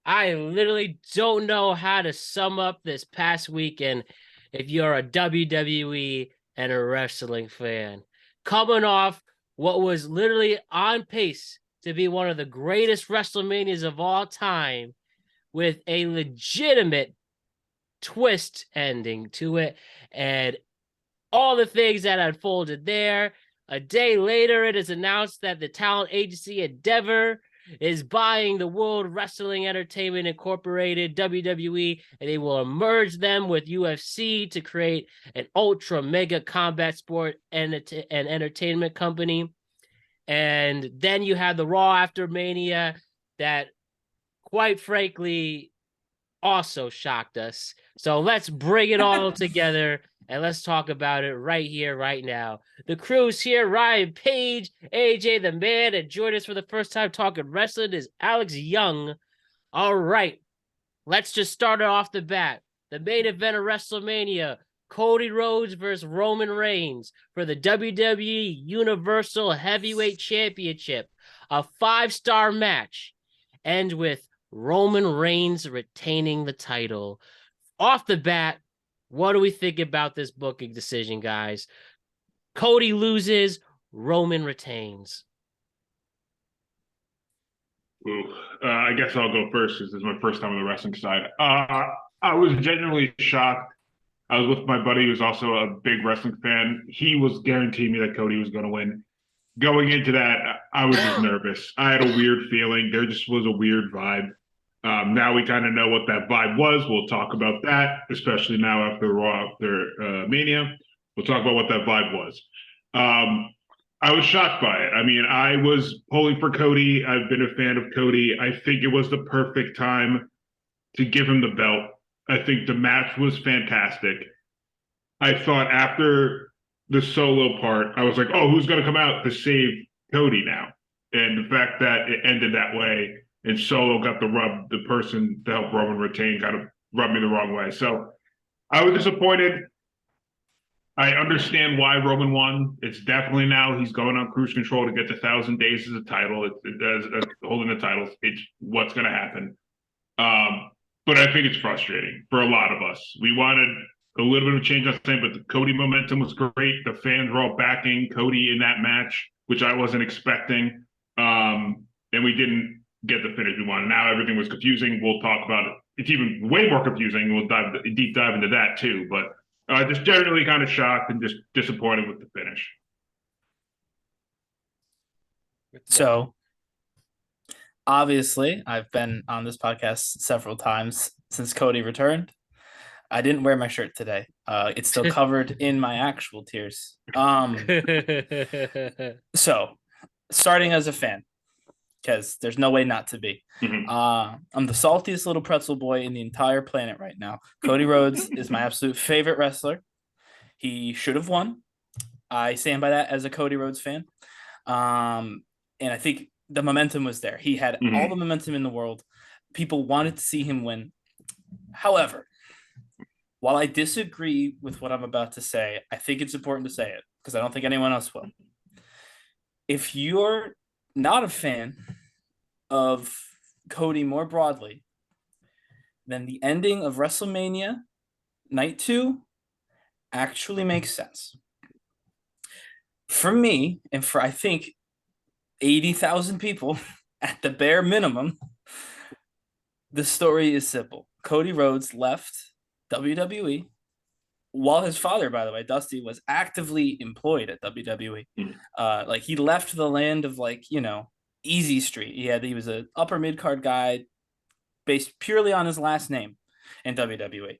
I literally don't know how to sum up this past weekend if you're a WWE and a wrestling fan. Coming off what was literally on pace to be one of the greatest WrestleManias of all time with a legitimate twist ending to it and all the things that unfolded there. A day later, it is announced that the talent agency Endeavor is buying the World Wrestling Entertainment Incorporated, WWE, and they will merge them with UFC to create an ultra mega combat sport and entertainment company. And then you have the Raw after Mania that, quite frankly, also shocked us. So let's bring it all together and let's talk about it right here, right now. The crew's here. Ryan Page, AJ the Man, and join us for the first time talking wrestling is Alex Young. All right, let's just start it off the bat. The main event of WrestleMania, Cody Rhodes versus Roman Reigns for the WWE Universal Heavyweight Championship. A 5-star match. And with Roman Reigns retaining the title. Off the bat, what do we think about this booking decision, guys? Cody loses, Roman retains. I guess I'll go first because this is my first time on the wrestling side. I was genuinely shocked. I was with my buddy who's also a big wrestling fan. He was guaranteeing me that Cody was going to win. Going into that, I was just nervous. I had a weird feeling. There just was a weird vibe. Now we kind of know what that vibe was. We'll talk about that, especially now after Raw, after Mania. We'll talk about what that vibe was. I was shocked by it. I mean, I was pulling for Cody. I've been a fan of Cody. I think it was the perfect time to give him the belt. I think the match was fantastic. I thought after the solo part, I was like, oh, who's going to come out to save Cody now? And the fact that it ended that way and Solo got the person to help Roman retain kind of rubbed me the wrong way. So I was disappointed. I understand why Roman won. It's definitely now he's going on cruise control to get to 1,000 days as a title. It's holding the titles. It's what's going to happen. But I think it's frustrating for a lot of us. We wanted a little bit of change, I'm saying, but the Cody momentum was great. The fans were all backing Cody in that match, which I wasn't expecting. And we didn't get the finish we wanted. Now everything was confusing. We'll talk about it. It's even way more confusing. We'll deep dive into that too. But just generally kind of shocked and just disappointed with the finish. So, obviously, I've been on this podcast several times since Cody returned. I didn't wear my shirt today. It's still covered in my actual tears. So, starting as a fan, because there's no way not to be. Mm-hmm. I'm the saltiest little pretzel boy in the entire planet right now. Cody Rhodes is my absolute favorite wrestler. He should have won. I stand by that as a Cody Rhodes fan. And I think the momentum was there. He had all the momentum in the world. People wanted to see him win. However, while I disagree with what I'm about to say, I think it's important to say it because I don't think anyone else will. If you're not a fan of Cody more broadly, then the ending of WrestleMania Night 2 actually makes sense. For me, and for I think 80,000 people at the bare minimum, the story is simple. Cody Rhodes left WWE while his father, by the way, Dusty, was actively employed at WWE. Like he left the land of Easy Street. He was an upper mid card guy based purely on his last name in WWE.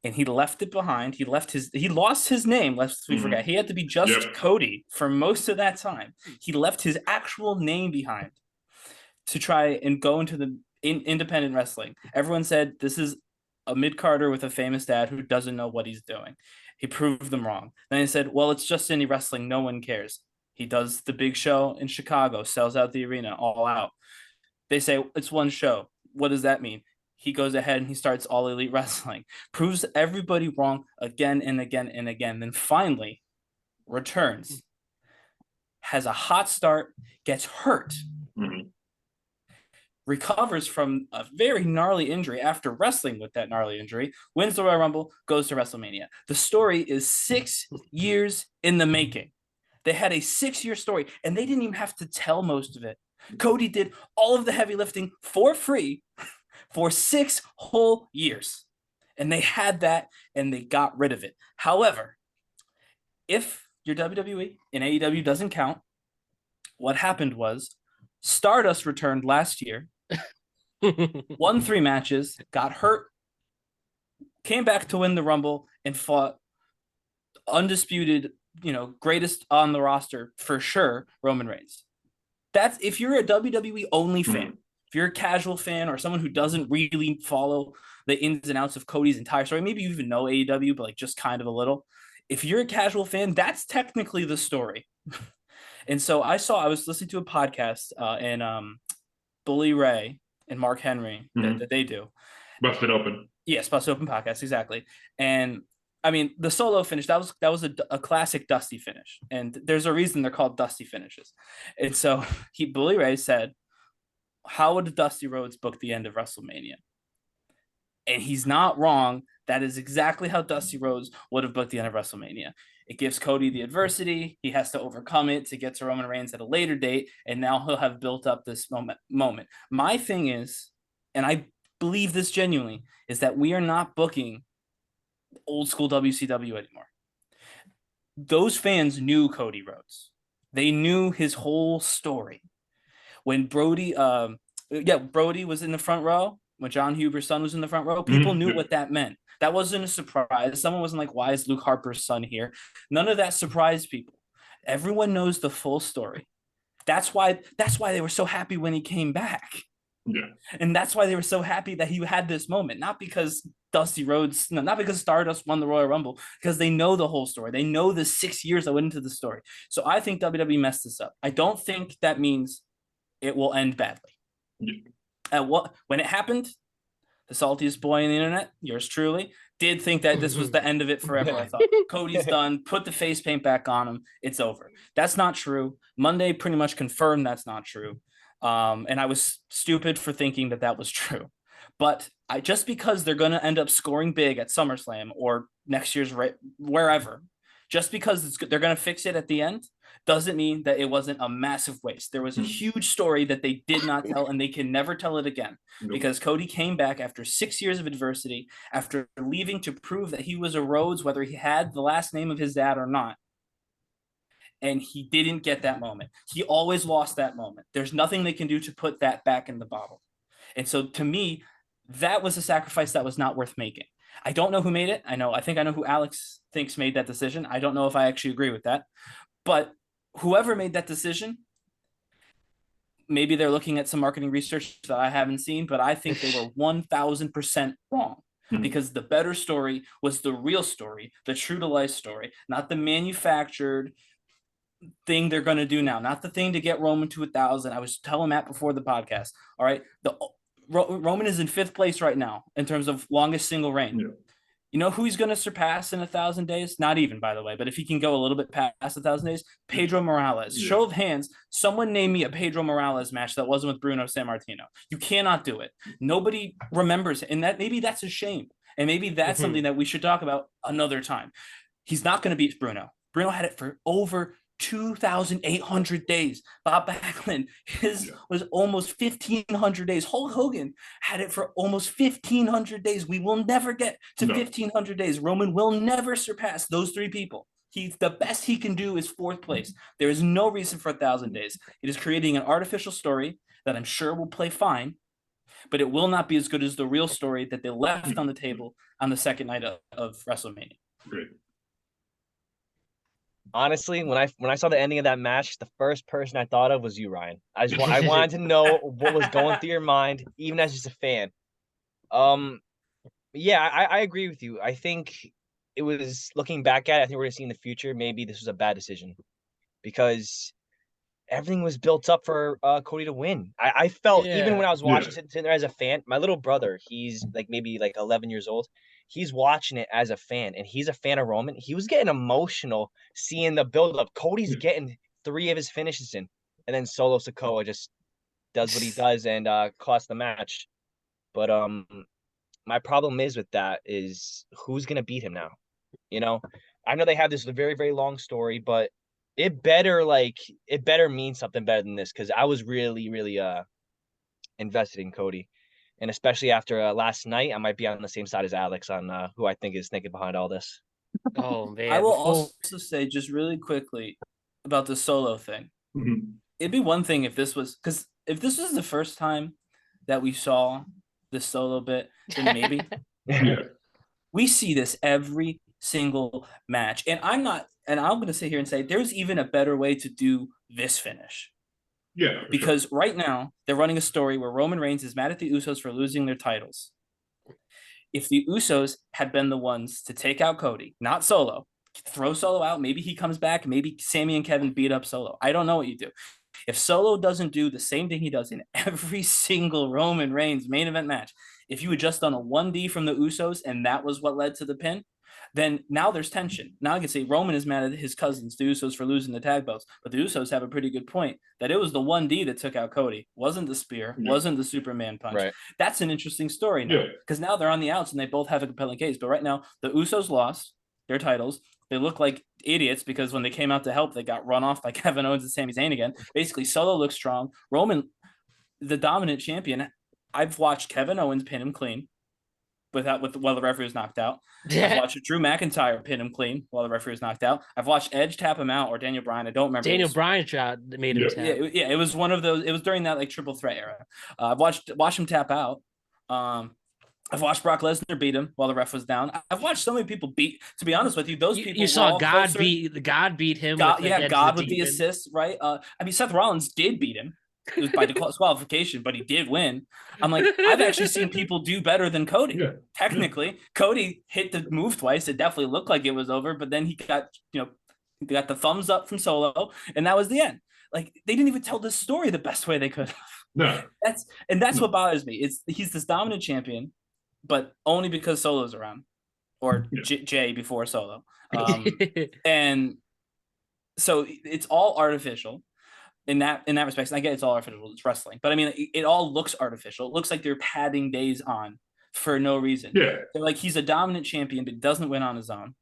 And he left it behind. He lost his name, lest we forget. He had to be just Cody for most of that time. He left his actual name behind to try and go into the independent wrestling. Everyone said this is a mid-carder with a famous dad who doesn't know what he's doing. He proved them wrong. Then he said, well, it's just indie wrestling. No one cares. He does the big show in Chicago, sells out the arena, all out. They say it's one show. What does that mean? He goes ahead and he starts All Elite Wrestling, proves everybody wrong again and again and again. Then finally returns, has a hot start, gets hurt. recovers from a very gnarly injury after wrestling with that gnarly injury, wins the Royal Rumble, goes to WrestleMania. The story is 6 years in the making. They had a 6-year story, and they didn't even have to tell most of it. Cody did all of the heavy lifting for free for 6 whole years. And they had that, and they got rid of it. However, if your WWE and AEW doesn't count, what happened was Stardust returned last year, won 3 matches, got hurt, came back to win the Rumble, and fought undisputed, greatest on the roster for sure, Roman Reigns. That's if you're a WWE only fan, if you're a casual fan or someone who doesn't really follow the ins and outs of Cody's entire story, maybe you even know AEW, but like just kind of a little. If you're a casual fan, that's technically the story. And so I was listening to a podcast and Bully Ray and Mark Henry that they do. Busted Open. Yes, Busted Open podcast, exactly. And I mean, the solo finish, that was a classic Dusty finish. And there's a reason they're called Dusty finishes. And so Bully Ray said, how would Dusty Rhodes book the end of WrestleMania? And he's not wrong. That is exactly how Dusty Rhodes would have booked the end of WrestleMania. It gives Cody the adversity. He has to overcome it to get to Roman Reigns at a later date. And now he'll have built up this moment. My thing is, and I believe this genuinely, is that we are not booking old school WCW anymore. Those fans knew Cody Rhodes. They knew his whole story. When Brody was in the front row, when John Huber's son was in the front row, people knew what that meant. That wasn't a surprise. Someone wasn't like, why is Luke Harper's son here? None of that surprised people. Everyone knows the full story. That's why they were so happy when he came back. Yeah. And that's why they were so happy that he had this moment, not because not because Stardust won the Royal Rumble, because they know the whole story. They know the 6 years that went into the story. So I think WWE messed this up. I don't think that means it will end badly. Yeah. When it happened, the saltiest boy on the internet, yours truly, did think that this was the end of it forever. I thought Cody's done, put the face paint back on him, it's over. That's not true. Monday pretty much confirmed that's not true. And I was stupid for thinking that was true. But just because they're going to end up scoring big at SummerSlam or next year's wherever, just because they're going to fix it at the end, doesn't mean that it wasn't a massive waste. There was a huge story that they did not tell, and they can never tell it again. Because Cody came back after 6 years of adversity, after leaving to prove that he was a Rhodes, whether he had the last name of his dad or not. And he didn't get that moment. He always lost that moment. There's nothing they can do to put that back in the bottle. And so to me, that was a sacrifice that was not worth making. I don't know who made it. I think I know who Alex thinks made that decision. I don't know if I actually agree with that. But whoever made that decision, maybe they're looking at some marketing research that I haven't seen, but I think they were 1,000% wrong. Because the better story was the real story, the true to life story, not the manufactured thing they're going to do now, not the thing to get Roman to 1,000. I was telling Matt before the podcast. All right. Roman is in 5th place right now in terms of longest single reign. Yeah. You know who he's going to surpass in 1,000 days? Not even, by the way, but if he can go a little bit past 1,000 days, Pedro Morales. Yeah. Show of hands, someone name me a Pedro Morales match that wasn't with Bruno Sammartino. You cannot do it. Nobody remembers it. And maybe that's a shame. And maybe that's something that we should talk about another time. He's not going to beat Bruno. Bruno had it for over 2,800 days. Bob Backlund, was almost 1,500 days. Hulk Hogan had it for almost 1,500 days. We will never get to 1,500 days. Roman will never surpass those 3 people. The best he can do is 4th place. There is no reason for 1,000 days. It is creating an artificial story that I'm sure will play fine, but it will not be as good as the real story that they left on the table on the second night of WrestleMania. Great. Honestly, when I saw the ending of that match, the first person I thought of was you, Ryan. I wanted to know what was going through your mind, even as just a fan. Yeah, I agree with you. I think it was looking back at it, I think we're gonna see in the future, maybe this was a bad decision because everything was built up for Cody to win. I felt even when I was watching sitting there as a fan, my little brother, he's maybe 11 years old. He's watching it as a fan, and he's a fan of Roman. He was getting emotional seeing the build-up. Cody's getting 3 of his finishes in, and then Solo Sikoa just does what he does and costs the match. But my problem is with that is who's gonna beat him now? You know, I know they have this very, very long story, but it better mean something better than this, because I was really, really invested in Cody. And especially after last night, I might be on the same side as Alex on who I think is thinking behind all this. Oh man. I will also say just really quickly about the Solo thing. Mhm. It'd be one thing if this was the first time that we saw this Solo bit, then maybe Yeah. we see this every single match. And I'm going to sit here and say there's even a better way to do this finish. Yeah. Because right now they're running a story where Roman Reigns is mad at the Usos for losing their titles. If the Usos had been the ones to take out Cody, not Solo, throw Solo out, maybe he comes back, maybe Sammy and Kevin beat up Solo. I don't know what you do. If Solo doesn't do the same thing he does in every single Roman Reigns main event match, if you had just done a 1D from the Usos and that was what led to the pin, then now there's tension. Now I can say Roman is mad at his cousins, the Usos, for losing the tag belts. But the Usos have a pretty good point that it was the 1D that took out Cody. Wasn't the spear, wasn't the Superman punch. Right. That's an interesting story now. Because now they're on the outs and they both have a compelling case. But right now, the Usos lost their titles. They look like idiots because when they came out to help, they got run off by Kevin Owens and Sami Zayn again. Basically, Solo looks strong. Roman, the dominant champion, I've watched Kevin Owens pin him clean while the referee was knocked out. I've watched Drew McIntyre pin him clean while the referee was knocked out. I've watched Edge tap him out, or Daniel Bryan. I don't remember. Daniel Bryan made him tap. Yeah, it was one of those. It was during that like triple threat era. I've watched him tap out. I've watched Brock Lesnar beat him while the ref was down. I've watched so many people beat. To be honest with you, those people. You saw God beat him. God with the assist, right? I mean, Seth Rollins did beat him. It was by disqualification, but he did win. I'm like, I've actually seen people do better than Cody. Yeah. Technically, Cody hit the move twice. It definitely looked like it was over, but then he got the thumbs up from Solo, and that was the end. Like, they didn't even tell this story the best way they could. No. That's what bothers me. He's this dominant champion, but only because Solo's around, or Jay before Solo. And so it's all artificial. In that respect, and I get it's all artificial, it's wrestling, but I mean, it all looks artificial. It looks like they're padding days on for no reason. Yeah, they're like, he's a dominant champion, but doesn't win on his own.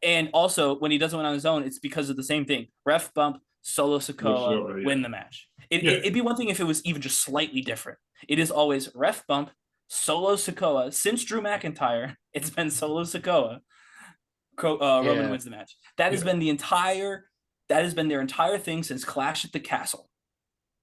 And also, when he doesn't win on his own, it's because of the same thing: ref bump, Solo Sikoa, win the match. It'd be one thing if it was even just slightly different. It is always ref bump, Solo Sikoa. Since Drew McIntyre, it's been Solo Sikoa. Roman wins the match. That has been their entire thing since Clash at the Castle.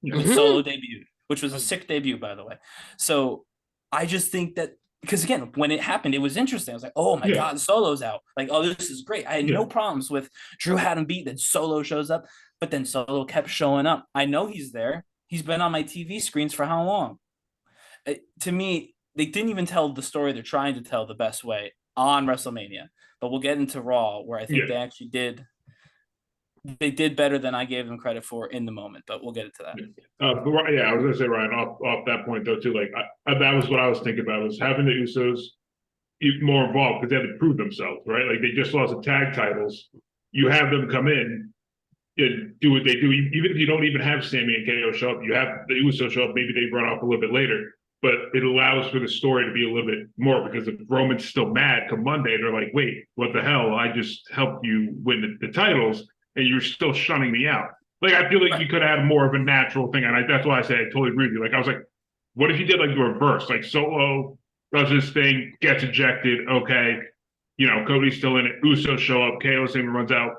When Solo debuted, which was a sick debut, by the way. So I just think that, because again, when it happened, it was interesting. I was like, oh my God, Solo's out. Like, oh, this is great. I had no problems with Drew had him beat, then Solo shows up, but then Solo kept showing up. I know he's there. He's been on my TV screens for how long? To me, they didn't even tell the story they're trying to tell the best way on WrestleMania. But we'll get into Raw, where I think they actually did. They did better than I gave them credit for in the moment, but we'll get into that. I was gonna say, Ryan, off that point though too. Like that was what I was thinking about, was having the Usos more involved because they had to prove themselves, right? Like, they just lost the tag titles. You have them come in and do what they do, even if you don't even have Sammy and KO show up. You have the Usos show up. Maybe they run off a little bit later, but it allows for the story to be a little bit more, because if Roman's still mad come Monday, they're like, wait, what the hell? I just helped you win the titles, and you're still shunning me out. Like, I feel like you could have more of a natural thing. And that's why I say I totally agree with you. Like, I was like, what if you did like the reverse? Like, Solo does his thing, gets ejected. Okay. Cody's still in it. Usos show up. KO Sammy runs out.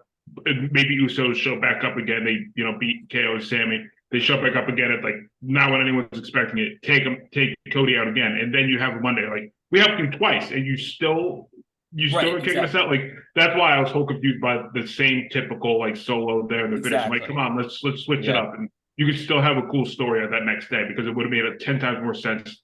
Maybe Usos show back up again. They, beat KO Sammy. They show back up again at like, not when anyone's expecting it. Take Cody out again. And then you have Monday. Like, we helped him twice, and you still are kicking us out. Like, that's why I was so confused by the same typical like Solo there in the finish. I'm like, come on, let's switch it up, and you could still have a cool story on that next day, because it would have made 10 times more sense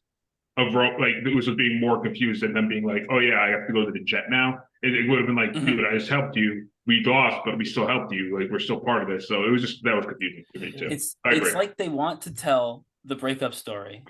of like the Usos being more confused and them being like, oh yeah, I have to go to the jet now. It would have been like, dude, I just helped you. We lost, but we still helped you. Like, we're still part of this. So it was that was confusing to me too. It's like they want to tell the breakup story,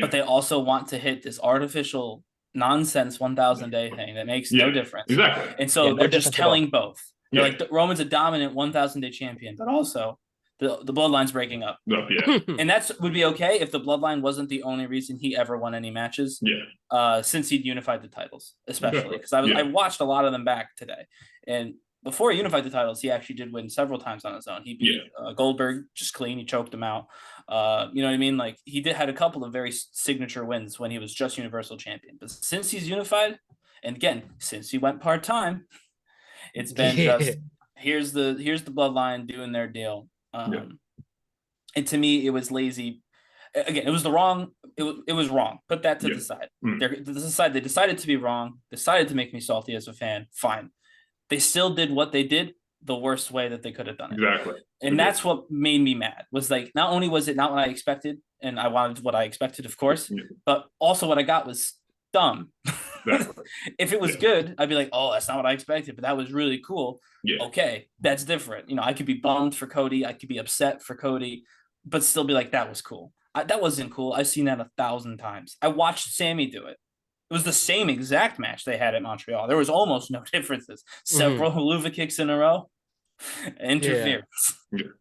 but they also want to hit this artificial nonsense 1,000 day thing that makes no difference. Exactly. And so they're just telling both. They're like, Roman's a dominant 1,000 day champion, but also the bloodline's breaking up. No, yeah. And would be okay if the bloodline wasn't the only reason he ever won any matches. Yeah. Since he'd unified the titles, especially because I Yeah. watched a lot of them back today. And before he unified the titles, he actually did win several times on his own. He beat Goldberg just clean. He choked him out. You know what I mean? Like he had a couple of very signature wins when he was just Universal Champion. But since he's unified, and again, since he went part-time, it's been just here's the bloodline doing their deal. And to me, it was lazy. Again, it was wrong. It was wrong. Put that to the side. They decided to be wrong. Decided to make me salty as a fan. Fine. They still did what they did the worst way that they could have done it. Exactly. And that's what made me mad. Was like, not only was it not what I expected, and I wanted what I expected, of course, but also what I got was dumb. Exactly. If it was good, I'd be like, oh, that's not what I expected, but that was really cool. Okay, that's different. You know, I could be bummed for Cody. I could be upset for Cody, but still be like, that was cool. That wasn't cool. I've seen that 1,000 times. I watched Sammy do it. It was the same exact match they had at Montreal. There was almost no differences. Several haluva kicks in a row. Interference.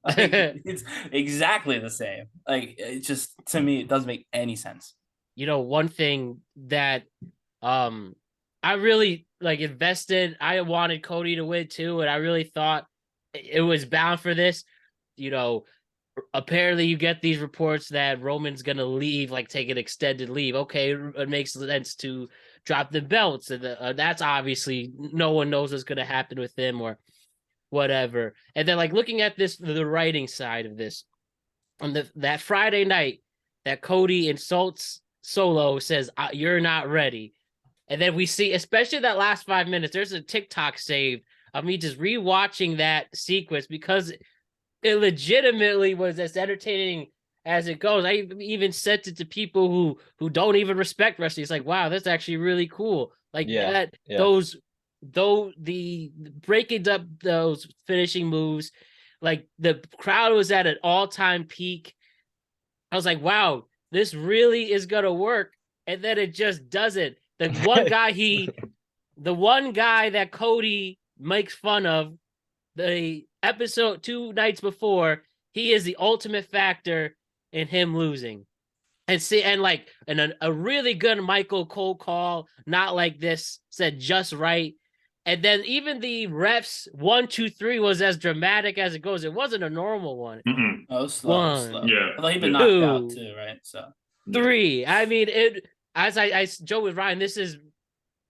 Like, it's exactly the same. Like, it just, to me, it doesn't make any sense. You know, one thing that I really invested, I wanted Cody to win too, and I really thought it was bound for this. You know, apparently you get these reports that Roman's gonna leave, like take an extended leave. Okay, it makes sense to drop the belts, and that's obviously no one knows what's gonna happen with him or whatever. And then like looking at this, the writing side of this, on that Friday night that Cody insults Solo, says you're not ready, and then we see, especially that last 5 minutes, there's a TikTok saved of me just rewatching that sequence because it legitimately was as entertaining as it goes. I even sent it to people who don't even respect wrestling. It's like, wow, that's actually really cool. Like the breaking up those finishing moves, like the crowd was at an all-time peak. I was like, wow, this really is gonna work. And then it just doesn't. The one guy that Cody makes fun of, the episode 2 nights before, he is the ultimate factor in him losing. And a really good Michael Cole call, not like this, said just right. And then even the refs 1, 2, 3 was as dramatic as it goes. It wasn't a normal one. Oh, slow. 1, yeah. Although he'd been knocked out too, right? So 3. I mean, it. As I joke with Ryan,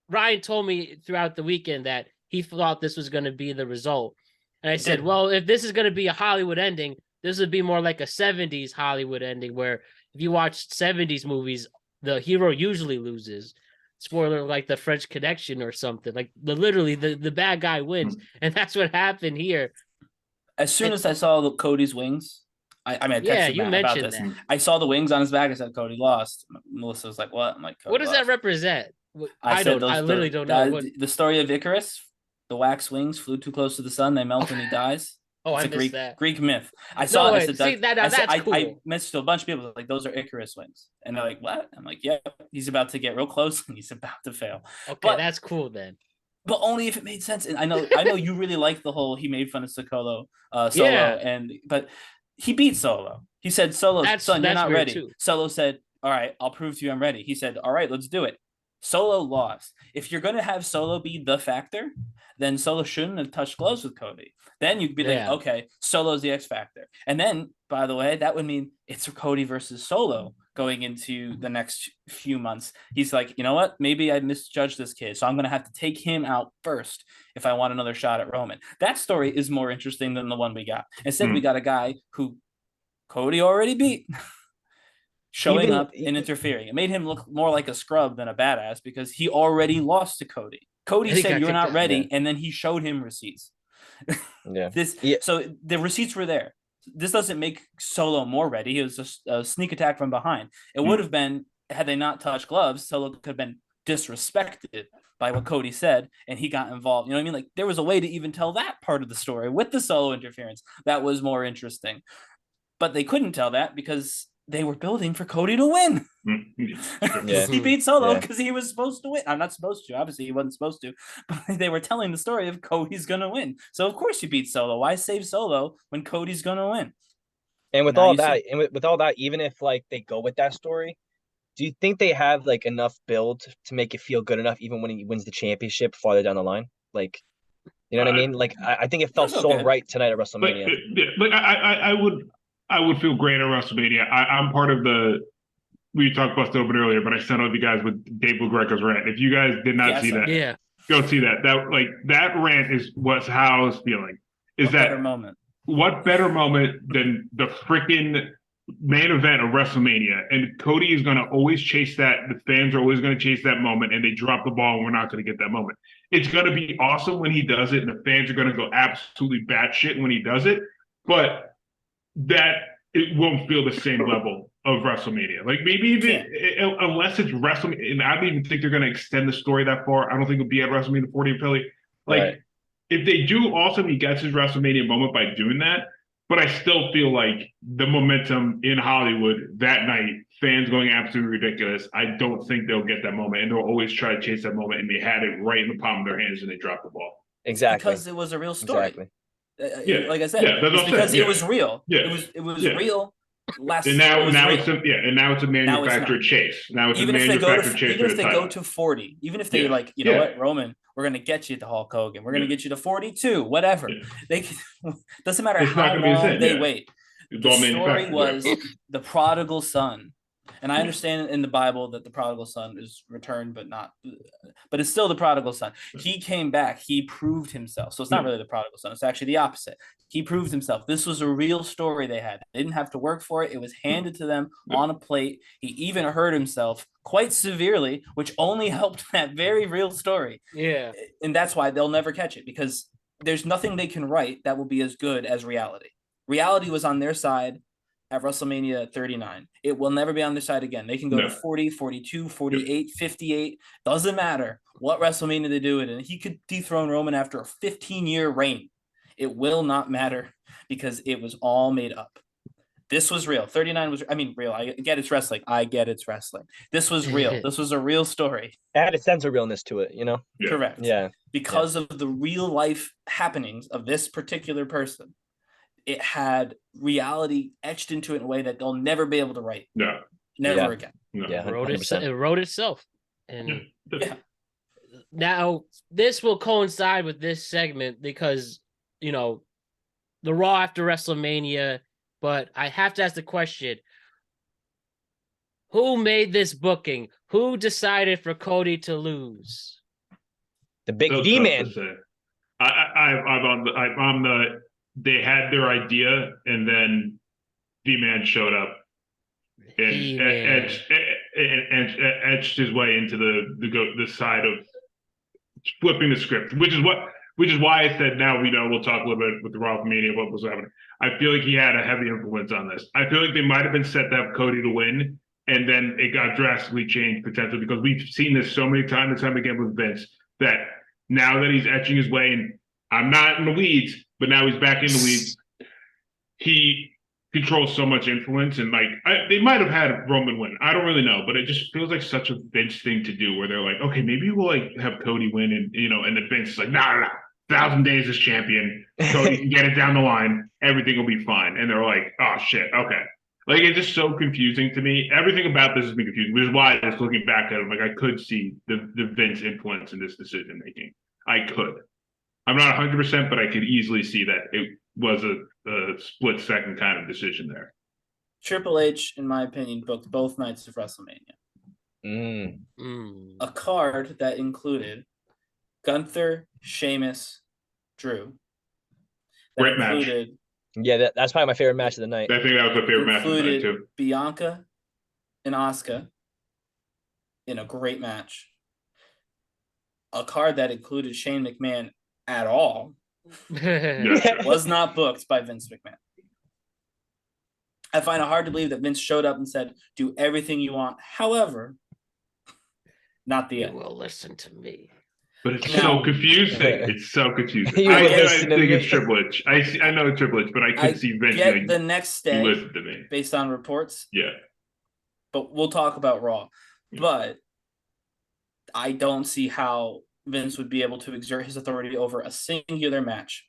Ryan told me throughout the weekend that he thought this was going to be the result. And I said, well, if this is going to be a Hollywood ending, this would be more like a 70s Hollywood ending, where if you watch 70s movies, the hero usually loses. Spoiler, like the French Connection or something. Like literally the bad guy wins. And that's what happened here. As soon as I saw Cody's wings, I texted you Matt mentioned about this. that. I saw the wings on his back. I said, Cody lost. Melissa was like, what? I'm like, Cody what does lost. that represent? I literally don't know. The story of Icarus, the wax wings flew too close to the sun. They melt and he dies. Oh, it's I missed that. Greek myth. I saw it. I said, that's cool. I messaged to a bunch of people like, those are Icarus wings. And they're like, what? I'm like, yeah, he's about to get real close and he's about to fail. Okay, that's cool then. But only if it made sense. And I know you really like the whole, he made fun of Solo, but he beat Solo. He said, Solo, son, you're not ready. Too. Solo said, all right, I'll prove to you I'm ready. He said, all right, let's do it. Solo lost. If you're going to have Solo be the factor, then Solo shouldn't have touched gloves with Cody. Then you'd be like, okay, Solo's the X factor. And then, by the way, that would mean it's Cody versus Solo going into the next few months. He's like, you know what? Maybe I misjudged this kid, so I'm going to have to take him out first if I want another shot at Roman. That story is more interesting than the one we got. Instead, we got a guy who Cody already beat, showing up and interfering. It made him look more like a scrub than a badass because he already lost to Cody. Cody said, you're not ready, and then he showed him receipts. So the receipts were there. This doesn't make Solo more ready. It was a sneak attack from behind. It would have been, had they not touched gloves, Solo could have been disrespected by what Cody said, and he got involved. You know what I mean? Like, there was a way to even tell that part of the story with the Solo interference. That was more interesting. But they couldn't tell that because they were building for Cody to win. He beat Solo because he was supposed to win. I'm not supposed to. Obviously, he wasn't supposed to. But they were telling the story of Cody's going to win. So, of course, you beat Solo. Why save Solo when Cody's going to win? And with Now all you that, see- and with all that, even if like they go with that story, do you think they have like enough build to make it feel good enough even when he wins the championship farther down the line? Like, you know what I mean? Like, I think it felt Feels so okay. right tonight at Like, WrestleMania. like I would feel great at WrestleMania. I'm part of the. We talked about this a little bit earlier, but I sent out you guys with Dave LaGreca's rant. If you guys did not Yeah, I see saw that, that. Yeah. go see that. That rant is what's how I was feeling. Is What that better moment? what better moment than the freaking main event of WrestleMania? And Cody is going to always chase that. The fans are always going to chase that moment, and they drop the ball, and we're not going to get that moment. It's going to be awesome when he does it, and the fans are going to go absolutely batshit when he does it. But that it won't feel the same level of WrestleMania. Like maybe even unless it's WrestleMania, and I don't even think they're going to extend the story that far. I don't think it'll be at WrestleMania 40 in Philly. Like Right. if they do, awesome, he gets his WrestleMania moment by doing that. But I still feel like the momentum in Hollywood that night, fans going absolutely ridiculous. I don't think they'll get that moment, and they'll always try to chase that moment. And they had it right in the palm of their hands, and they dropped the ball. Exactly. Because it was a real story. Exactly. Yeah. Like I said, Yeah, that's what it's I'm because saying. it was real. Yeah. It was Yeah. real. Last And now it was now real. it's a manufactured chase. Now it's Even a if they go manufactured chase even for if the they title. go to 40, even if they Yeah. like, you know Yeah. what, Roman, we're gonna get you to Hulk Hogan. We're gonna Yeah. get you to 42, whatever. Yeah. They can, doesn't matter It's not how gonna be the long same, they yeah. wait. It's The all story manufactured. was Yeah. the prodigal son. And I understand in the Bible that the prodigal son is returned, but it's still the prodigal son. He came back. He proved himself. So it's not really the prodigal son. It's actually the opposite. He proved himself. This was a real story they had. They didn't have to work for it. It was handed to them on a plate. He even hurt himself quite severely, which only helped that very real story. Yeah. And that's why they'll never catch it, because there's nothing they can write that will be as good as reality. Reality was on their side at WrestleMania 39. It will never be on their side again. They can go to 40, 42, 48, 58. Doesn't matter what WrestleMania they do it in. He could dethrone Roman after a 15-year reign. It will not matter because it was all made up. This was real. 39 was, real. I get it's wrestling. This was real. This was a real story. It had a sense of realness to it, you know? Yeah. Correct. Yeah. Because of the real life happenings of this particular person. It had reality etched into it in a way that they'll never be able to write. No. Never again. No. Yeah. It 100%. wrote itself. And Yeah. now this will coincide with this segment because, you know, the Raw after WrestleMania, but I have to ask the question, who made this booking? Who decided for Cody to lose? The big That's D tough man. to say. I'm on the. They had their idea, and then D man showed up and He-Man. etched his way into the side of flipping the script, which is why I said now we'll talk a little bit with the Raw Mania what was happening. I feel like he had a heavy influence on this. I feel like they might have been set to have Cody to win, and then it got drastically changed potentially because we've seen this so many times and time again with Vince that now that he's etching his way, and I'm not in the weeds, but now he's back in the weeds. He controls so much influence, and they might have had Roman win. I don't really know, but it just feels like such a Vince thing to do, where they're like, okay, maybe we'll have Cody win, and and then Vince is like, no, 1,000 days as champion, Cody can get it down the line, everything will be fine, and they're like, oh shit, okay. Like it's just so confusing to me. Everything about this has been confusing, which is why just looking back at it, I could see the Vince influence in this decision making. I could. I'm not 100%, but I could easily see that it was a split second kind of decision there. Triple H, in my opinion, booked both nights of WrestleMania. A card that included Gunther, Sheamus, Drew. Great match. Yeah, that's probably my favorite match of the night. I think that was my favorite match of the night Included too. Bianca and Asuka in a great match. A card that included Shane McMahon at all was not booked by Vince McMahon. I find it hard to believe that Vince showed up and said, do everything you want. However, not the You end. will listen to me. But it's so confusing. It's so confusing. You I listen to think me. it's Triple H. I know it's Triple H, but I could see Vince get the next day, listen to me. based on reports. Yeah. But we'll talk about Raw. But I don't see how Vince would be able to exert his authority over a singular match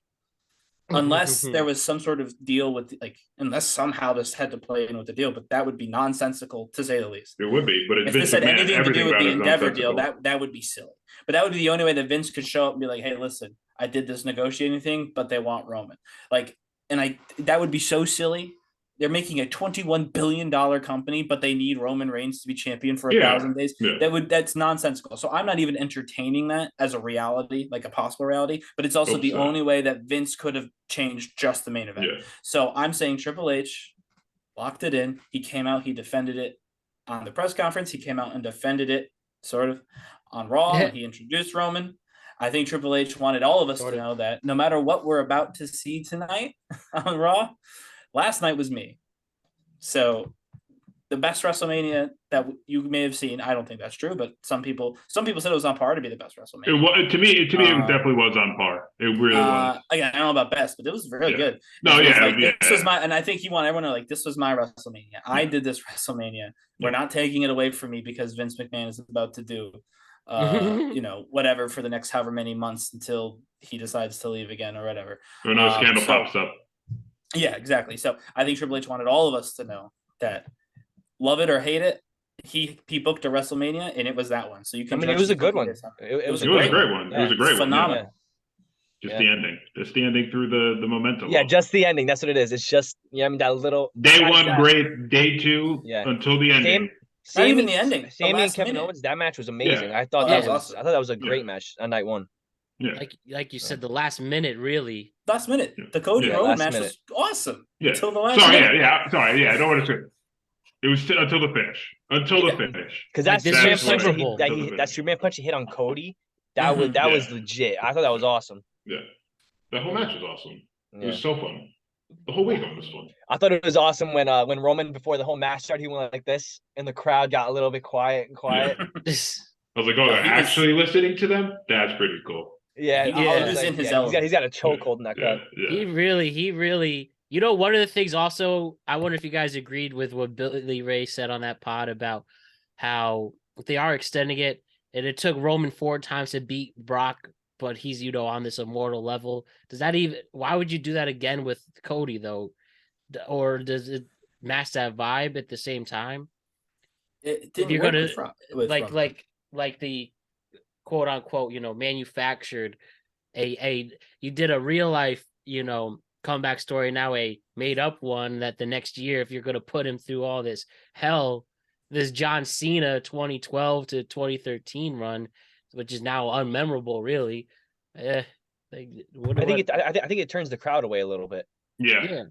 unless there was some sort of deal with unless somehow this had to play in with the deal, but that would be nonsensical to say the least. It would be, but it's If this had McMahon. anything to do Everything with about the it is Endeavor deal, nonsensical. that would be silly. But that would be the only way that Vince could show up and be like, "Hey, listen, I did this negotiating thing, but they want Roman." That would be so silly. They're making a $21 billion company, but they need Roman Reigns to be champion for 1,000 days. Yeah. That's nonsensical. So I'm not even entertaining that as a reality, like a possible reality. But it's also the only way that Vince could have changed just the main event. Yeah. So I'm saying Triple H locked it in. He came out. He defended it on the press conference. He came out and defended it sort of on Raw. And he introduced Roman. I think Triple H wanted all of us to know that no matter what we're about to see tonight on Raw, last night was me. So the best WrestleMania that you may have seen, I don't think that's true, but some people said it was on par to be the best WrestleMania. To me, it definitely was on par. It really was. Again, I don't know about best, but it was really good. No, This was my, and I think he wanted everyone to this was my WrestleMania. I did this WrestleMania. We're not taking it away from me because Vince McMahon is about to do, whatever for the next however many months until he decides to leave again or whatever. Or no scandal pops up. Yeah, exactly. So I think Triple H wanted all of us to know that, love it or hate it, he booked a WrestleMania and it was that one. So you can. it was a good one. It was a great one. It was a great one. Phenomenal. Just the ending. Just the ending through the momentum. Yeah, just the ending. That's what it is. It's just that little day one great, day two until the ending. Not even the ending. Sammy and Kevin Owens, that match was amazing. I thought that was awesome. I thought that was a great match on night one. Yeah. Like you said, the last minute really. Last minute. The Cody Roman match was awesome. Yeah. Until the last minute. Sorry, I don't want to say. It was until the finish. Until the finish. Because that Superman punch he hit on Cody, that was legit. I thought that was awesome. Yeah. That whole match was awesome. It was so fun. The whole week was fun. I thought it was awesome when Roman, before the whole match started, he went like this, and the crowd got a little bit quiet. Yeah. I was like, oh, they're actually listening to them? That's pretty cool. Yeah, he was in his element. He's got a chokehold in that crowd. Yeah. He really. One of the things also, I wonder if you guys agreed with what Billy Ray said on that pod about how they are extending it, and it took Roman 4 times to beat Brock, but he's on this immortal level. Why would you do that again with Cody though? Or does it match that vibe at the same time? It didn't work with like the quote unquote, manufactured you did a real life, comeback story, now a made up one that the next year, if you're going to put him through all this hell, this John Cena 2012 to 2013 run, which is now unmemorable, really. I think it turns the crowd away a little bit. Yeah.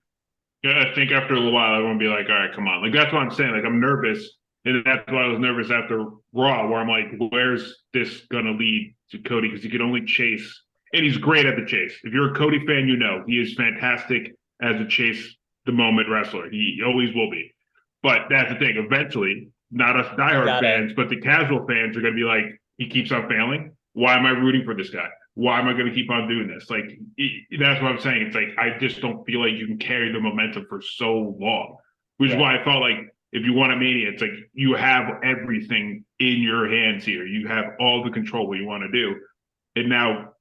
I think after a little while, everyone will be like, all right, come on. Like, that's what I'm saying. Like, I'm nervous. And that's why I was nervous after Raw, where I'm like, where's this going to lead to Cody? Because he could only chase. And he's great at the chase. If you're a Cody fan, he is fantastic as a chase the moment wrestler. He always will be. But that's the thing. Eventually, not us diehard fans, but the casual fans are going to be like, he keeps on failing. Why am I rooting for this guy? Why am I going to keep on doing this? Like, that's what I'm saying. It's like, I just don't feel like you can carry the momentum for so long, which is why I felt like if you want a Mania, it's like you have everything in your hands here. You have all the control what you want to do. And now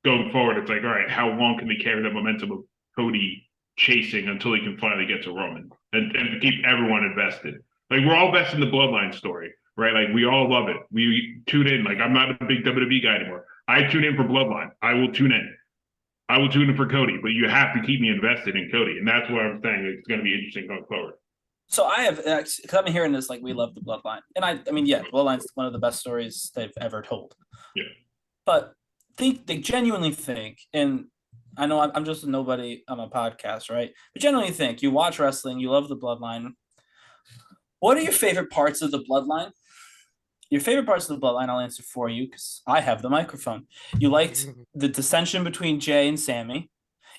going forward, it's like, all right, how long can they carry the momentum of Cody chasing until he can finally get to Roman and to keep everyone invested? Like, we're all invested in the Bloodline story, right? Like, we all love it. We tune in. Like, I'm not a big WWE guy anymore. I tune in for Bloodline. I will tune in. I will tune in for Cody, but you have to keep me invested in Cody. And that's what I'm saying. It's going to be interesting going forward. So I have, because I've been hearing this, like, we love the Bloodline. And I mean, Bloodline's one of the best stories they've ever told. Yeah. But they genuinely think, and I know I'm just a nobody on a podcast, right? But genuinely think, you watch wrestling, you love the Bloodline. What are your favorite parts of the Bloodline? Your favorite parts of the Bloodline, I'll answer for you because I have the microphone. You liked the dissension between Jay and Sammy.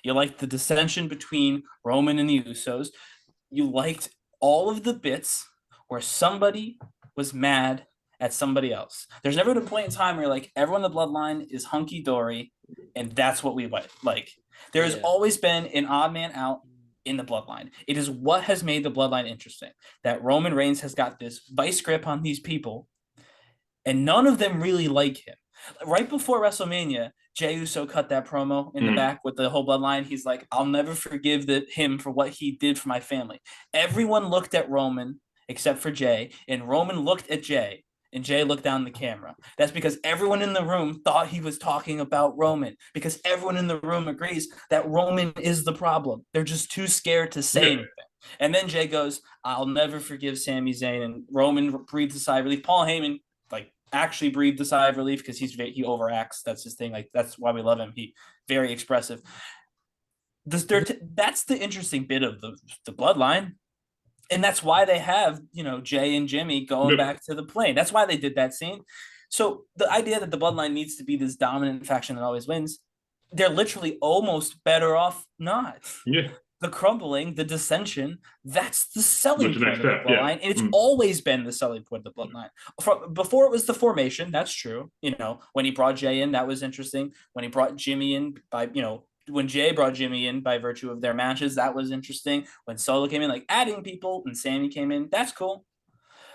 You liked the dissension between Roman and the Usos. You liked all of the bits where somebody was mad at somebody else. There's never been a point in time where like everyone in the Bloodline is hunky-dory and that's what we like. There has always been an odd man out in the Bloodline. It is what has made the Bloodline interesting, that Roman Reigns has got this vice grip on these people and none of them really like him. Right before WrestleMania, Jey Uso cut that promo in the back with the whole bloodline. He's like, I'll never forgive him for what he did for my family. Everyone looked at Roman except for Jey, and Roman looked at Jey, and Jey looked down the camera. That's because everyone in the room thought he was talking about Roman, because everyone in the room agrees that Roman is the problem. They're just too scared to say anything. And then Jey goes, I'll never forgive Sami Zayn. And Roman breathes a sigh of relief. Paul Heyman, like, actually breathed a sigh of relief because he overacts. That's his thing. Like, that's why we love him. He very expressive. That's the interesting bit of the bloodline. And that's why they have, Jey and Jimmy going back to the plane. That's why they did that scene. So the idea that the bloodline needs to be this dominant faction that always wins, they're literally almost better off not. Yeah. The crumbling, the dissension, that's the selling point of the bloodline. Yeah. And it's always been the selling point of the bloodline. Before it was the formation, that's true. When he brought Jey in, that was interesting. When he brought Jimmy in when Jey brought Jimmy in by virtue of their matches, that was interesting. When Solo came in, like adding people, and Sammy came in, that's cool.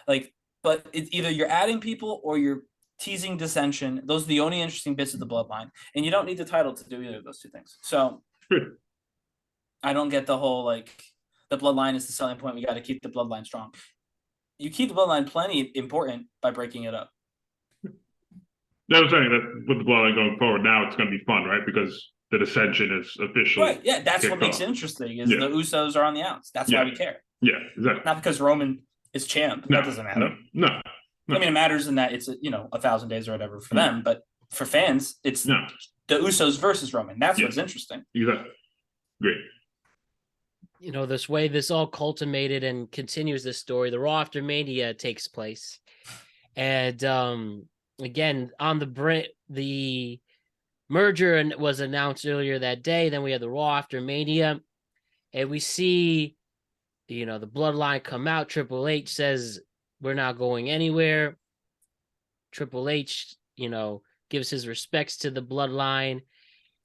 Like, but it's either you're adding people or you're teasing dissension. Those are the only interesting bits of the bloodline. And you don't need the title to do either of those two things. So I don't get the whole, like, the bloodline is the selling point. We got to keep the bloodline strong. You keep the bloodline plenty important by breaking it up. That was saying that with the bloodline going forward, now it's going to be fun, right? Because the dissension is officially right. Yeah, that's what makes it interesting. Is the Usos are on the outs. That's why we care. Yeah, exactly. Not because Roman is champ. That doesn't matter. No. I mean, it matters in that it's 1,000 days or whatever for them, but for fans, it's the Usos versus Roman. That's what's interesting. Exactly. Great. This way this all culminated and continues this story. The Raw after Mania takes place. And again, on the merger was announced earlier that day. Then we had the Raw after Mania. And we see, the bloodline come out. Triple H says, we're not going anywhere. Triple H, gives his respects to the bloodline.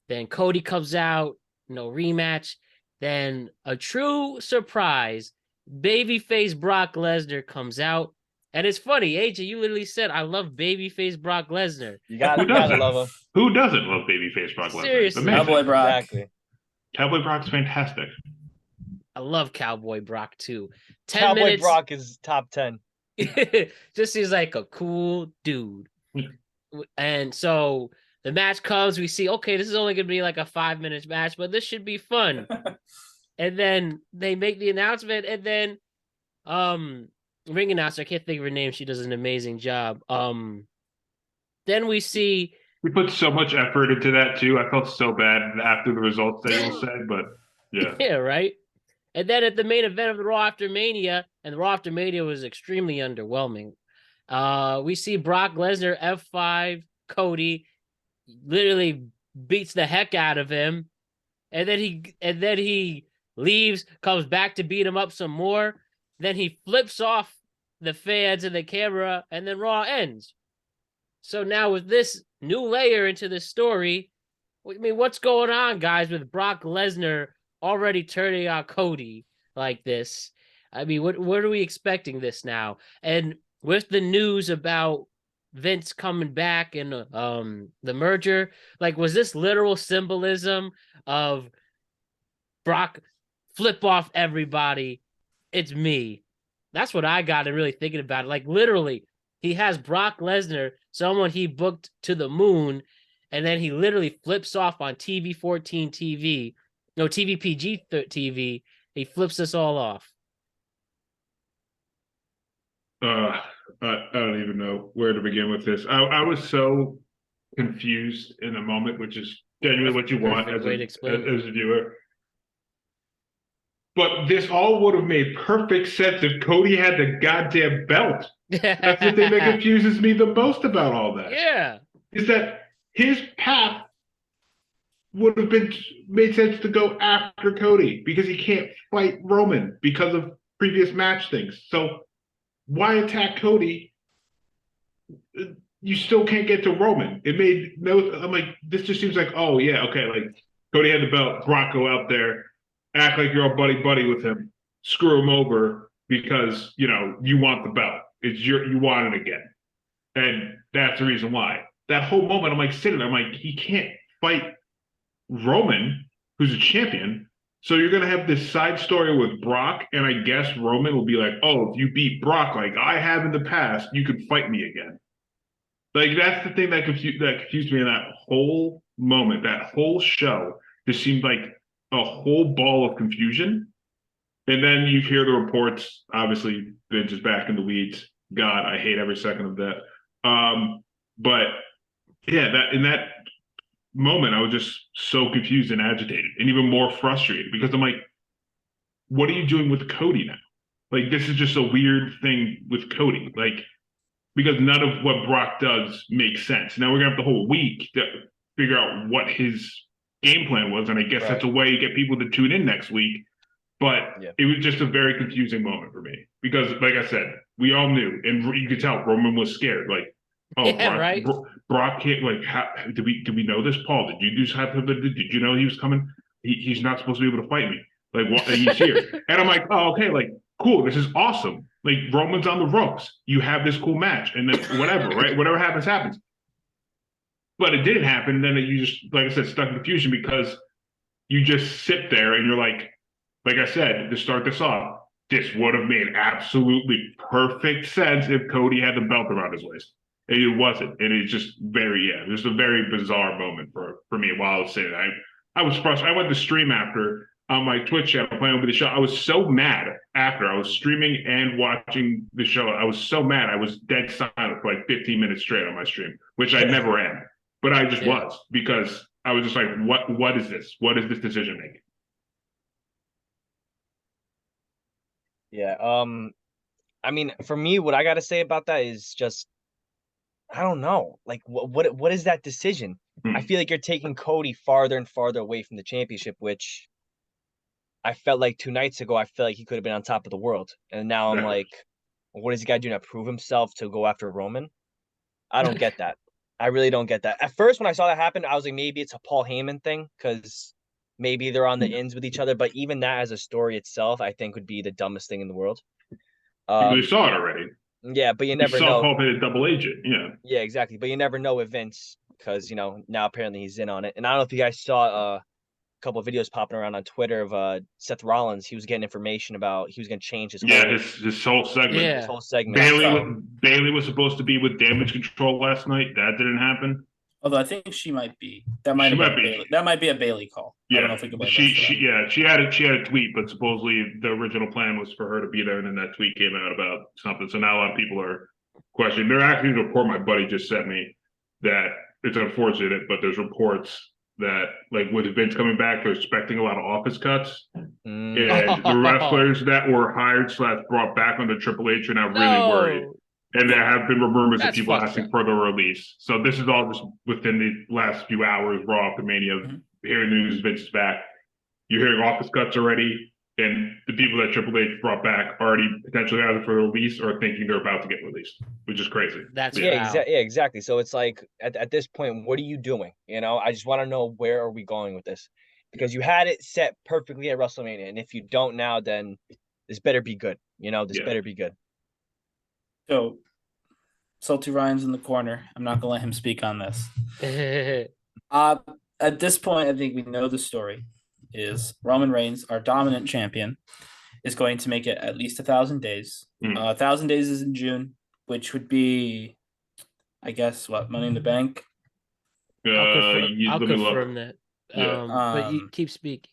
Then Cody comes out, no rematch. Then a true surprise, babyface Brock Lesnar comes out. And it's funny, AJ, you literally said, I love babyface Brock Lesnar. You gotta love him. Who doesn't love babyface Brock Lesnar? Seriously. Cowboy Brock. Exactly. Cowboy Brock's fantastic. I love Cowboy Brock too. Cowboy Brock is top 10. Just seems like a cool dude. And so the match comes, we see, okay, this is only going to be like a 5-minute match, but this should be fun. And then they make the announcement, and then ring announcer, I can't think of her name, she does an amazing job. Then we see... We put so much effort into that, too. I felt so bad after the results that you said, but yeah. Yeah, right? And then at the main event of the Raw after Mania, and the Raw after Mania was extremely underwhelming, we see Brock Lesnar F5 Cody, literally beats the heck out of him, and then he leaves, comes back to beat him up some more. Then he flips off the fans and the camera, and then Raw ends. So now with this new layer into the story, I mean, what's going on, guys, with Brock Lesnar already turning on Cody like this? I mean, what are we expecting this now? And with the news about Vince coming back and the merger, like, was this literal symbolism of Brock flip off everybody? It's me. That's what I got in really thinking about it. Like, literally, he has Brock Lesnar, someone he booked to the moon, and then he literally flips off on TV14 TV, no, TVPG TV. He flips us all off. I don't even know where to begin with this. I was so confused in the moment, which is genuinely what you want as a viewer. But this all would have made perfect sense if Cody had the goddamn belt. That's the thing that confuses me the most about all that. Yeah. Is that his path would have made sense to go after Cody because he can't fight Roman because of previous match things. So why attack Cody? You still can't get to Roman. It made no. I'm like, this just seems like, oh yeah, okay, like Cody had the belt, Brock go out there, act like you're all buddy with him, screw him over because you want the belt. You want it again, and that's the reason why. that whole moment, I'm like sitting there, I'm like, he can't fight Roman, who's a champion. So you're gonna have this side story with Brock, and I guess Roman will be like, "Oh, if you beat Brock like I have in the past, you can fight me again." Like that's the thing that confused me in that whole moment, that whole show. Just seemed like a whole ball of confusion. And then you hear the reports. Obviously, Vince is back in the weeds. God, I hate every second of that. But yeah, that in that moment, I was just so confused and agitated, and even more frustrated because I'm like, what are you doing with Cody now? Like, this is just a weird thing with Cody. Like, because none of what Brock does makes sense. Now we're gonna have the whole week to figure out what his game plan was, and I guess that's a way to get people to tune in next week. But it was just a very confusing moment for me because, like I said, we all knew, and you could tell Roman was scared. Like, oh, Yeah, Brock, right. Brock can't. Like, how, did we know this, Paul? Did you just have to? Did you know he was coming? He's not supposed to be able to fight me. Like, what? He's here, and I'm like, oh, okay, like, cool. This is awesome. Like, Roman's on the ropes. You have this cool match, and then whatever, right? Whatever happens, happens. But it didn't happen. Then you just, like I said, stuck in confusion because you just sit there and you're like I said, to start this off, this would have made absolutely perfect sense if Cody had the belt around his waist. And it wasn't. And it's just just a very bizarre moment for me while I was sitting. I was frustrated. I went to stream after on my Twitch channel playing over the show. I was so mad after I was streaming and watching the show. I was so mad. I was dead silent for like 15 minutes straight on my stream, which I never am. But I just was because I was just like, what is this? What is this decision making? Yeah. I mean, for me, what I got to say about that is just, I don't know. Like, what is that decision? I feel like you're taking Cody farther and farther away from the championship, which I felt like 2 nights ago, I felt like he could have been on top of the world. And now I'm like, what is the guy doing to prove himself to go after Roman? I don't get that. I really don't get that. At first, when I saw that happen, I was like, maybe it's a Paul Heyman thing because maybe they're on the ends with each other. But even that as a story itself, I think would be the dumbest thing in the world. We saw it already. Yeah, but you We never saw know. Paul hit a double agent. Yeah. Yeah, exactly. But you never know with Vince because, now apparently he's in on it. And I don't know if you guys saw a couple of videos popping around on Twitter of Seth Rollins. He was getting information about he was going to change his whole segment. Yeah. His whole segment. Bailey was supposed to be with Damage Control last night. That didn't happen. Although I think she might be. That might be. Bailey. That might be a Bailey call. Yeah. I don't know if we can she had a tweet, but supposedly the original plan was for her to be there, and then that tweet came out about something. So now a lot of people are questioning. There actually a report my buddy just sent me that it's unfortunate, but there's reports that like with Vince coming back, they're expecting a lot of office cuts. And the wrestlers that were hired / brought back under Triple H are now really worried. And there have been rumors of people asking for the release. So this is all just within the last few hours, Raw after Mania, hearing the news Vince is back. You're hearing office cuts already, and the people that Triple H brought back already potentially asking for the release or thinking they're about to get released, which is crazy. Exactly. So it's like at this point, what are you doing? I just want to know where are we going with this? Because you had it set perfectly at WrestleMania, and if you don't now, then this better be good. Better be good. So, Salty Ryan's in the corner. I'm not gonna let him speak on this. At this point, I think we know the story is Roman Reigns, our dominant champion, is going to make it at least 1,000 days. 1,000 days is in June, which would be, I guess, what, Money in the Bank? I'll confirm that. But you keep speaking.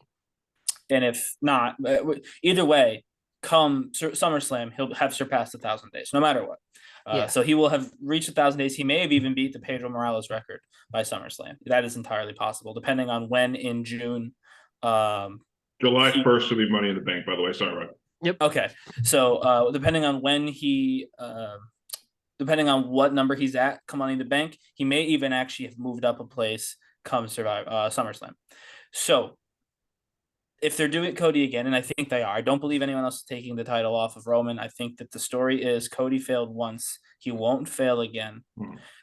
And if not, either way, come SummerSlam, he'll have surpassed 1,000 days, no matter what. So he will have reached 1,000 days. He may have even beat the Pedro Morales record by SummerSlam. That is entirely possible, depending on when in June. July 1st will be Money in the Bank, by the way. Sorry, Ryan. Yep. Okay. So depending on when depending on what number he's at, come Money in the Bank, he may even actually have moved up a place come SummerSlam. So if they're doing Cody again, and I think they are, I don't believe anyone else is taking the title off of Roman. I think that the story is Cody failed once. He won't fail again.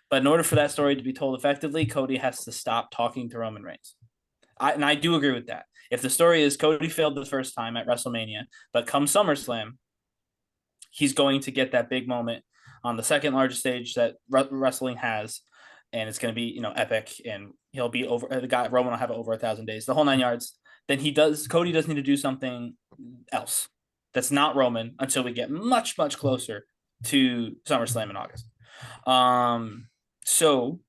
But in order for that story to be told effectively, Cody has to stop talking to Roman Reigns. I do agree with that. If the story is Cody failed the first time at WrestleMania, but come SummerSlam, he's going to get that big moment on the second largest stage that wrestling has. and it's going to be, epic, and he'll be over, the guy Roman will have over 1,000 days, the whole 9 yards. Then Cody does need to do something else that's not Roman until we get much, much closer to SummerSlam in August. So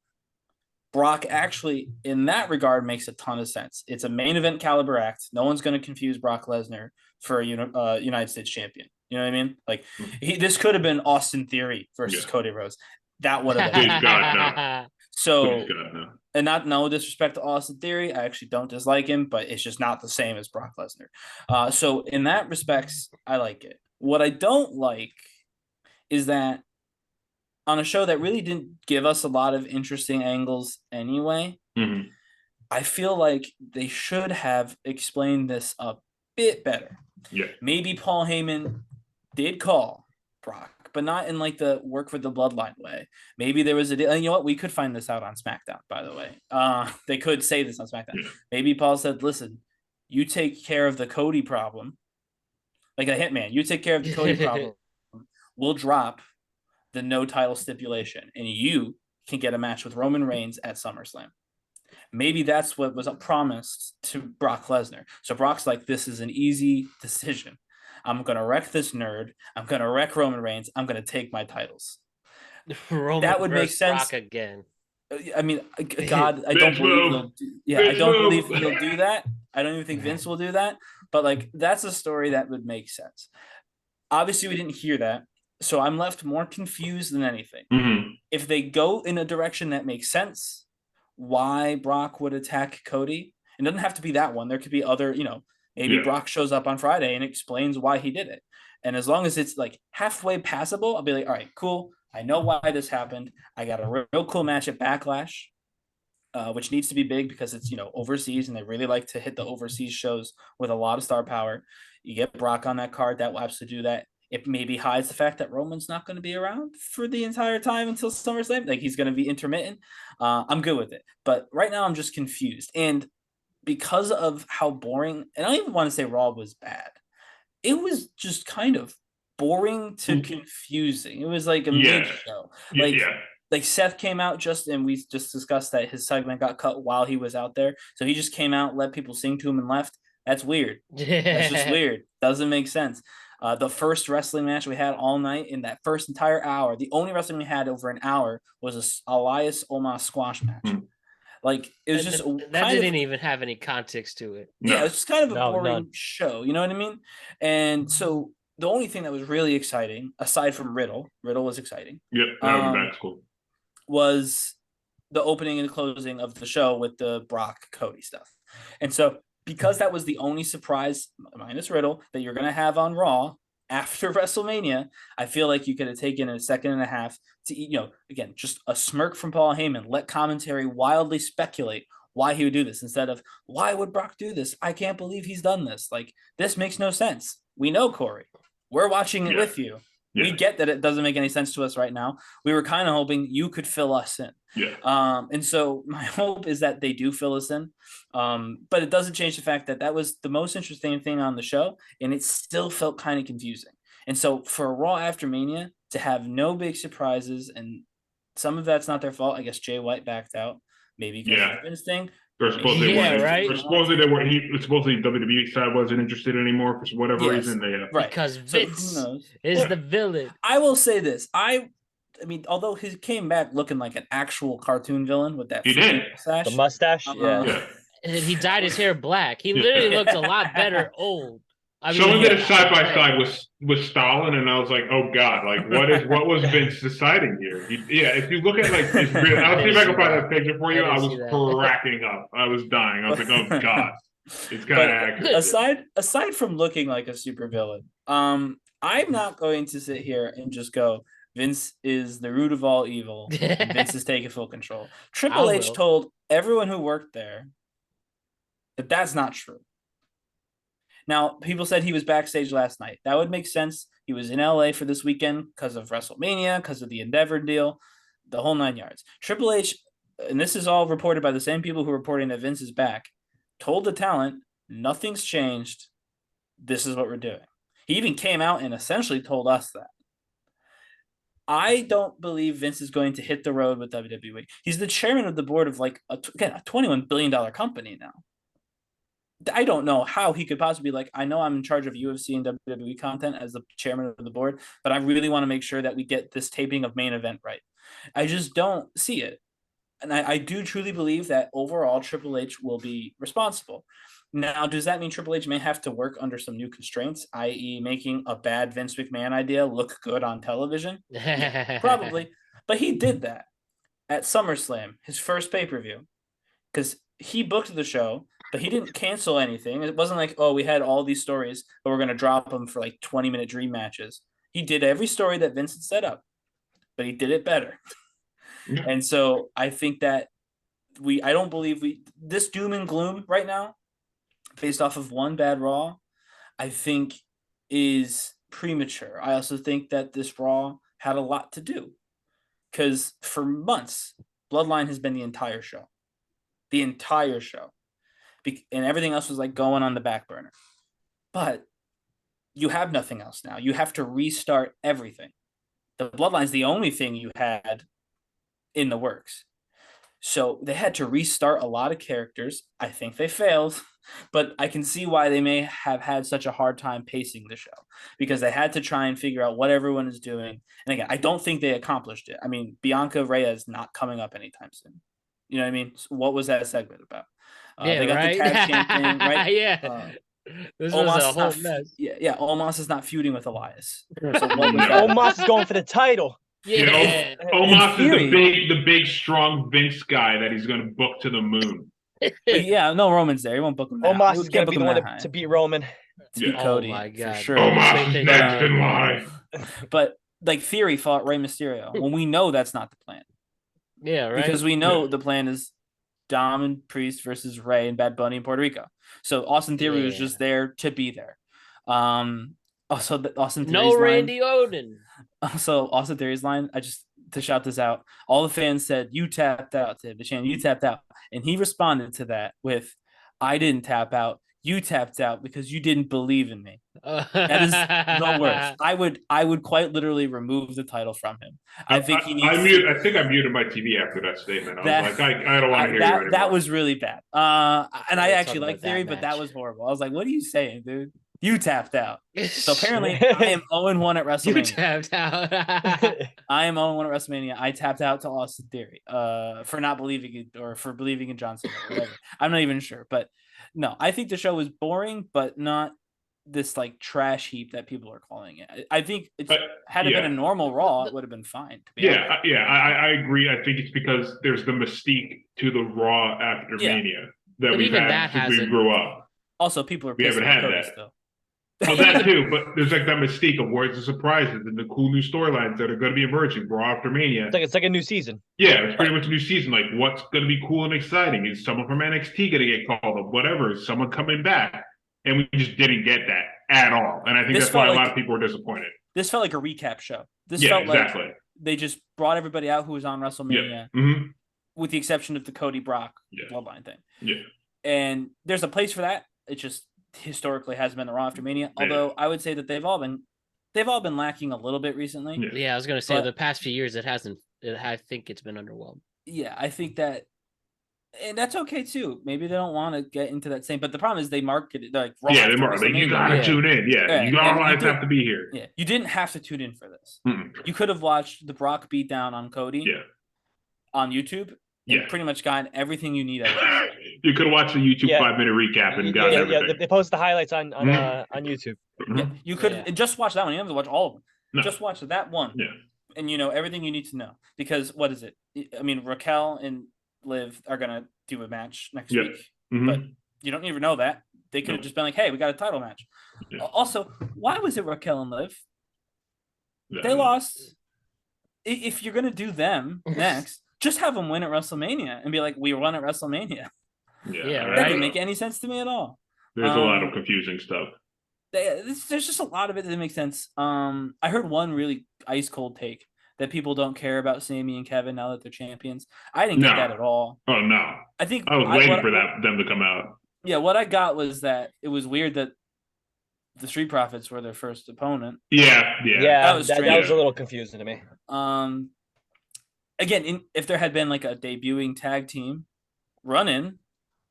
Brock actually, in that regard, makes a ton of sense. It's a main event caliber act. No one's going to confuse Brock Lesnar for a United States champion. You know what I mean? Like, this could have been Austin Theory versus Cody Rhodes. That would have been. Please God, no. So, Please God, no. and no disrespect to Austin Theory, I actually don't dislike him, but it's just not the same as Brock Lesnar. So in that respects, I like it. What I don't like is that on a show that really didn't give us a lot of interesting angles anyway, I feel like they should have explained this a bit better. Yeah. Maybe Paul Heyman did call Brock, but not in like the work for the bloodline way. Maybe there was and you know what? We could find this out on SmackDown, by the way. They could say this on SmackDown. Yeah. Maybe Paul said, listen, you take care of the Cody problem. Like a hitman, you take care of the Cody problem. We'll drop the no title stipulation, and you can get a match with Roman Reigns at SummerSlam. Maybe that's what was promised to Brock Lesnar. So Brock's like, this is an easy decision. I'm going to wreck this nerd. I'm going to wreck Roman Reigns. I'm going to take my titles. That would make sense. Brock again. I mean, God, I don't believe believe he'll do that. I don't even think Vince will do that. But like, that's a story that would make sense. Obviously, we didn't hear that. So I'm left more confused than anything. If they go in a direction that makes sense, why Brock would attack Cody? It doesn't have to be that one. There could be other, maybe Brock shows up on Friday and explains why he did it. And as long as it's like halfway passable, I'll be like, all right, cool. I know why this happened. I got a real cool match at Backlash, which needs to be big because it's, overseas, and they really like to hit the overseas shows with a lot of star power. You get Brock on that card, that will absolutely do that. It maybe hides the fact that Roman's not going to be around for the entire time until SummerSlam. Like, he's going to be intermittent. I'm good with it. But right now I'm just confused. And because of how boring, and I don't even want to say Raw was bad. It was just kind of boring to confusing. It was like a mid-show. Like Seth came out and we just discussed that his segment got cut while he was out there. So he just came out, let people sing to him, and left. That's weird. That's just weird. Doesn't make sense. The first wrestling match we had all night, in that first entire hour, the only wrestling we had over an hour was a Elias Omos squash match. Like, it was just that didn't even have any context to it. Yeah, it was just kind of a boring show. You know what I mean? And so the only thing that was really exciting, aside from Riddle was exciting. Yeah, that's cool. Was the opening and closing of the show with the Brock Cody stuff. And so, because that was the only surprise, minus Riddle, that you're going to have on Raw after WrestleMania, I feel like you could have taken a second and a half to, again, just a smirk from Paul Heyman, let commentary wildly speculate why he would do this, instead of, why would Brock do this? I can't believe he's done this. Like, this makes no sense. We know, Corey. We're watching it with you. Yeah. We get that it doesn't make any sense to us right now. We were kind of hoping you could fill us in. Yeah. And so my hope is that they do fill us in. But it doesn't change the fact that was the most interesting thing on the show, and it still felt kind of confusing. And so for Raw after Mania to have no big surprises, and some of that's not their fault. I guess Jay White backed out, maybe because of the Vince thing. Or supposedly WWE side wasn't interested anymore for whatever reason. Right. Because Vince is the villain. I will say this. I mean, although he came back looking like an actual cartoon villain with that mustache. The mustache, And he dyed his hair black. He literally looks a lot better old. Someone did a side by side with Stalin, and I was like, "Oh God! Like, what was Vince deciding here?" If you look at like his real, I'll see if I can find that picture for you. I was cracking up. I was dying. I was like, "Oh God!" It's kind of accurate. Aside from looking like a supervillain, I'm not going to sit here and just go, Vince is the root of all evil. And Vince is taking full control. Triple H told everyone who worked there that that's not true. Now, people said he was backstage last night. That would make sense. He was in LA for this weekend because of WrestleMania, because of the Endeavor deal, the whole 9 yards. Triple H, and this is all reported by the same people who are reporting that Vince is back, told the talent, nothing's changed. This is what we're doing. He even came out and essentially told us that. I don't believe Vince is going to hit the road with WWE. He's the chairman of the board of like a $21 billion company now. I don't know how he could possibly be like, I know I'm in charge of UFC and WWE content as the chairman of the board, but I really want to make sure that we get this taping of Main Event right. I just don't see it. And I do truly believe that overall Triple H will be responsible. Now, does that mean Triple H may have to work under some new constraints, i.e., making a bad Vince McMahon idea look good on television? Yeah, probably. But he did that at SummerSlam, his first pay-per-view, because he booked the show, but he didn't cancel anything. It wasn't like, oh, we had all these stories, but we're going to drop them for like 20-minute dream matches. He did every story that Vince had set up, but he did it better. And so I think that I don't believe this doom and gloom right now, based off of one bad Raw, I think is premature. I also think that this Raw had a lot to do because for months, Bloodline has been the entire show. And everything else was like going on the back burner. But you have nothing else now. You have to restart everything. The Bloodline's the only thing you had in the works. So they had to restart a lot of characters. I think they failed, but I can see why they may have had such a hard time pacing the show because they had to try and figure out what everyone is doing. And again, I don't think they accomplished it. I mean, Bianca Rhea is not coming up anytime soon. You know what I mean? So what was that segment about? They got the tag champ thing, right? Yeah. This was a whole mess. Yeah. Omos is not feuding with Elias. So what was that? Omos is going for the title. Yeah, Omos is the big, strong Vince guy that he's going to book to the moon. Yeah, no Roman's there. He won't book him. Omos is going to be the one to beat Roman. To beat Cody, oh my God. for sure. Omos is next in line. But like Theory fought Rey Mysterio when we know that's not the plan. Yeah, right. Because we know the plan is Dom and Priest versus Rey and Bad Bunny in Puerto Rico. So Austin Theory was just there to be there. Also, Austin Theory's Randy Orton. Also, Austin Theory's line, to shout this out, all the fans said, you tapped out, to the chant, you tapped out. And he responded to that with, I didn't tap out. You tapped out because you didn't believe in me. That is the worst. I would quite literally remove the title from him. I think he needs. I think I muted my TV after that statement. I was like, I don't want to hear you anymore. That was really bad. And I actually like Theory, but that was horrible. I was like, what are you saying, dude? You tapped out. So apparently, I am 0-1 at WrestleMania. You tapped out. I am 0-1 at WrestleMania. I tapped out to Austin Theory for not believing it or for believing in Johnson or whatever. I'm not even sure, but no, I think the show was boring, but not this like trash heap that people are calling it. I think had it been a normal Raw, it would have been fine. I agree. I think it's because there's the mystique to the Raw after Mania that we've had since we grew up. Also, people are pissed at Cody still. Well, that too, but there's like that mystique of where it's the surprises and the cool new storylines that are going to be emerging Raw after Mania. It's like a new season. Yeah, it's pretty much a new season. Like, what's going to be cool and exciting? Is someone from NXT going to get called up? Whatever. Is someone coming back? And we just didn't get that at all. And I think that's why a lot of people were disappointed. This felt like a recap show. This felt like they just brought everybody out who was on WrestleMania, with the exception of the Cody Brock bloodline thing. Yeah, and there's a place for that. It just historically hasn't been the Raw after Mania. Although I would say that they've all been lacking a little bit recently. Yeah, I was going to say the past few years it hasn't. I think it's been underwhelmed. Yeah, I think that. And that's okay too. Maybe they don't want to get into that same. But the problem is they market it like Raw. Yeah, they market it. You gotta tune in. Yeah, you guys have to be here. Yeah, you didn't have to tune in for this. You could have watched the Brock beatdown on Cody. Yeah. On YouTube. And pretty much gotten everything you need out of it. You could watch the YouTube 5-minute recap and got everything. Yeah, they post the highlights on YouTube. Yeah, you could just watch that one. You don't have to watch all of them. No. Just watch that one. Yeah. And you know everything you need to know. Because what is it? I mean, Raquel and Liv are gonna do a match next week, but you don't even know that. They could have just been like, "Hey, we got a title match." Yeah. Also, why was it Raquel and Liv? They lost. If you're gonna do them next, just have them win at WrestleMania and be like, "We won at WrestleMania." Yeah, that didn't make any sense to me at all. There's a lot of confusing stuff. There's just a lot of it that makes sense. I heard one really ice cold take that people don't care about Sami and Kevin now that they're champions. I didn't get that at all. Oh no! I think I was waiting for them to come out. Yeah, what I got was that it was weird that the Street Profits were their first opponent. Yeah. That was a little confusing to me. Again, if there had been like a debuting tag team run-in,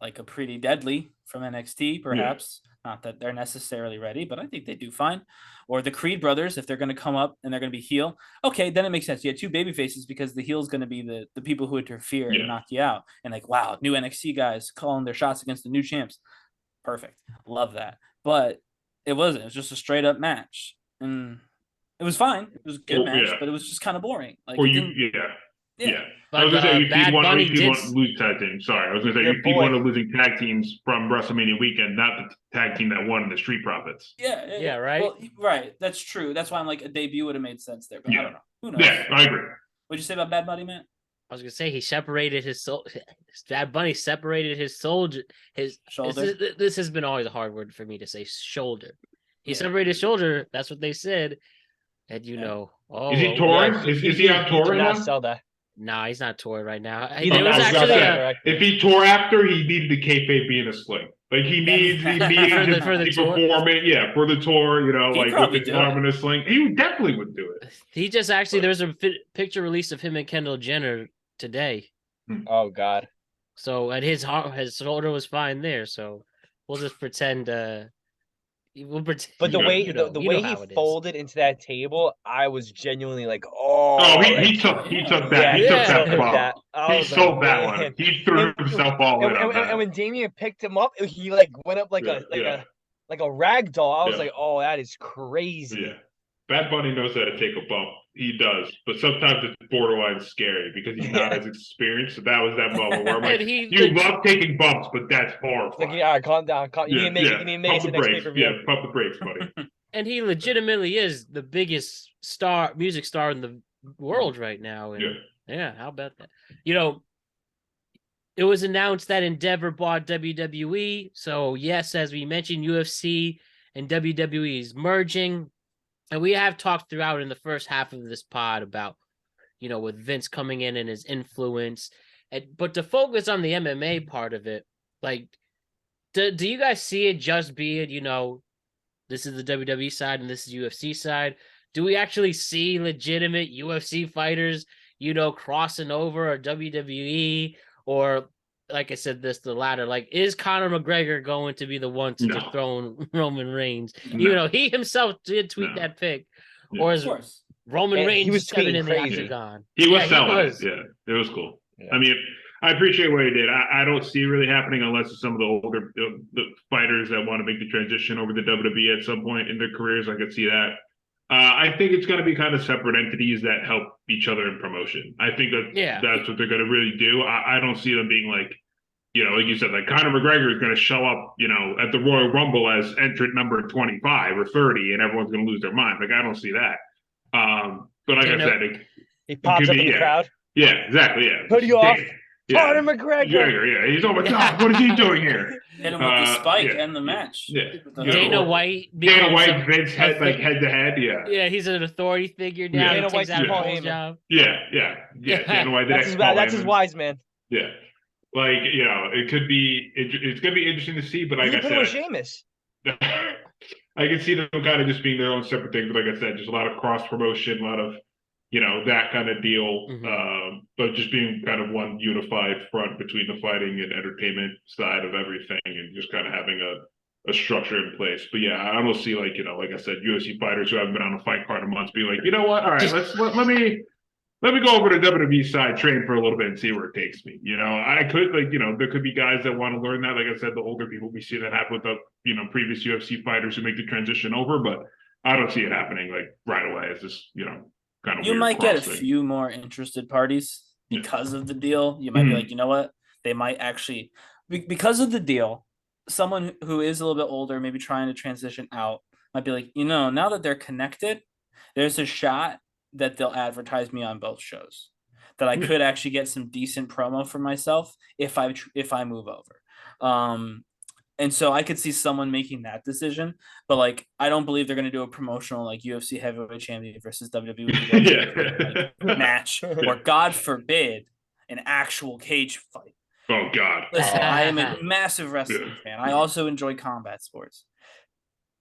like a Pretty Deadly from NXT, perhaps. Not that they're necessarily ready, but I think they do fine. Or the Creed brothers, if they're going to come up and they're going to be heel. Okay, then it makes sense. You had two baby faces because the heel is going to be the people who interfere and knock you out. And like, wow, new NXT guys calling their shots against the new champs. Perfect. Love that. But it wasn't. It was just a straight up match. And it was fine. It was a good match, but it was just kind of boring. Like, Yeah. But I was gonna say you Bad Bunny people did. want to lose tag teams. Sorry, I was gonna say you people want to losing tag teams from WrestleMania weekend, not the tag team that won the Street Profits. Yeah, right. Well, right, that's true. That's why I'm like a debut would have made sense there, but I don't know. Who knows? Yeah, I agree. What'd you say about Bad Bunny, Matt? I was gonna say he separated his soul. Bad Bunny separated his shoulder. This has been always a hard word for me to say. Shoulder. He separated his shoulder. That's what they said. And is he touring? Is he on tour right now? Sell that. Nah, he's not touring right now. There was actually if he tore after, he needed the kayfabe be in a sling. Like he needs for the tour. Performance, for the tour. Like with his arm in a sling, he definitely would do it. He just there's a picture release of him and Kendall Jenner today. Oh God! So and his shoulder was fine there. So we'll just pretend. But the way he folded into that table, I was genuinely like, he took that. He took that ball. He sold that one. He threw himself all in. And when Damien picked him up, he like went up like a rag doll. I was like, oh, that is crazy. Yeah. Bad Bunny knows how to take a bump. He does, but sometimes it's borderline scary because he's not as experienced. So that was that moment where I'm like, you love taking bumps, but that's horrifying. Like, all right, calm down. You need to make it next pay-per-view. Yeah, pump the brakes, buddy. And he legitimately is the biggest music star in the world right now. And how about that? It was announced that Endeavor bought WWE. So yes, as we mentioned, UFC and WWE is merging. And we have talked throughout in the first half of this pod about, with Vince coming in and his influence. But to focus on the MMA part of it, like, do you guys see it just being, this is the WWE side and this is UFC side? Do we actually see legitimate UFC fighters, crossing over or WWE? Or, like I said, the latter, like, is Conor McGregor going to be the one to dethrone Roman Reigns? No. He himself did tweet that pic. Or is Roman Reigns he was stepping in the crazy. octagon? He was selling it. Yeah, it was cool. Yeah. I mean, I appreciate what he did. I don't see it really happening unless it's some of the older the fighters that want to make the transition over to WWE at some point in their careers. I could see that. I think it's going to be kind of separate entities that help each other in promotion. I think that's what they're going to really do. I don't see them being like, like you said, like Conor McGregor is going to show up, at the Royal Rumble as entrant number 25 or 30, and everyone's going to lose their mind. Like, I don't see that. But like I said, he pops up in the crowd. Yeah, exactly. Yeah. Put you off. Conor McGregor. Yeah. He's oh my God, what is he doing here? Hit him with the spike and the match. Yeah. Dana White. Vince head to head. Yeah. Yeah, he's an authority figure now. Dana White's Paul Heyman. Job. Yeah. Dana White. That's his wise man. Yeah. Like, it could be. It's gonna be interesting to see. But like I said, Sheamus. I can see them kind of just being their own separate things. But like I said, just a lot of cross promotion, a lot of that kind of deal. But just being kind of one unified front between the fighting and entertainment side of everything, and just kind of having a structure in place. But yeah, I don't see like I said, UFC fighters who haven't been on a fight card in months being like, you know what? All right, let me go over to WWE side, train for a little bit, and see where it takes me. I could there could be guys that want to learn that. Like I said, the older people, we see that happen with the previous UFC fighters who make the transition over, but I don't see it happening like right away. It's just kind of. You might get a few more interested parties because of the deal. You might be like, you know what? They might actually, because of the deal, someone who is a little bit older, maybe trying to transition out, might be like, now that they're connected, there's a shot that they'll advertise me on both shows, that I could actually get some decent promo for myself if I move over. And so I could see someone making that decision, but like, I don't believe they're going to do a promotional like UFC heavyweight champion versus WWE match, or God forbid, an actual cage fight. Oh God. Listen, I am a massive wrestling fan. I also enjoy combat sports.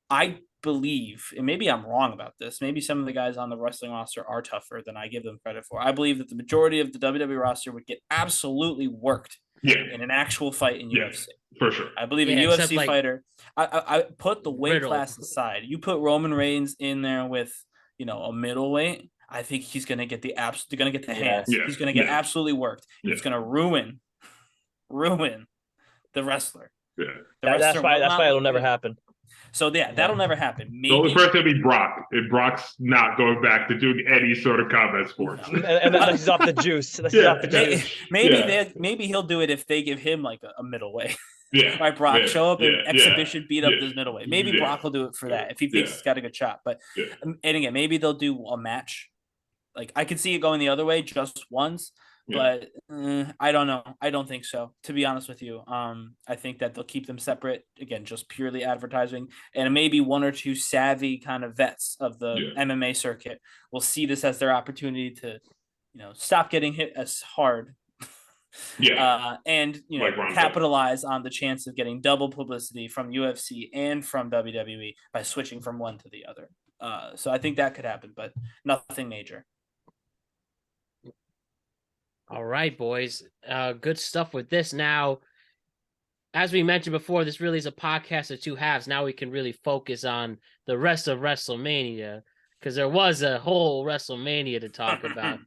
I believe, and maybe I'm wrong about this, maybe some of the guys on the wrestling roster are tougher than I give them credit for. I believe that the majority of the WWE roster would get absolutely worked in an actual fight in UFC. For sure. I believe a except, UFC like, fighter. I put the weight Riddle. class aside. You put Roman Reigns in there with, a middleweight. I think he's gonna get the hands. Yeah. He's gonna get absolutely worked. He's gonna ruin the wrestler. Yeah. That's why it'll never happen. So that'll never happen. Maybe. The only person would be Brock. If Brock's not going back to doing any sort of combat sports. And that's just off the juice. That's just off the juice. Maybe he'll do it if they give him like a middleweight. Yeah. Right, Brock show up and exhibition beat up this middleweight. Maybe Brock will do it for that if he thinks he's got a good shot. But and again, maybe they'll do a match. Like I could see it going the other way just once. But I don't know. I don't think so, to be honest with you. I think that they'll keep them separate, again, just purely advertising. And maybe one or two savvy kind of vets of the MMA circuit will see this as their opportunity to, stop getting hit as hard. And, capitalize on the chance of getting double publicity from UFC and from WWE by switching from one to the other. So I think that could happen, but nothing major. All right, boys. Good stuff with this. Now, as we mentioned before, this really is a podcast of two halves. Now we can really focus on the rest of WrestleMania because there was a whole WrestleMania to talk about.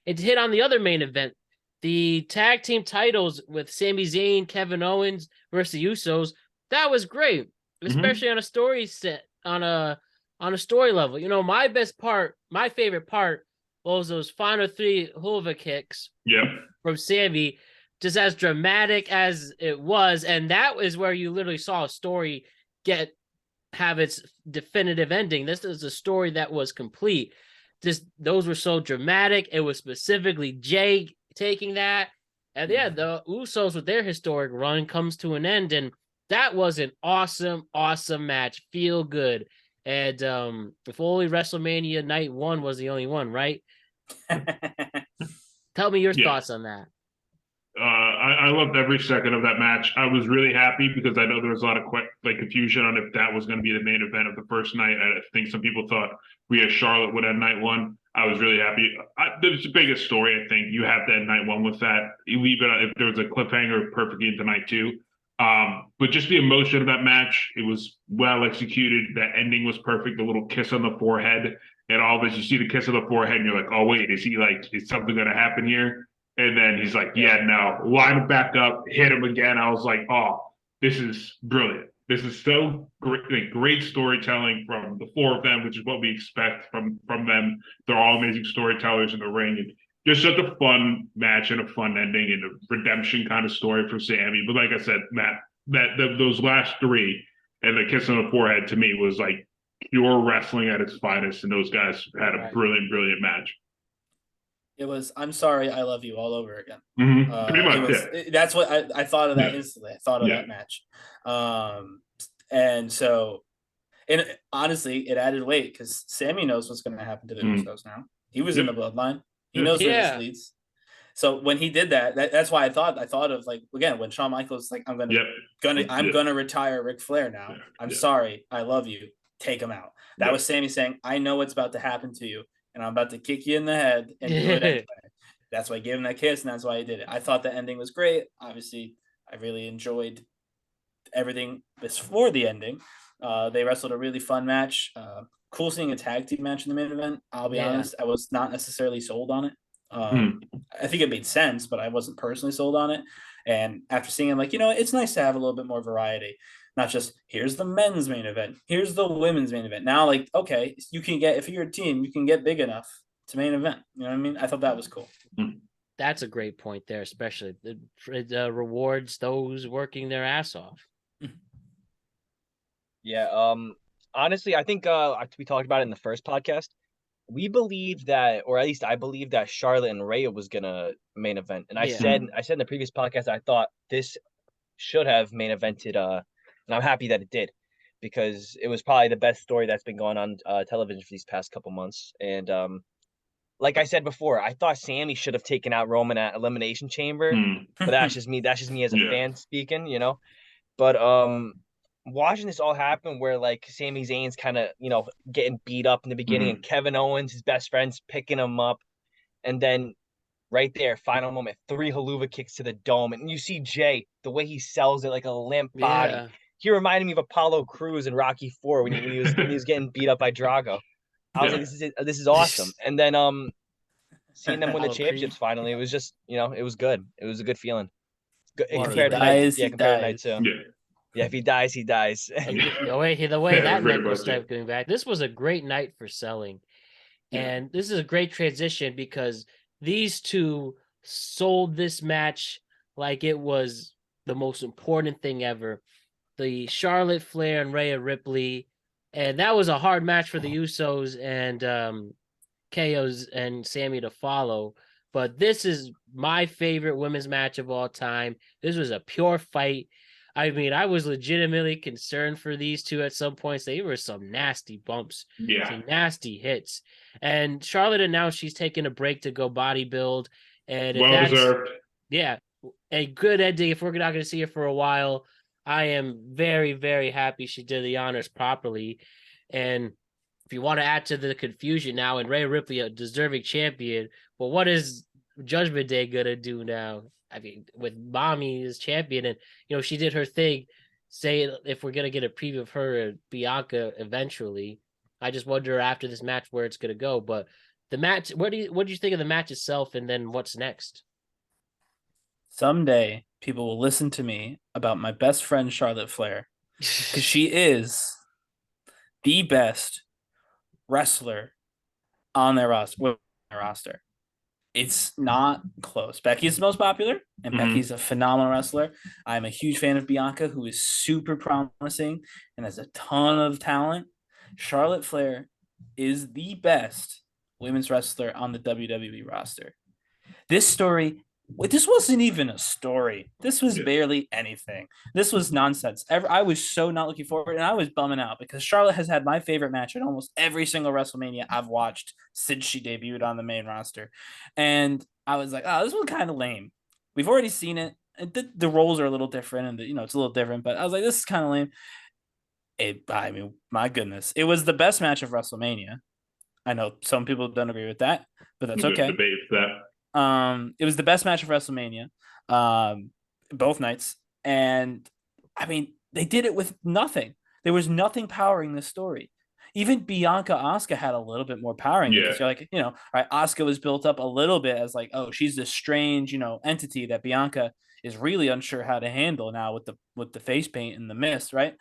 It hit on the other main event, the tag team titles with Sami Zayn, Kevin Owens versus the Usos. That was great, especially on a story set, on a story level. My favorite part was those final 3 Hoover kicks from Sami, just as dramatic as it was. And that is where you literally saw a story have its definitive ending. This is a story that was complete. Just those were so dramatic. It was specifically Jay taking that. And the Usos with their historic run comes to an end. And that was an awesome, awesome match. Feel good. And if only WrestleMania Night 1 was the only one, right? Tell me your thoughts on that. I loved every second of that match. I was really happy because I know there was a lot of confusion on if that was going to be the main event of the first night. I think some people thought Charlotte would have night 1. I was really happy. The biggest story, I think, you have that night 1 with that. You leave it if there was a cliffhanger perfectly into night 2. But just the emotion of that match, it was well executed. That ending was perfect. The little kiss on the forehead and all this. You see the kiss on the forehead and you're like, oh, wait, is something going to happen here? And then he's like, no, line him back up, hit him again. I was like, oh, this is brilliant. This is so great storytelling from the 4 of them, which is what we expect from them. They're all amazing storytellers in the ring. And just such a fun match and a fun ending and a redemption kind of story for Sami. But like I said, Matt, those last 3 and the kiss on the forehead to me was like pure wrestling at its finest. And those guys had a brilliant, brilliant match. It was, I'm sorry, I love you all over again. Pretty much, that's what I thought of that instantly. I thought of that match. And so, and honestly, it added weight because Sami knows what's going to happen to the Usos now. He was in the bloodline. He knows where this leads. So when he did that's why I thought of, like, again, when Shawn Michaels like, I'm gonna retire Ric Flair now. I'm sorry, I love you. Take him out. That was Sami saying, I know what's about to happen to you, and I'm about to kick you in the head and do it anyway. That's why I gave him that kiss, and that's why he did it. I thought the ending was great. Obviously, I really enjoyed everything before the ending. They wrestled a really fun match. Cool seeing a tag team match in the main event. I'll be honest, I was not necessarily sold on it. I think it made sense, but I wasn't personally sold on it. And after seeing it, I'm like, it's nice to have a little bit more variety. Not just, here's the men's main event, here's the women's main event. Now, like, okay, you can get, if you're a team, you can get big enough to main event. You know what I mean? I thought that was cool. That's a great point there, especially it rewards those working their ass off. Yeah. Honestly, I think we talked about it in the first podcast. We believed that, or at least I believed that Charlotte and Rhea was gonna main event. And I said in the previous podcast, I thought this should have main evented, and I'm happy that it did, because it was probably the best story that's been going on television for these past couple months. And like I said before, I thought Sami should have taken out Roman at Elimination Chamber, but that's just me. That's just me as a fan speaking, But watching this all happen where like Sami Zayn's kind of, getting beat up in the beginning and Kevin Owens, his best friend's picking him up. And then right there, final moment, 3 haluva kicks to the dome. And you see Jay, the way he sells it like a limp body. Yeah. He reminded me of Apollo Crews in Rocky 4 when he was getting beat up by Drago. I was like, this is awesome. And then seeing them win the Apollo Creed. championships finally, it was just, it was good. It was a good feeling. If Compared he to night, dies, he compared to night dies. 2. Yeah, if he dies, he dies. And the way Yeah, that pretty neck was much, yeah. stepped going back. This was a great night for selling. And this is a great transition because these two sold this match like it was the most important thing ever. The Charlotte Flair and Rhea Ripley. And that was a hard match for the Usos and KOs and Sammy to follow. But this is my favorite women's match of all time. This was a pure fight. I mean, I was legitimately concerned for these two at some points. They were some nasty bumps, some nasty hits. And Charlotte announced she's taking a break to go bodybuild. And if Well deserved. yeah, a good ending. If we're not going to see her for a while, I am very, very happy she did the honors properly. And if you want to add to the confusion now, and Rhea Ripley, a deserving champion, well, what is Judgment Day going to do now? I mean, with Mommy as champion, and she did her thing. Say if we're gonna get a preview of her and Bianca eventually, I just wonder after this match where it's gonna go. But the match, what do you think of the match itself, and then what's next? Someday, people will listen to me about my best friend Charlotte Flair because she is the best wrestler on their roster. It's not close. Becky's the most popular, and Becky's a phenomenal wrestler. I'm a huge fan of Bianca, who is super promising and has a ton of talent. Charlotte Flair is the best women's wrestler on the WWE roster. This wasn't even a story. This was barely anything. This was nonsense. I was so not looking forward, and I was bumming out because Charlotte has had my favorite match in almost every single WrestleMania I've watched since she debuted on the main roster. And I was like, oh, this was kind of lame. We've already seen it. The roles are a little different, and it's a little different, but I was like, this is kind of lame. I mean, my goodness. It was the best match of WrestleMania. I know some people don't agree with that, but that's okay. Debate that. It was the best match of WrestleMania, both nights. And I mean, they did it with nothing. There was nothing powering the story. Even Bianca Asuka had a little bit more powering because you're like, all right, Asuka was built up a little bit as like, oh, she's this strange, entity that Bianca is really unsure how to handle now with the face paint and the mist, right?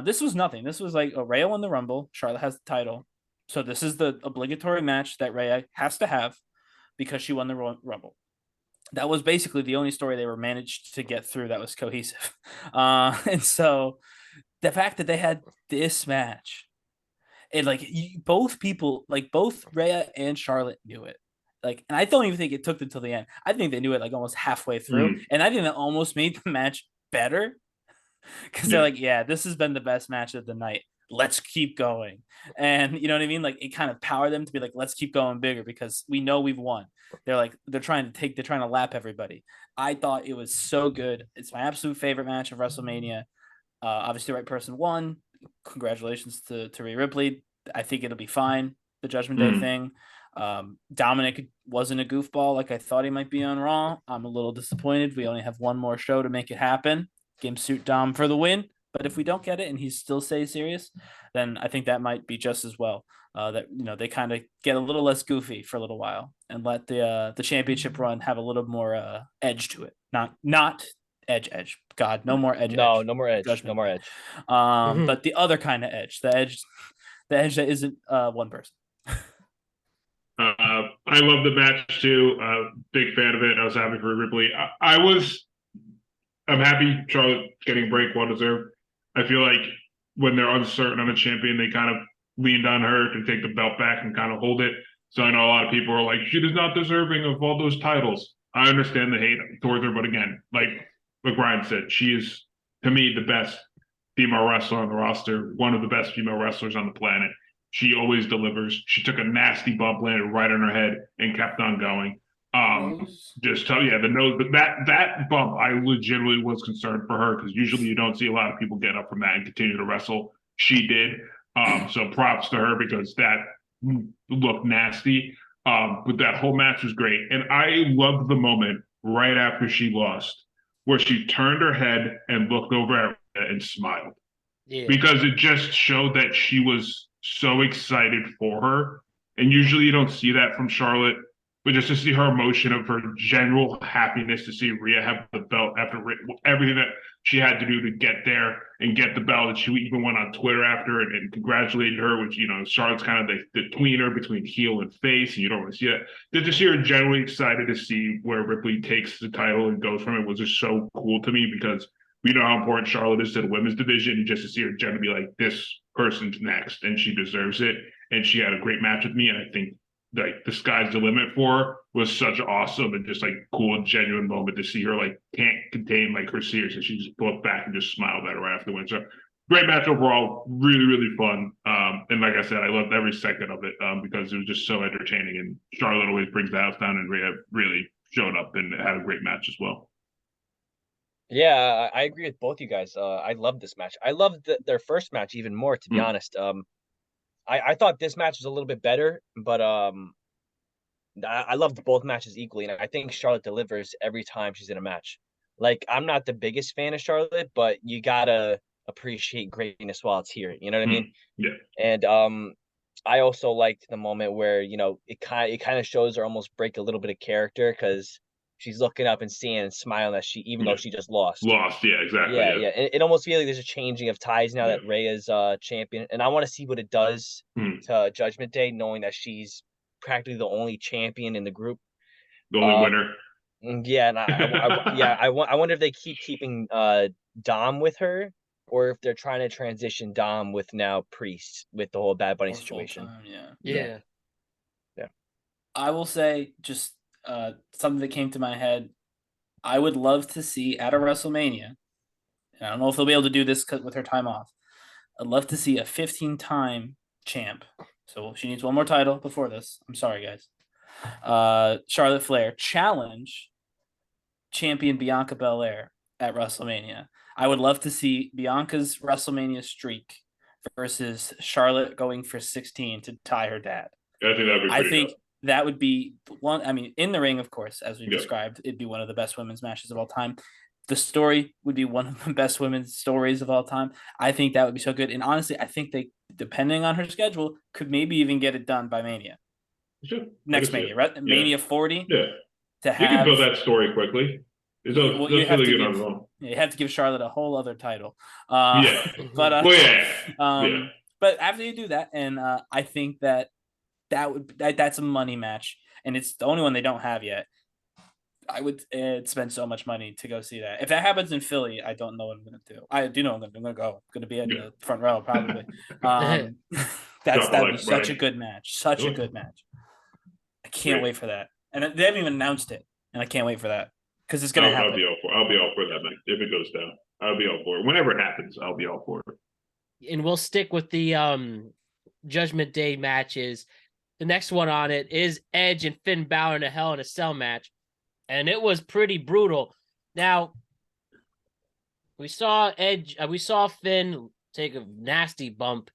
This was nothing. This was like Rhea won the Rumble. Charlotte has the title. So this is the obligatory match that Rhea has to have because she won the Rumble. That was basically the only story they were managed to get through that was cohesive. And so the fact that they had this match, and both Rhea and Charlotte knew it. And I don't even think it took them till the end. I think they knew it almost halfway through. And I think that almost made the match better because they're like, yeah, this has been the best match of the night. Let's keep going. And you know what I mean? It kind of powered them to be like, let's keep going bigger because we know we've won. They're trying to lap everybody. I thought it was so good. It's my absolute favorite match of WrestleMania. Obviously the right person won. Congratulations to Rhea Ripley. I think it'll be fine. The Judgment Day thing. Dominic wasn't a goofball like I thought he might be on Raw. I'm a little disappointed. We only have one more show to make it happen. Gimp Suit Dom for the win. But if we don't get it and he still stays serious, then I think that might be just as well. That they kind of get a little less goofy for a little while and let the championship run have a little more edge to it. Not edge. God, no more edge. No, edge. no more edge. Judgment. No more edge. But the other kind of edge, the edge that isn't one person. I love the match too. Big fan of it. I was happy for Ripley. I'm happy Charlotte getting a break, well deserved. I feel like when they're uncertain on a champion, they kind of leaned on her to take the belt back and kind of hold it. So I know a lot of people are like, she is not deserving of all those titles. I understand the hate towards her, but again, like Brian said, she is, to me, the best female wrestler on the roster, one of the best female wrestlers on the planet. She always delivers. She took a nasty bump, landed right on her head, and kept on going. Nose? Just tell the nose, but that bump, I legitimately was concerned for her because usually you don't see a lot of people get up from that and continue to wrestle. She did. So props to her because that looked nasty. But that whole match was great. And I loved the moment right after she lost where she turned her head and looked over at Rhea and smiled. Yeah. Because it just showed that she was so excited for her. And usually you don't see that from Charlotte, but just to see her emotion of her general happiness to see Rhea have the belt after everything that she had to do to get there and get the belt. And she even went on Twitter after and congratulated her, which, Charlotte's kind of the tweener between heel and face, and you don't really see that. Just to see her generally excited to see where Ripley takes the title and goes from it was just so cool to me because we know how important Charlotte is to the women's division, and just to see her generally be like, this person's next, and she deserves it. And she had a great match with me, and I think like the sky's the limit for her was such awesome and just like cool, genuine moment to see her like can't contain like her seriousness. She just looked back and just smiled at her right after the win. So great match overall, really, really fun. And like I said, I loved every second of it because it was just so entertaining. And Charlotte always brings the house down, and Rhea really showed up and had a great match as well. Yeah, I agree with both you guys. I love this match. I loved their first match even more, to be honest. I thought this match was a little bit better, but I loved both matches equally, and I think Charlotte delivers every time she's in a match. Like, I'm not the biggest fan of Charlotte, but you gotta appreciate greatness while it's here. You know what I mean? Yeah. And I also liked the moment where it kind of shows her almost break a little bit of character because she's looking up and seeing and smiling that even though she just lost. Yeah, exactly. Yeah. It almost feels like there's a changing of ties now that Rhea's champion, and I want to see what it does to Judgment Day, knowing that she's practically the only champion in the group, the only winner. Yeah, and I wonder if they keeping Dom with her, or if they're trying to transition Dom with now Priest with the whole Bad Bunny situation. Yeah. I will say just something that came to my head. I would love to see at a WrestleMania, and I don't know if they'll be able to do this with her time off. I'd love to see a 15-time champ. So she needs one more title before this. I'm sorry, guys. Charlotte Flair challenge champion Bianca Belair at WrestleMania. I would love to see Bianca's WrestleMania streak versus Charlotte going for 16 to tie her dad. I think that'd be pretty dope. That would be one. I mean, in the ring, of course, as we described, it'd be one of the best women's matches of all time. The story would be one of the best women's stories of all time. I think that would be so good. And honestly, I think they, depending on her schedule, could maybe even get it done by Mania. Sure. Next Mania, right? Mania 40. Yeah. To have, you can build that story quickly. You have to give Charlotte a whole other title. But after you do that, and I think that's a money match, and it's the only one they don't have yet. I would spend so much money to go see that. If that happens in Philly, I don't know what I'm going to do. I do know I'm going to go. I'm going to be in the front row probably. That would be such a good match. Such a good match. I can't wait for that. And they haven't even announced it, and I can't wait for that because it's going to happen. I'll be all for that match if it goes down. I'll be all for it. Whenever it happens, I'll be all for it. And we'll stick with the Judgment Day matches. The next one on it is Edge and Finn Balor in a Hell in a Cell match. And it was pretty brutal. Now, we saw Finn take a nasty bump,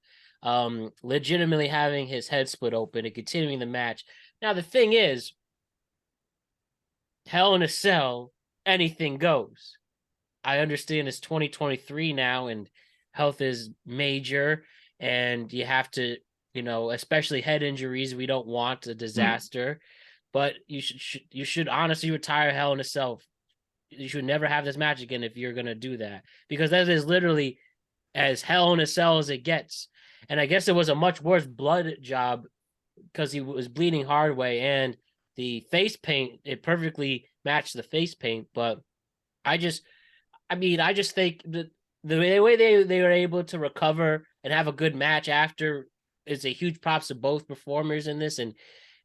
legitimately having his head split open and continuing the match. Now, the thing is, Hell in a Cell, anything goes. I understand it's 2023 now, and health is major, and you have to, especially head injuries, we don't want a disaster. But you should honestly retire Hell in a Cell. You should never have this match again if you're gonna do that, because that is literally as Hell in a Cell as it gets. And I guess it was a much worse blood job because he was bleeding hard way, and the face paint, it perfectly matched the face paint. But I just think that the way they were able to recover and have a good match after is a huge props to both performers in this, and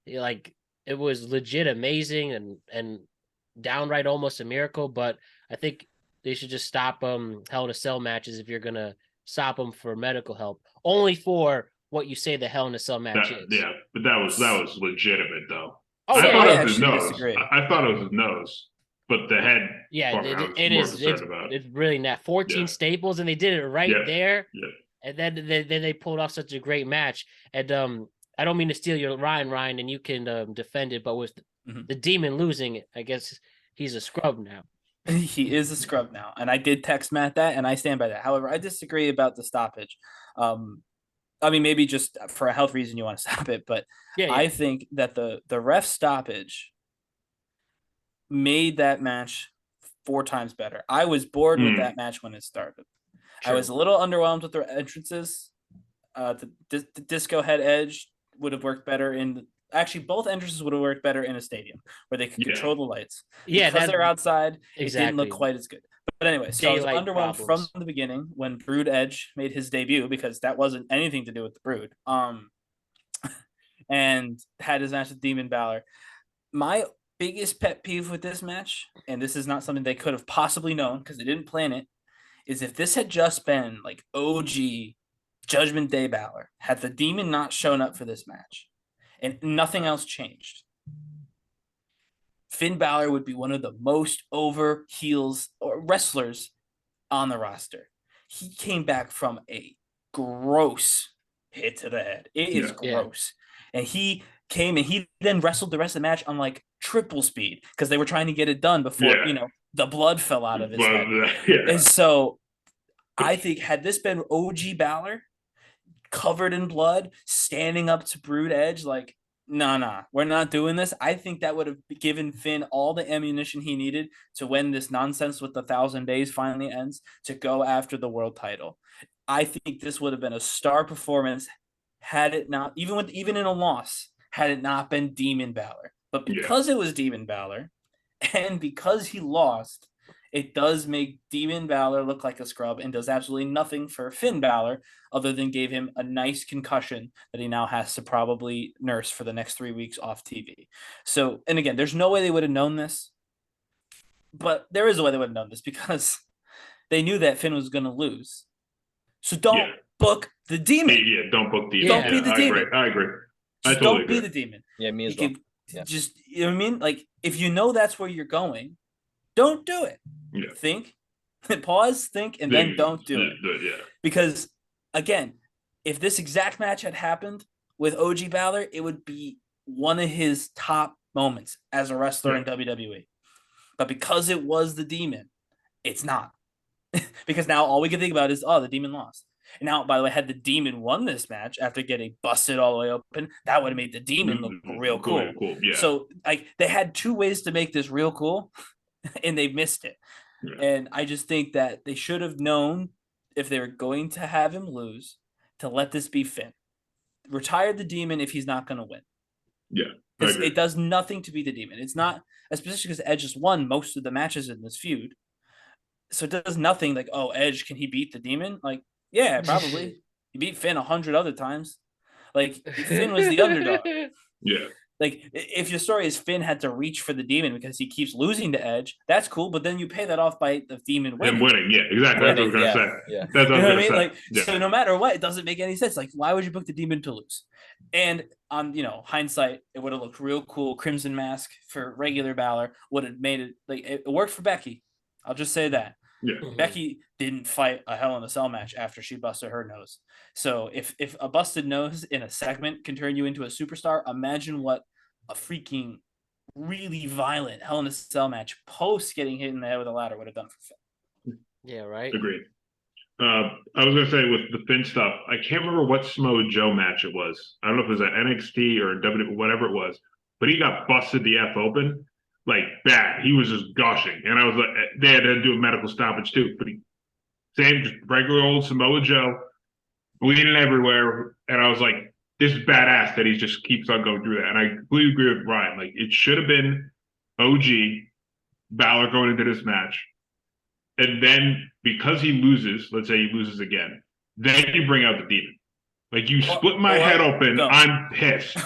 it was legit amazing and downright almost a miracle. But I think they should just stop Hell in a Cell matches if you're gonna stop them for medical help. Only for what you say the Hell in a Cell match is. Yeah, but that was legitimate though. Oh, I yeah, thought I it was his actually nose. disagree. I thought it was his nose, but the head yeah, part I was it more is. concerned about. It's really not 14 Yeah. staples, and they did it right Yeah. there. Yeah. And then they pulled off such a great match. And I don't mean to steal your Ryan, and you can defend it, but with the Demon losing, I guess he's a scrub now. He is a scrub now, and I did text Matt that, and I stand by that. However, I disagree about the stoppage. I mean, maybe just for a health reason you want to stop it, but Yeah, I think that the ref stoppage made that match 4 times better. I was bored with that match when it started. I was a little underwhelmed with the entrances. The disco head edge would have worked better in. Actually, both entrances would have worked better in a stadium where they could control the lights. Yeah, because they're outside, it didn't look exactly. quite as good. But anyway, so I was Daylight underwhelmed problems. from the beginning when Brood Edge made his debut because that wasn't anything to do with the Brood. And had his match with Demon Balor. My biggest pet peeve with this match, and this is not something they could have possibly known because they didn't plan it, is if this had just been like OG Judgment Day Balor, had the Demon not shown up for this match, and nothing else changed, Finn Balor would be one of the most over heels or wrestlers on the roster. He came back from a gross hit to the head. It is gross. And he came and he then wrestled the rest of the match on like triple speed because they were trying to get it done before, the blood fell out of his head. And so I think had this been OG Balor covered in blood, standing up to Brood Edge, like, nah, we're not doing this. I think that would have given Finn all the ammunition he needed to when this nonsense with the 1,000 days finally ends to go after the world title. I think this would have been a star performance had it not, even in a loss, had it not been Demon Balor. But because it was Demon Balor and because he lost, it does make Demon Balor look like a scrub and does absolutely nothing for Finn Balor other than gave him a nice concussion that he now has to probably nurse for the next 3 weeks off TV. So, and again, there's no way they would have known this, but there is a way they would have known this because they knew that Finn was going to lose. So don't book the Demon. Yeah, don't book the Don't be the Demon. I agree. Just don't be the Demon. Yeah, me as well. Just, you know what I mean? Like, if you know that's where you're going, don't do it. Yeah. Think, pause, think, and then don't do it. Yeah. Because, again, if this exact match had happened with OG Balor, it would be one of his top moments as a wrestler in WWE. But because it was the Demon, it's not. Because now all we can think about is, the Demon lost. And now, by the way, had the Demon won this match after getting busted all the way open, that would have made the Demon look real cool. Yeah. So, like, they had 2 ways to make this real cool, and they missed it. Yeah. And I just think that they should have known if they were going to have him lose to let this be Finn. Retire the Demon if he's not going to win. Yeah. Because it does nothing to be the Demon. It's not, especially because Edge just won most of the matches in this feud. So it does nothing like, Edge, can he beat the Demon? Like, yeah, probably. He beat Finn 100 other times. Like, Finn was the underdog. Yeah. Like, if your story is Finn had to reach for the Demon because he keeps losing to Edge, that's cool. But then you pay that off by the Demon winning. And winning, yeah, exactly. That's what I was going to say. Yeah. That's what I mean? Like, so no matter what, it doesn't make any sense. Like, why would you book the Demon to lose? And on, hindsight, it would have looked real cool. Crimson Mask for regular Balor would have made it, like, it worked for Becky. I'll just say that. Yeah. Becky didn't fight a Hell in a Cell match after she busted her nose. So if a busted nose in a segment can turn you into a superstar, imagine what a freaking really violent Hell in a Cell match post getting hit in the head with a ladder would have done for Finn. Yeah, right. Agreed. I was going to say with the Finn stuff, I can't remember what Samoa Joe match it was. I don't know if it was at NXT or WWE, whatever it was, but he got busted the F open. Like bad. He was just gushing. And I was like, they had to do a medical stoppage too. But same, just regular old Samoa Joe, bleeding everywhere. And I was like, this is badass that he just keeps on going through that. And I completely agree with Ryan. Like, it should have been OG Balor going into this match. And then because he loses, let's say he loses again, then you bring out the Demon. Like, you split my head open, I'm pissed.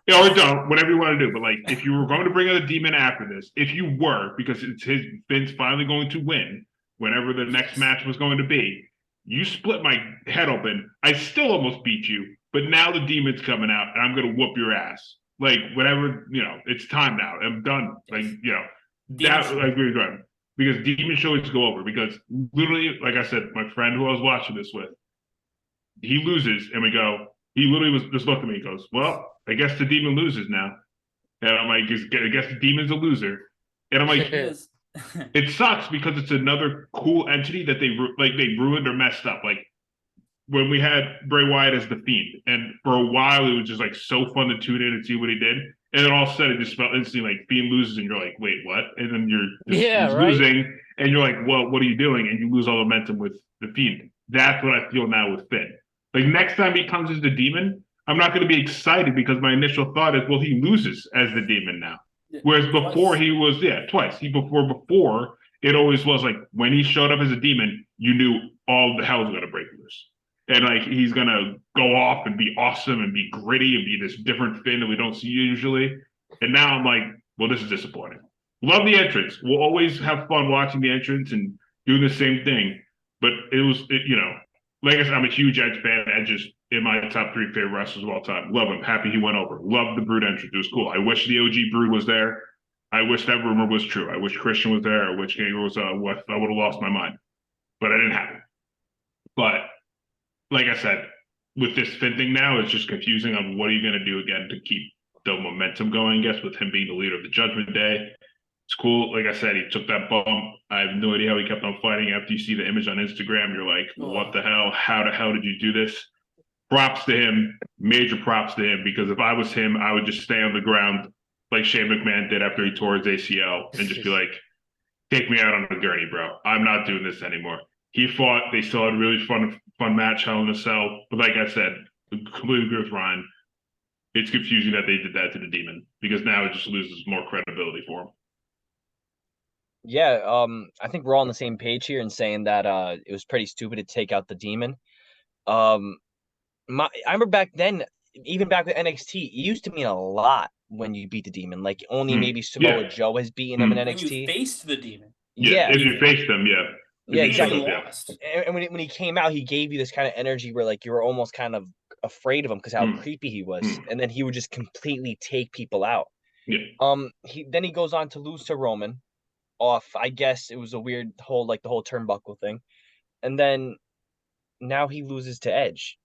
Or don't, whatever you want to do. But, like, if you were going to bring out a Demon after this, if you were, because it's Finn's finally going to win, whenever the next match was going to be, you split my head open. I still almost beat you, but now the Demon's coming out, and I'm going to whoop your ass. Like whatever, it's time now. I'm done. Like Demon that. Show. I agree with you. Because Demon should always go over. Because literally, like I said, my friend who I was watching this with, he loses, and we go. He literally was just looked at me. He goes, "Well, I guess the Demon loses now." And I'm like, "I guess the Demon's a loser." And I'm like, He is. it sucks because it's another cool entity that they ruined or messed up. Like when we had Bray Wyatt as the Fiend, and for a while it was just like so fun to tune in and see what he did. And then all of a sudden it just felt instantly like Fiend loses, and you're like, wait, what? And then he's losing, and you're like, well, what are you doing? And you lose all the momentum with the Fiend. That's what I feel now with Finn. Like next time he comes as the Demon, I'm not going to be excited because my initial thought is, well, he loses as the Demon now. Whereas before he was, twice. Before it always was like when he showed up as a Demon, you knew all the hell was going to break loose. And like he's going to go off and be awesome and be gritty and be this different Finn that we don't see usually. And now I'm like, well, this is disappointing. Love the entrance. We'll always have fun watching the entrance and doing the same thing. But like I said, I'm a huge Edge fan. Edge is in my top 3 favorite wrestlers of all time. Love him. Happy he went over. Love the Brood entrance. It was cool. I wish the OG Brood was there. I wish that rumor was true. I wish Christian was there. I wish Gangrel was. I would have lost my mind, but it didn't happen. But like I said, with this Finn thing now, it's just confusing on what are you going to do again to keep the momentum going. I guess with him being the leader of the Judgment Day, it's cool. Like I said, he took that bump. I have no idea how he kept on fighting. After you see the image on Instagram, you're like, what the hell? How the hell did you do this? Props to him. Major props to him, because if I was him, I would just stay on the ground like Shane McMahon did after he tore his ACL and just be like, take me out on a gurney, bro. I'm not doing this anymore. He fought. They still had a really fun match, Hell in a Cell. But like I said, completely agree with Ryan. It's confusing that they did that to the Demon, because now it just loses more credibility for him. Yeah, I think we're all on the same page here in saying that it was pretty stupid to take out the Demon. I remember back then, even back with NXT, it used to mean a lot when you beat the Demon. Like only maybe Samoa Joe has beaten him in NXT. When you faced the Demon. Yeah, if you faced them, Yeah, exactly. Lost. And when he came out, he gave you this kind of energy where like you were almost kind of afraid of him because how creepy he was, and then he would just completely take people out. Yeah. He goes on to lose to Roman off. I guess it was a weird the whole turnbuckle thing, and then now he loses to Edge,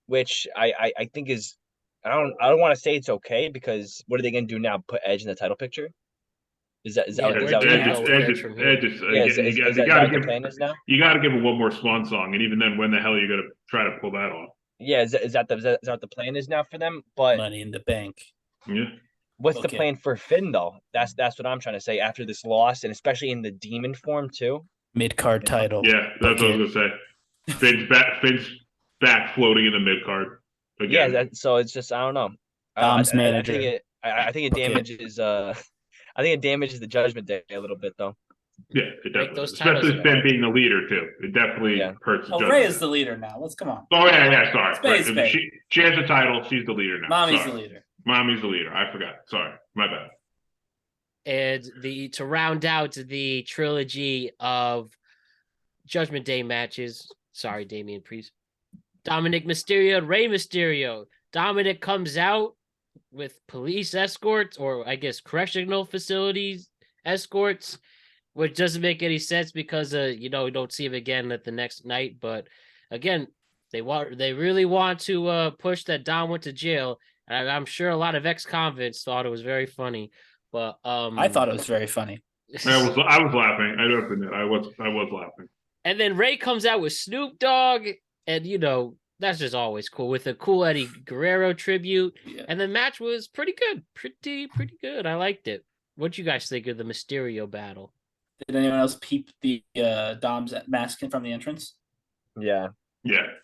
which I think is I don't want to say it's okay, because what are they going to do now? Put Edge in the title picture? Is that what the plan is now? You got to give him one more swan song, and even then, when the hell are you going to try to pull that off? Yeah, is that what the plan is now for them? But Money in the Bank. Yeah. What's the plan for Finn though? That's what I'm trying to say after this loss, and especially in the Demon form too. Mid-card title. Yeah, that's what I was gonna say. Finn's back floating in the mid card. Yeah, so it's just I don't know. Dom's manager. I think it damages. I think it damages the Judgment Day a little bit though. Yeah, it definitely. Especially Finn being the leader too. It definitely hurts. Oh, Ray is the leader now. Let's come on. Oh yeah. Sorry. Right. She has the title. She's the leader now. Mommy's the leader. Mommy's the leader. I forgot. Sorry, my bad. And to round out the trilogy of Judgment Day matches. Sorry, Damian Priest. Dominic Mysterio and Rey Mysterio. Dominic comes out with police escorts, or I guess correctional facilities escorts, which doesn't make any sense because we don't see him again at the next night. But again, they really want to push that Dom went to jail. And I'm sure a lot of ex-convicts thought it was very funny. But I thought it was very funny. I was laughing. I don't admit I was laughing. And then Ray comes out with Snoop Dogg, and that's just always cool with a cool Eddie Guerrero tribute. Yeah. And the match was pretty good, pretty good. I liked it. What you guys think of the Mysterio battle? Did anyone else peep the Dom's mask from the entrance? Yeah.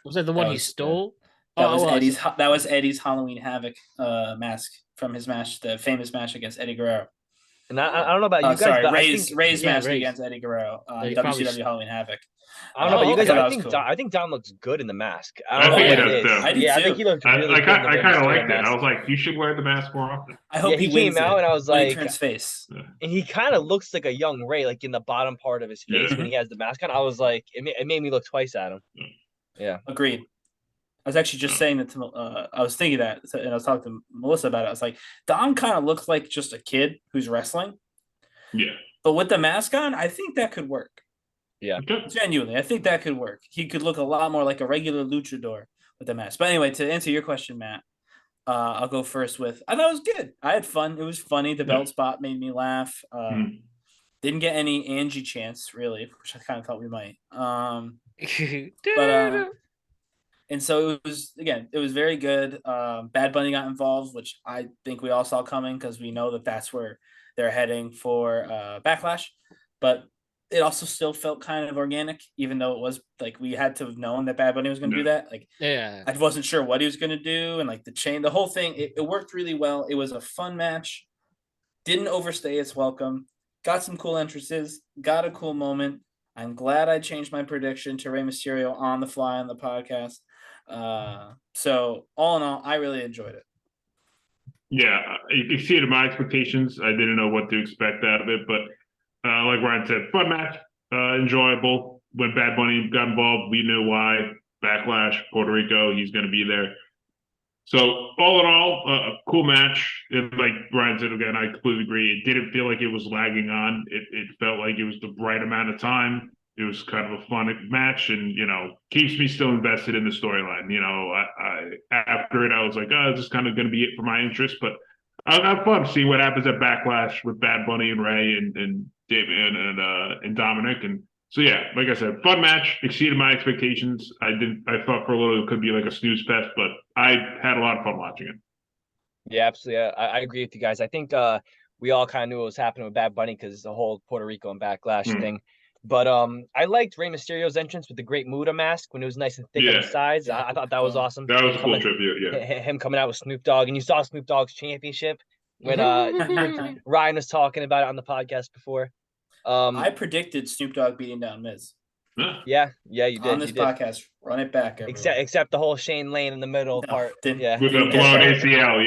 Was that the one he stole? That was Eddie's Halloween Havoc mask from his match, the famous match against Eddie Guerrero. And I don't know about you guys. Sorry, but Ray's match against Eddie Guerrero on WCW Halloween Havoc. I don't know about you guys. I think Dom looks good in the mask. I think he does too. I think he looks really good. I kind of liked it. I was like, you should wear the mask more often. I hope he came out and I was like, turns face. And he kind of looks like a young Ray, like in the bottom part of his face when he has the mask on. I was like, it made me look twice at him. Yeah. Agreed. I was actually just saying that to. I was thinking that, and I was talking to Melissa about it. I was like, Dom kind of looks like just a kid who's wrestling, Yeah. but with the mask on, I think that could work. Yeah. Okay. Genuinely, I think that could work. He could look a lot more like a regular luchador with the mask. But anyway, to answer your question, Matt, I'll go first with. I thought it was good. I had fun. It was funny. The belt spot made me laugh. Didn't get any Angie chance really, which I kind of thought we might. But and so it was very good. Bad Bunny got involved, which I think we all saw coming because we know that that's where they're heading for Backlash. But it also still felt kind of organic, even though it was like we had to have known that Bad Bunny was going to do that. Like, Yeah. I wasn't sure what he was going to do, and like the whole thing, it worked really well. It was a fun match. Didn't overstay its welcome. Got some cool entrances. Got a cool moment. I'm glad I changed my prediction to Rey Mysterio on the fly on the podcast. So all in all, I really enjoyed it. Yeah, it exceeded my expectations. I didn't know what to expect out of it, but like Ryan said, fun match, enjoyable. When Bad Bunny got involved, we knew why. Backlash, Puerto Rico, he's going to be there. So all in all, a cool match. And like Ryan said again, I completely agree. It didn't feel like it was lagging on. It felt like it was the right amount of time. It was kind of a fun match, and keeps me still invested in the storyline. I after it, I was like, oh, this is kind of going to be it for my interest. But I'll have fun seeing what happens at Backlash with Bad Bunny and Ray and David and Dominic. And so yeah, like I said, fun match, exceeded my expectations. I thought for a little it could be like a snooze fest, but I had a lot of fun watching it. Yeah, absolutely. I agree with you guys. I think we all kind of knew what was happening with Bad Bunny because the whole Puerto Rico and Backlash thing. But I liked Rey Mysterio's entrance with the Great Muta mask when it was nice and thick on the sides. I thought that was awesome. That was a cool tribute, yeah. Him coming out with Snoop Dogg, and you saw Snoop Dogg's championship when Ryan was talking about it on the podcast before. I predicted Snoop Dogg beating down Miz. Yeah, you did. On this podcast, run it back. Except the whole Shane Lane in the middle part. Yeah, with the blown ACL.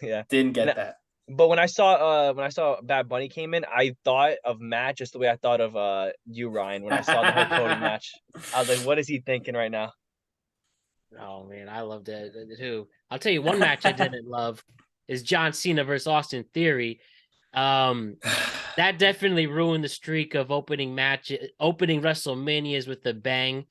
Yeah. Didn't get that. But when I saw Bad Bunny came in, I thought of Matt just the way I thought of you, Ryan, when I saw the whole Cody match. I was like, what is he thinking right now? Oh man, I loved it too. I'll tell you one match I didn't love is John Cena versus Austin Theory. That definitely ruined the streak of opening WrestleManias with a bang.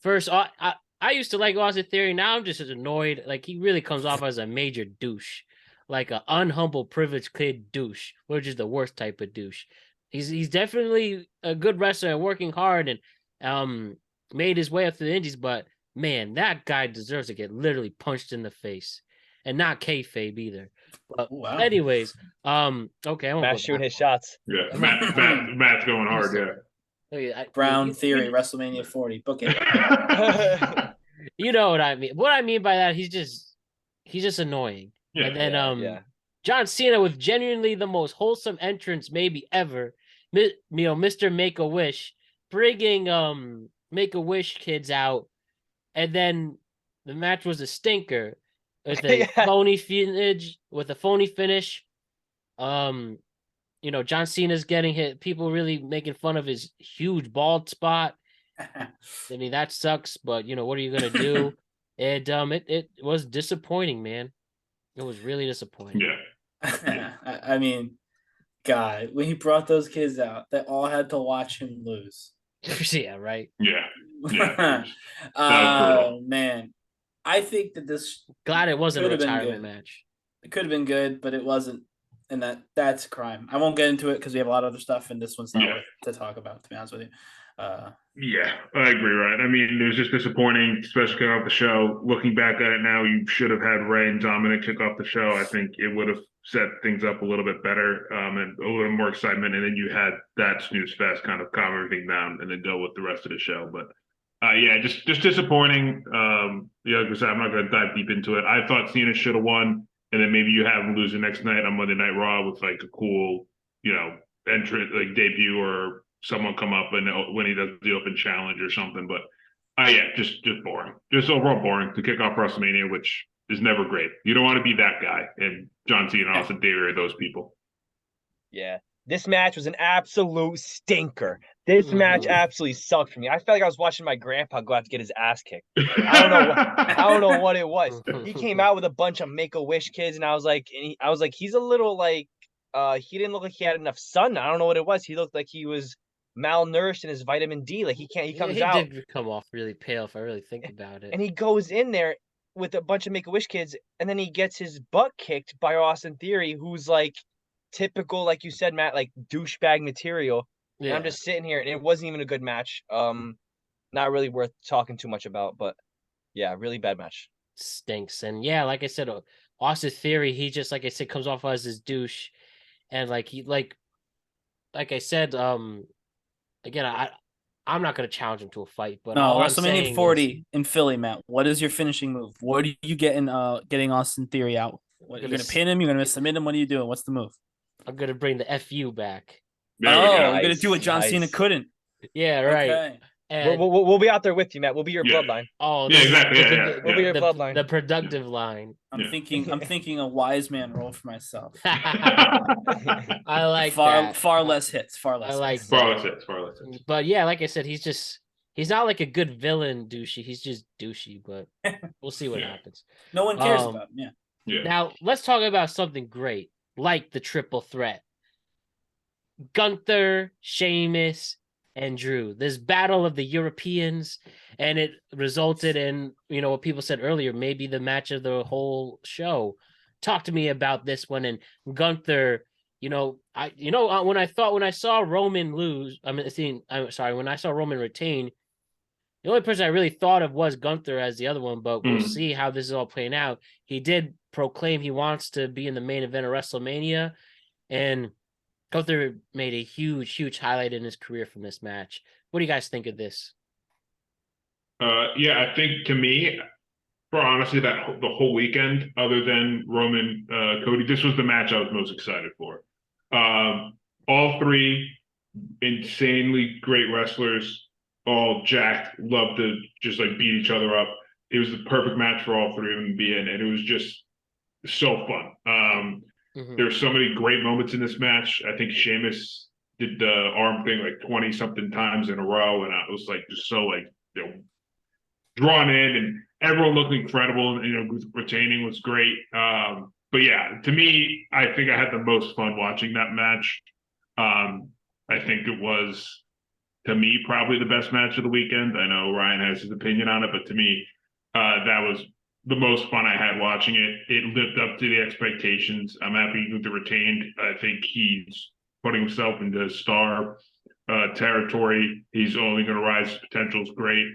First, I used to like Austin Theory. Now I'm just annoyed. Like, he really comes off as a major douche, like an unhumble, privileged kid douche, which is the worst type of douche. He's definitely a good wrestler and working hard and made his way up to the indies. But man, that guy deserves to get literally punched in the face, and not kayfabe either. But anyways, okay, I won't Matt shooting his shots. Yeah, Matt's going hard. Yeah. Brown Theory, WrestleMania 40. Book it. You know what I mean? What I mean by that, he's just annoying. Yeah, and then John Cena with genuinely the most wholesome entrance maybe ever. Mr. Make-A-Wish, bringing Make-A-Wish kids out, and then the match was a stinker with a phony finish. John Cena's getting hit. People really making fun of his huge bald spot. I mean, that sucks, but what are you gonna do? And it was disappointing, man. It was really disappointing. Yeah. I mean, God, when he brought those kids out, they all had to watch him lose. Yeah, right. Yeah. Oh man, I think that this glad it wasn't a retirement match. It could have been good, but it wasn't, and that's a crime. I won't get into it because we have a lot of other stuff, and this one's not worth to talk about. To be honest with you. Yeah, I agree, Ryan. I mean, it was just disappointing, especially kicking off the show. Looking back at it now, you should have had Ray and Dominic kick off the show. I think it would have set things up a little bit better and a little more excitement. And then you had that snooze fest kind of calm everything down and then go with the rest of the show. But just disappointing. Like I said, I'm not going to dive deep into it. I thought Cena should have won, and then maybe you have him lose the next night on Monday Night Raw with like a cool, entrant, like debut or someone come up and when he does the open challenge or something. But just boring. Just overall boring to kick off WrestleMania, which is never great. You don't want to be that guy. And John Cena and Austin Theory are those people. Yeah. This match was an absolute stinker. This match absolutely sucked for me. I felt like I was watching my grandpa go out to get his ass kicked. I don't know what it was. He came out with a bunch of Make-A-Wish kids, and I was like, he's a little like, he didn't look like he had enough sun. I don't know what it was. He looked like he was malnourished in his vitamin D. Like he comes out. He did come off really pale if I really think about it. And he goes in there with a bunch of Make-A-Wish kids, and then he gets his butt kicked by Austin Theory, who's like typical, like you said, Matt, like douchebag material. And I'm just sitting here, and it wasn't even a good match. Not really worth talking too much about, but yeah, really bad match. Stinks. And yeah, like I said, Austin Theory, he just, like I said, comes off as his douche, and like I said, again, I'm not gonna challenge him to a fight, but no, WrestleMania 40 in Philly, Matt. What is your finishing move? What are you getting Austin Theory out? What, you're gonna pin him? You're gonna submit him? What are you doing? What's the move? I'm gonna bring the FU back. You're gonna do what John Cena couldn't. Yeah, right. Okay. And we'll be out there with you, Matt. We'll be your bloodline. Oh, yeah, exactly. We'll be your bloodline. The productive line. I'm thinking a wise man role for myself. I like far less hits. Far less. I like hits. Far less hits. But yeah, like I said, he's not like a good villain douchey. He's just douchey, but we'll see what happens. No one cares about him. Yeah. Now let's talk about something great, like the triple threat. Gunther, Sheamus, and Drew. This battle of the Europeans, and it resulted in, what people said earlier, maybe the match of the whole show. Talk to me about this one. And Gunther, when I saw Roman lose, when I saw Roman retain, the only person I really thought of was Gunther as the other one, but we'll see how this is all playing out. He did proclaim he wants to be in the main event of WrestleMania, and Gunther made a huge highlight in his career from this match. What do you guys think of this? I think, to me, for honestly the whole weekend, other than Roman Cody, this was the match I was most excited for. All three insanely great wrestlers, all jacked, love to just like beat each other up. It was the perfect match for all three of them to be in, and it was just so fun. There's so many great moments in this match. I think Sheamus did the arm thing like 20 something times in a row, and I was like just so drawn in, and everyone looked incredible. And, retaining was great. But yeah, to me, I think I had the most fun watching that match. I think it was, to me, probably the best match of the weekend. I know Ryan has his opinion on it, but to me, that was the most fun I had watching it. It lived up to the expectations. I'm happy with the retained. I think he's putting himself into star territory. He's only going to rise. His potential is great.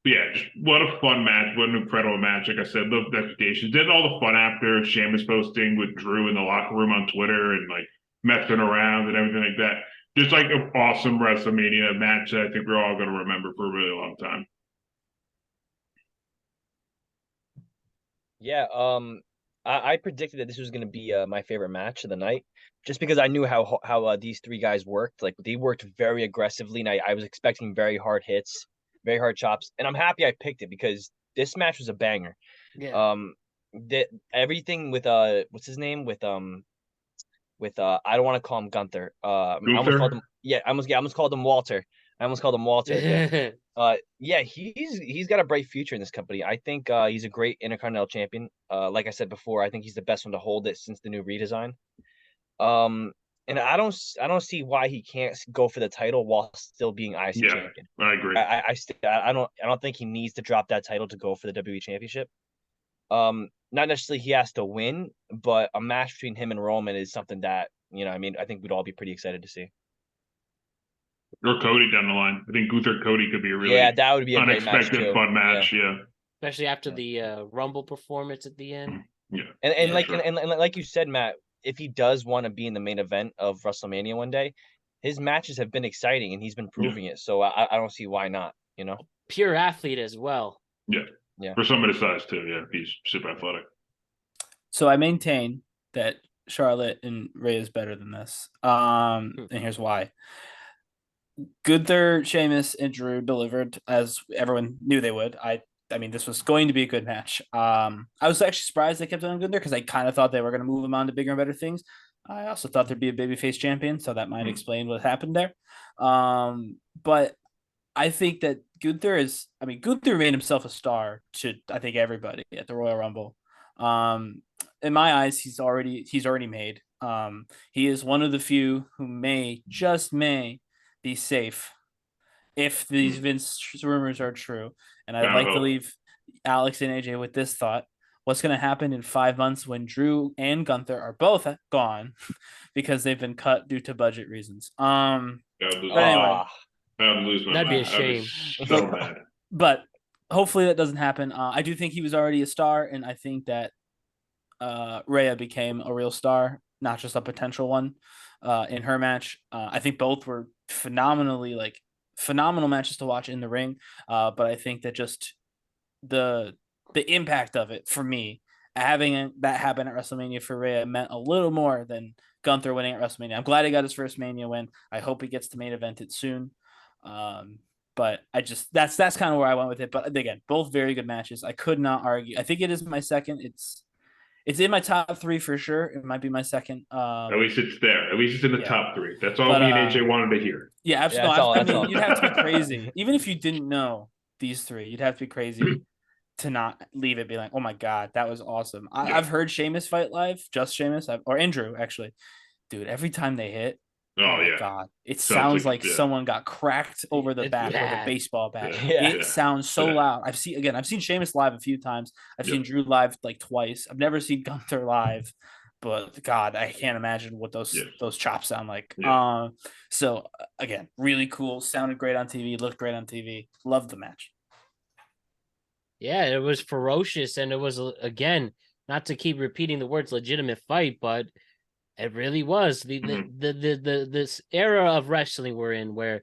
Just what a fun match. What an incredible match. Like I said, lived expectations. Did all the fun after Sheamus posting with Drew in the locker room on Twitter and like messing around and everything like that. Just like an awesome WrestleMania match that I think we're all going to remember for a really long time. Yeah, I predicted that this was going to be my favorite match of the night, just because I knew how these three guys worked. Like, they worked very aggressively, and I was expecting very hard hits, very hard chops, and I'm happy I picked it because this match was a banger. Yeah. Everything with what's his name with I don't want to call him Gunther. I almost called him I almost called him Walter. He's got a bright future in this company. I think he's a great Intercontinental champion. Like I said before, I think he's the best one to hold it since the new redesign. And I don't see why he can't go for the title while still being IC champion. I agree. I don't think he needs to drop that title to go for the WWE championship. Not necessarily he has to win, but a match between him and Roman is something that, I think we'd all be pretty excited to see. Or Cody down the line. I think Gunther Cody could be a really that would be a unexpected fun match. Yeah. Especially after the Rumble performance at the end. Yeah. And like you said, Matt, if he does want to be in the main event of WrestleMania one day, his matches have been exciting and he's been proving it. So I don't see why not, Pure athlete as well. Yeah. Yeah. For somebody size too, yeah. He's super athletic. So I maintain that Charlotte and Rhea is better than this. And here's why. Gunther, Sheamus, and Drew delivered as everyone knew they would. I mean, this was going to be a good match. I was actually surprised they kept it on Gunther because I kind of thought they were going to move him on to bigger and better things. I also thought there'd be a babyface champion, so that might explain what happened there. But I think that Gunther made himself a star to, I think, everybody at the Royal Rumble. In my eyes, he's already made. He is one of the few who just may be safe if these Vince rumors are true. And I'd like to leave Alex and AJ with this thought. What's going to happen in 5 months when Drew and Gunther are both gone because they've been cut due to budget reasons? But anyway, I'd lose my That'd be a mind. I'd be shame. so mad. But hopefully that doesn't happen. I do think he was already a star, and I think that Rhea became a real star, not just a potential one in her match. I think both were phenomenal matches to watch in the ring. But I think that just the impact of it for me, having that happen at WrestleMania for Rhea meant a little more than Gunther winning at WrestleMania. I'm glad he got his first Mania win. I hope he gets to main event it soon. But that's kind of where I went with it. But again, both very good matches. I could not argue. I think it is my second. It's in my top 3 for sure. It might be my second. At least it's there. At least it's in the top 3. That's all But, me and AJ wanted to hear. Yeah, absolutely. Yeah, I mean, all. you'd have to be crazy. Even if you didn't know these 3, you'd have to be crazy to not leave it be like, oh my God, that was awesome. I've heard Sheamus fight live, just Sheamus, or Andrew, actually. Dude, every time they hit, oh my yeah. God, it sounds like someone got cracked over the back with a baseball bat. It sounds so loud. I've seen Sheamus live a few times. I've seen Drew live like twice. I've never seen Gunther live, but God, I can't imagine what those chops sound like. So again, really cool. Sounded great on TV. Looked great on TV. Loved the match. Yeah, it was ferocious, and it was, again, not to keep repeating the words legitimate fight, but it really was this era of wrestling we're in, where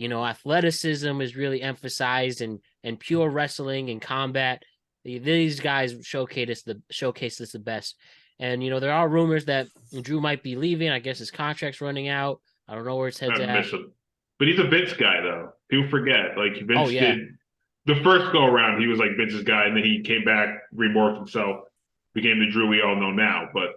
athleticism is really emphasized, and pure wrestling and combat. These guys showcase this the best. And there are rumors that Drew might be leaving. I guess his contract's running out. I don't know where his head's at. Miss him. But he's a Vince guy, though. People forget. Like Vince yeah. did the first go around. He was like Vince's guy, and then he came back, remorphed himself, became the Drew we all know now. But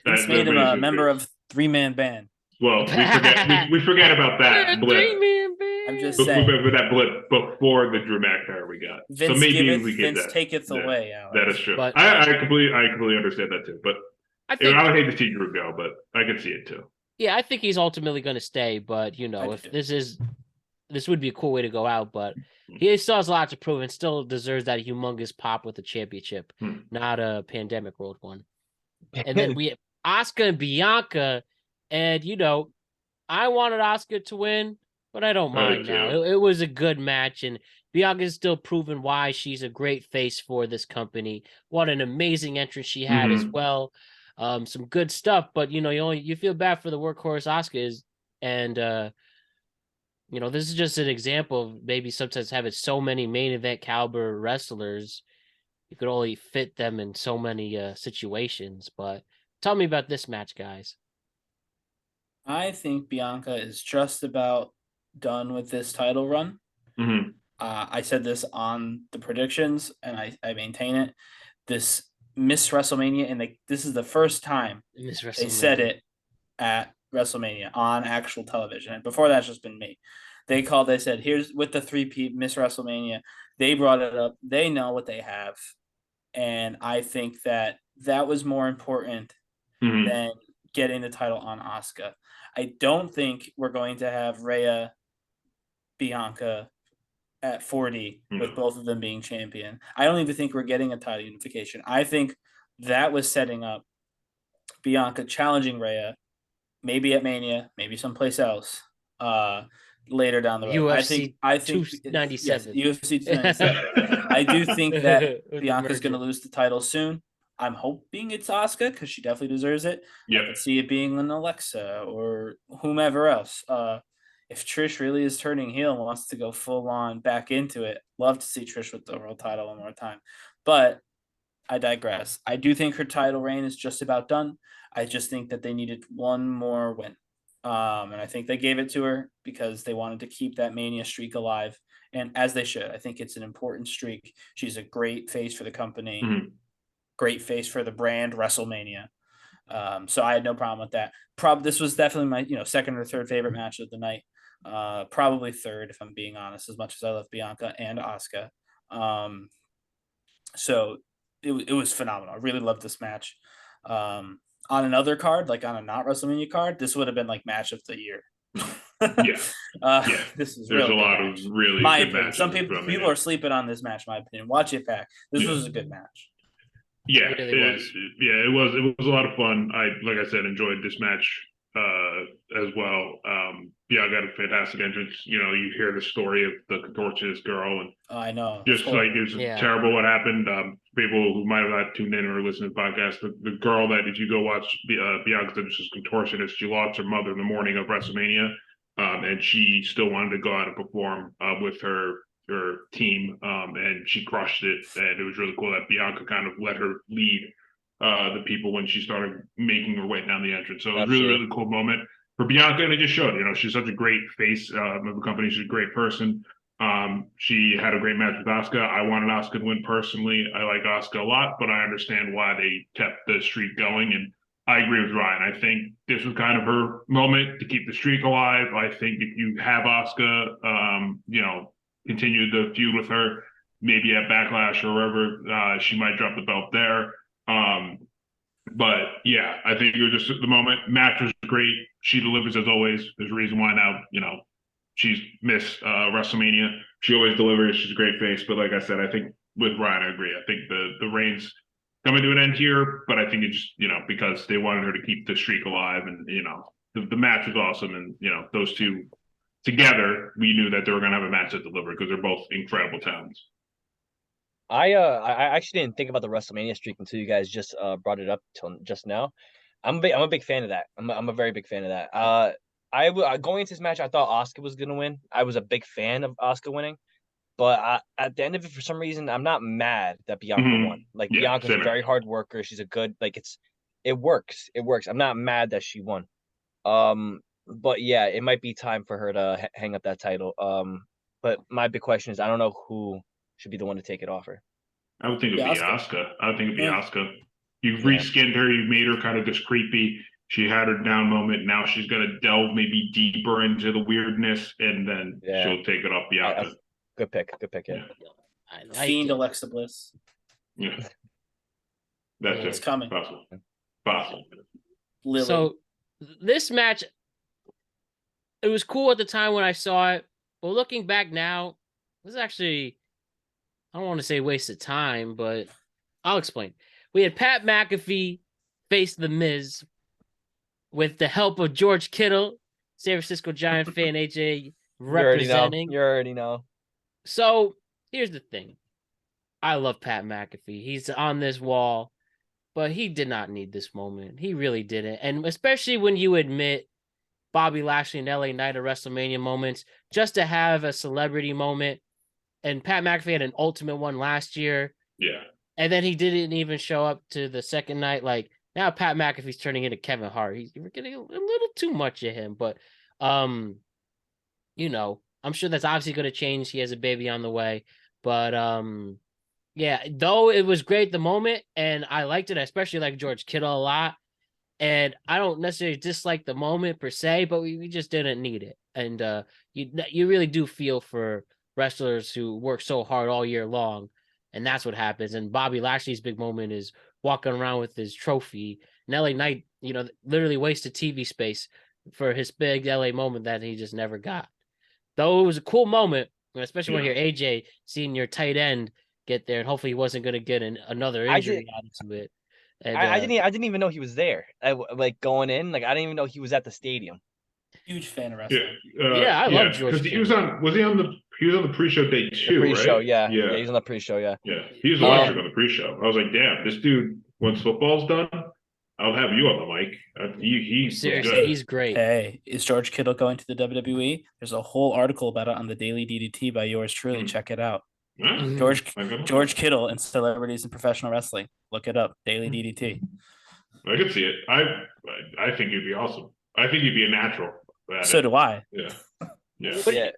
Vince made him a member of 3-man band. Well, we forget about that blip. 3-man band. I'm just saying. With that blip before the Drew McIntyre we got. Vince so maybe giveth, we get Vince that. taketh away. Alex. That is true. But, I completely understand that too. But I would hate to see Drew go, but I could see it too. Yeah, I think he's ultimately going to stay. But if this would be a cool way to go out, but he still has a lot to prove and still deserves that humongous pop with the championship, not a pandemic road one. And then we have Asuka and Bianca, and I wanted Asuka to win, but I don't mind now. It was a good match, and Bianca's still proven why she's a great face for this company. What an amazing entrance she had as well. Some good stuff, but you feel bad for the workhorse Asuka is, and this is just an example of maybe sometimes having so many main event caliber wrestlers, you could only fit them in so many situations. But tell me about this match, guys. I think Bianca is just about done with this title run. I said this on the predictions, and I maintain it. This Miss WrestleMania, and this is the first time they said it at WrestleMania on actual television. And before that's just been me. They said, here's with the 3-peat Miss WrestleMania. They brought it up. They know what they have. And I think that was more important than getting the title on Asuka. I don't think we're going to have Rhea Bianca at 40 with both of them being champion. I don't even think we're getting a title unification. I think that was setting up Bianca challenging Rhea, maybe at Mania, maybe someplace else, later down the road. UFC I think 297. Yes, UFC 297. I do think that Bianca's going to lose the title soon. I'm hoping it's Asuka because she definitely deserves it. I could see it being an Alexa or whomever else. If Trish really is turning heel and wants to go full on back into it, love to see Trish with the world title one more time. But I digress. I do think her title reign is just about done. I just think that they needed one more win. And I think they gave it to her because they wanted to keep that Mania streak alive. And as they should. I think it's an important streak. She's a great face for the company. Great face for the brand WrestleMania. So I had no problem with that. This was definitely my second or third favorite match of the night. Probably third, if I'm being honest, as much as I love Bianca and Asuka. So it was phenomenal. I really loved this match. On another card, like on a not WrestleMania card, this would have been like match of the year. Yeah. Yeah. This was There's really a lot match. of really My good opinion. matches. Some people are sleeping on this match. My opinion. Watch it back. This was a good match. Yeah, It really was. It was a lot of fun. Like I said, enjoyed this match as well. I got a fantastic entrance. You hear the story of the contortionist girl, and I know. just like it was terrible what happened. People who might have not tuned in or listened to the podcast, the girl that if you go watch Bianca's contortionist, she lost her mother in the morning of WrestleMania, and she still wanted to go out and perform with her team, and she crushed it. And it was really cool that Bianca kind of let her lead the people when she started making her way down the entrance. So it was really cool moment for Bianca, and it just showed, she's such a great face of the company. She's a great person. She had a great match with Asuka. I wanted Asuka to win personally. I like Asuka a lot, but I understand why they kept the streak going. And I agree with Ryan. I think this was kind of her moment to keep the streak alive. I think if you have Asuka, continue the feud with her, maybe at Backlash or wherever, she might drop the belt there. But yeah, I think it was just the moment. Match was great. She delivers as always. There's a reason why now, she's missed WrestleMania. She always delivers. She's a great face. But like I said, I think with Ryan, I agree. I think the reign's coming to an end here, but I think it's because they wanted her to keep the streak alive, and the match was awesome, and those two together, we knew that they were going to have a match that delivered because they're both incredible talents. I actually didn't think about the WrestleMania streak until you guys just brought it up till just now. I'm a big fan of that. I'm a very big fan of that. Going into this match, I thought Asuka was gonna win. I was a big fan of Asuka winning, but at the end of it, for some reason, I'm not mad that Bianca won. Like Bianca's a very hard worker. She's a good it works. It works. I'm not mad that she won. But yeah, it might be time for her to hang up that title. But my big question is, I don't know who should be the one to take it off her. I would think it'd be Asuka. I would think it'd be Asuka. You've reskinned her. You've made her kind of this creepy. She had her down moment. Now she's going to delve maybe deeper into the weirdness, and then she'll take it off Bianca. Good pick. Yeah. Fiend Alexa Bliss. Yeah. That's it's coming. Possible. Lily. So this match, it was cool at the time when I saw it, but looking back now, it was actually, I don't want to say waste of time, but I'll explain. We had Pat McAfee face The Miz with the help of George Kittle, San Francisco Giant fan AJ representing. You already know. So here's the thing. I love Pat McAfee. He's on this wall, but he did not need this moment. He really didn't. And especially when you admit Bobby Lashley and LA Knight are WrestleMania moments, just to have a celebrity moment. And Pat McAfee had an ultimate one last year. Yeah. And then he didn't even show up to the second night. Like, now Pat McAfee's turning into Kevin Hart. We're getting a little too much of him. But, I'm sure that's obviously going to change. He has a baby on the way. But, yeah, though it was great the moment, and I liked it, I especially like George Kittle a lot. And I don't necessarily dislike the moment per se, but we just didn't need it. And you really do feel for wrestlers who work so hard all year long, and that's what happens. And Bobby Lashley's big moment is walking around with his trophy. And LA Knight, literally wasted TV space for his big LA moment that he just never got. Though it was a cool moment, especially when you're AJ seeing your tight end get there, and hopefully he wasn't going to get another injury out of it. And, I didn't even know he was there. Going in, I didn't even know he was at the stadium. Huge fan of wrestling. I love George. Because he was on the pre-show day too, pre-show, right? Yeah, he was on the pre-show, yeah. Yeah, he was electric on the pre-show. I was like, damn, this dude, once football's done, I'll have you on the mic. He's seriously good. He's great. Hey, is George Kittle going to the WWE? There's a whole article about it on the Daily DDT by yours truly. Check it out. George Kittle and celebrities in professional wrestling. Look it up. Daily DDT. I can see it. I think you'd be awesome. I think you'd be a natural. So do I. Yeah.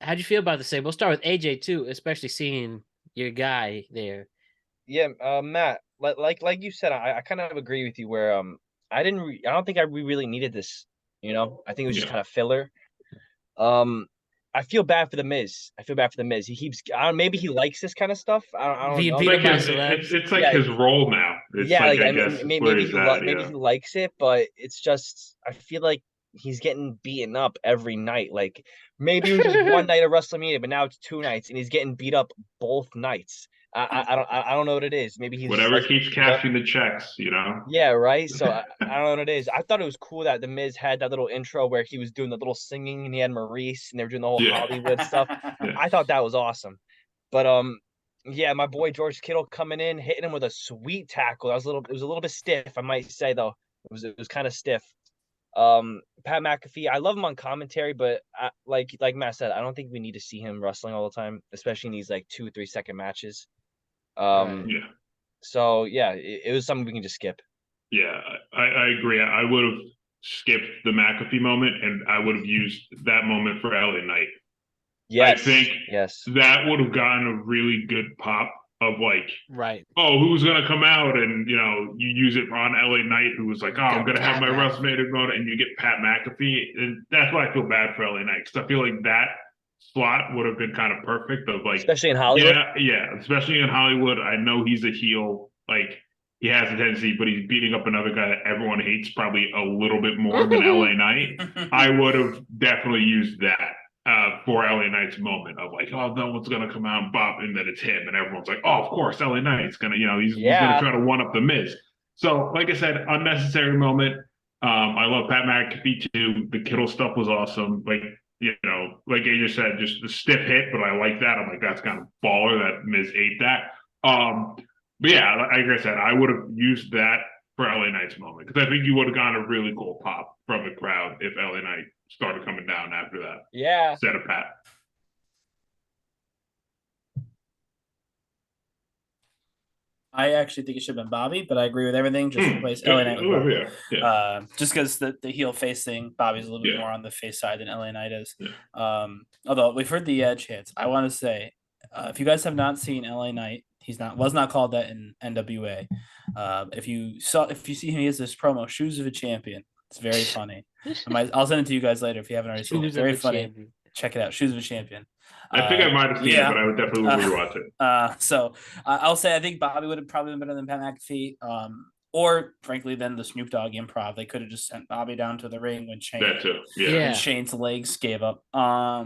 How'd you feel about the same? We'll start with AJ too, especially seeing your guy there. Yeah, Matt, like you said, I kind of agree with you where I don't think we really needed this. You know, I think it was just Yeah. kind of filler. I feel bad for the Miz. He keeps. Maybe he likes this kind of stuff. I don't Being know. It's beat up like by his celebs. it's like Yeah, his role now. It's yeah. like Like I I mean, guess it's where he's at. maybe Yeah. he likes it, but it's just I feel like he's getting beaten up every night. Like maybe it was just one night of WrestleMania, but now it's 2 nights, and he's getting beat up both nights. I don't know what it is. Maybe he just Whatever likes keeps beat up. cashing the checks, you know. Yeah, right. So I don't know what it is. I thought it was cool that the Miz had that little intro where he was doing the little singing and he had Maurice and they were doing the whole Yeah. Hollywood stuff. Yeah. I thought that was awesome. But yeah, my boy George Kittle coming in, hitting him with a sweet tackle. It was a little bit stiff, I might say though. It was kind of stiff. Pat McAfee, I love him on commentary, but like Matt said, I don't think we need to see him wrestling all the time, especially in these like 2 or 3 second matches. Right. Yeah. So yeah, it was something we can just skip. Yeah, I agree. I would have skipped the McAfee moment and I would have used that moment for LA Knight. Yes. I think yes. that would have gotten a really good pop of like, Right. oh, who's gonna come out? And you know, you use it on LA Knight, who was like, oh, I'm gonna have my Pat WrestleMania mode, and you get Pat McAfee, and that's why I feel bad for LA Knight because I feel like that slot would have been kind of perfect. Of like, Especially in Hollywood. yeah, especially in Hollywood. I know he's a heel, like he has a tendency, but he's beating up another guy that everyone hates probably a little bit more than LA Knight. I would have definitely used that for LA Knight's moment of like, oh, no one's gonna come out and bop, and then it's him, and everyone's like, oh, of course, LA Knight's gonna, you know, he's gonna try to one up the Miz. So, like I said, unnecessary moment. I love Pat McAfee too. The Kittle stuff was awesome. Like, you know, like AJ said, just the stiff hit, but I like that. I'm like, that's kind of baller that Miz ate that. But yeah, like I said, I would have used that for LA Knight's moment because I think you would have gotten a really cool pop from the crowd if LA Knight started coming down after that. Yeah. Instead of Pat. I actually think it should have been Bobby, but I agree with everything. Just replace LA Knight with Bobby. Yeah. Just because the heel face thing, Bobby's a little bit more on the face side than LA Knight is. Although we've heard the Edge hits, I want to say, if you guys have not seen LA Knight, was not called that in NWA. If you see him, he has this promo, "Shoes of a Champion." It's very funny. I'll send it to you guys later if you haven't already seen it. It's very funny. Champion. Check it out, "Shoes of a Champion." I think I might have seen it, but I would definitely rewatch it. So I'll say I think Bobby would have probably been better than Pat McAfee. Or frankly, then the Snoop Dogg improv. They could have just sent Bobby down to the ring when Shane's legs gave up. I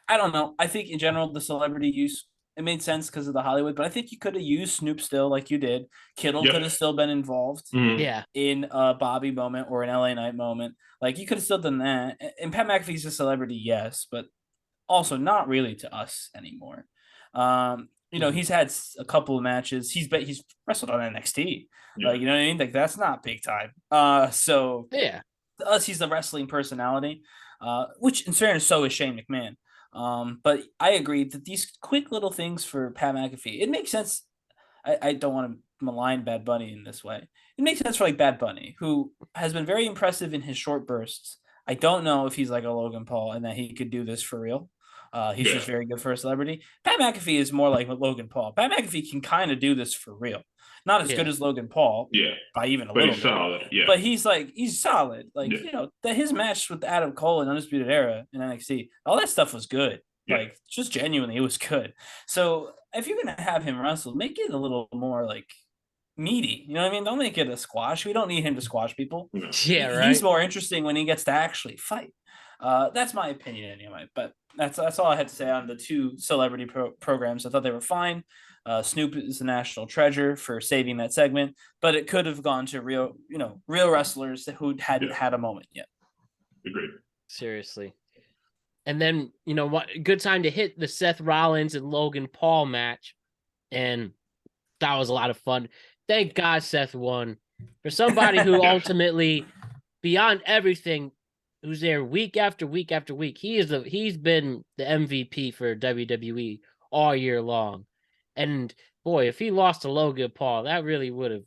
don't know. I think in general the celebrity use it made sense because of the Hollywood, but I think you could have used Snoop still like you did. Kittle could have still been involved in a Bobby moment or an LA Knight moment. Like you could have still done that. And Pat McAfee's a celebrity, yes, but also not really to us anymore. You know, he's had a couple of matches. He's wrestled on NXT. Like, you know what I mean? Like that's not big time. So yeah, to us, he's the wrestling personality. Which in fairness, so is Shane McMahon. But I agree that these quick little things for Pat McAfee, it makes sense. I don't want to malign Bad Bunny in this way. It makes sense for like Bad Bunny, who has been very impressive in his short bursts. I don't know if he's like a Logan Paul and that he could do this for real. He's just very good for a celebrity. Pat McAfee is more like Logan Paul. Pat McAfee can kind of do this for real. Not as good as Logan Paul, by even a little bit. Solid, But he's solid. Like, you know, that his match with Adam Cole in Undisputed Era in NXT, all that stuff was good. Like, just genuinely, it was good. So if you're gonna have him wrestle, make it a little more like meaty. You know what I mean? Don't make it a squash. We don't need him to squash people. Yeah, right. He's more interesting when he gets to actually fight. That's my opinion anyway. But that's all I had to say on the two celebrity programs. I thought they were fine. Snoop is a national treasure for saving that segment, but it could have gone to real wrestlers who hadn't had a moment yet. Agreed. Seriously. And then, you know what? Good time to hit the Seth Rollins and Logan Paul match. And that was a lot of fun. Thank God Seth won. For somebody who ultimately, beyond everything, who's there week after week after week, he's been the MVP for WWE all year long. And boy, if he lost to Logan Paul, that really would have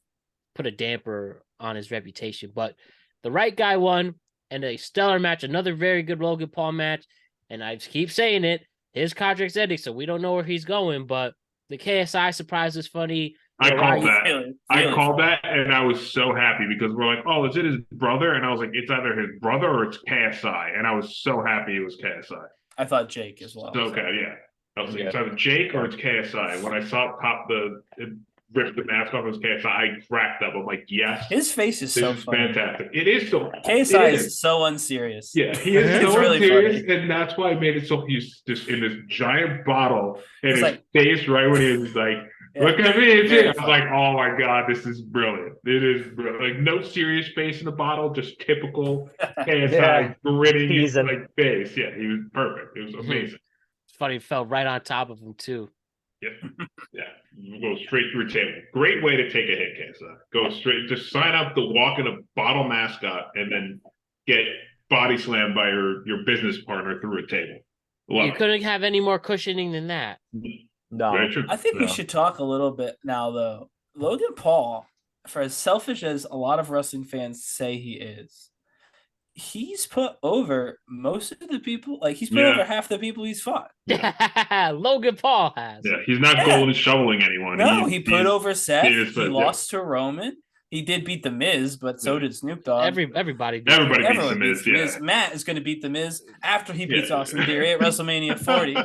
put a damper on his reputation. But the right guy won, and a stellar match, another very good Logan Paul match. And I keep saying it, his contract's ending, so we don't know where he's going. But the KSI surprise was funny. I called Right. that. I called that, and I was so happy because we're like, oh, is it his brother? And I was like, it's either his brother or it's KSI. And I was so happy it was KSI. I thought Jake as well. So, okay, yeah. I was like, Yeah. it's either Jake or it's KSI. When I saw it rip the mask off as KSI, I cracked up. I'm like, yes, His face is this so is funny. fantastic. It is so. KSI it is so unserious. Yeah, he is It's so really serious, funny. and that's why I made it so he's just in this giant bottle, and It's his like- face right when he was like, Yeah, "Look at me!" It's very it. I was funny. like, "Oh my god, this is brilliant! It is brilliant. Like no serious face in the bottle, just typical KSI Yeah. gritting his Teasing. like face. Yeah, he was perfect. It was amazing. It's funny, it fell right on top of him too. Yeah, go straight through a table. Great way to take a hit, KSI. Go straight. Just sign up to walk in a bottle mascot, and then get body slammed by your business partner through a table. Love You it. couldn't have any more cushioning than that. No. Very true. I think we No. should talk a little bit now, though. Logan Paul, for as selfish as a lot of wrestling fans say he is, he's put over most of the people. Like he's put Yeah. over half the people he's fought. Logan Paul has. Yeah, he's not Yeah. golden shoveling anyone. No, he put over Seth. is, He yeah. lost to Roman. He did beat the Miz, but so Yeah. did Snoop Dogg. Everybody did. Everybody beats Everyone the beats Miz. the Yeah. Miz. Matt is going to beat the Miz after he beats Yeah. Austin Theory at WrestleMania 40.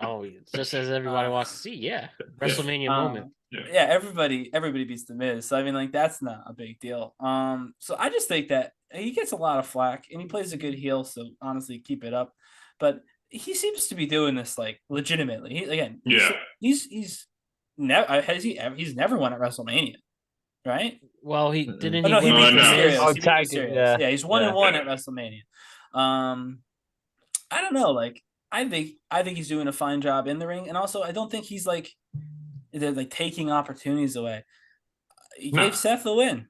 Oh, just as everybody wants to see. Yeah. WrestleMania moment. Yeah, everybody beats the Miz. So I mean, like that's not a big deal. So I just think that he gets a lot of flack and he plays a good heel. So honestly, keep it up. But he seems to be doing this like legitimately. He's never won at WrestleMania, right? Well, he didn't. Oh, no, he win beat with no. the Miz? Mysterio. Oh, He beat tag, Mysterio. yeah. Yeah, he's 1-1 Yeah. at WrestleMania. I don't know. Like, I think he's doing a fine job in the ring, and also I don't think he's like they're like taking opportunities away. He No. gave Seth a win.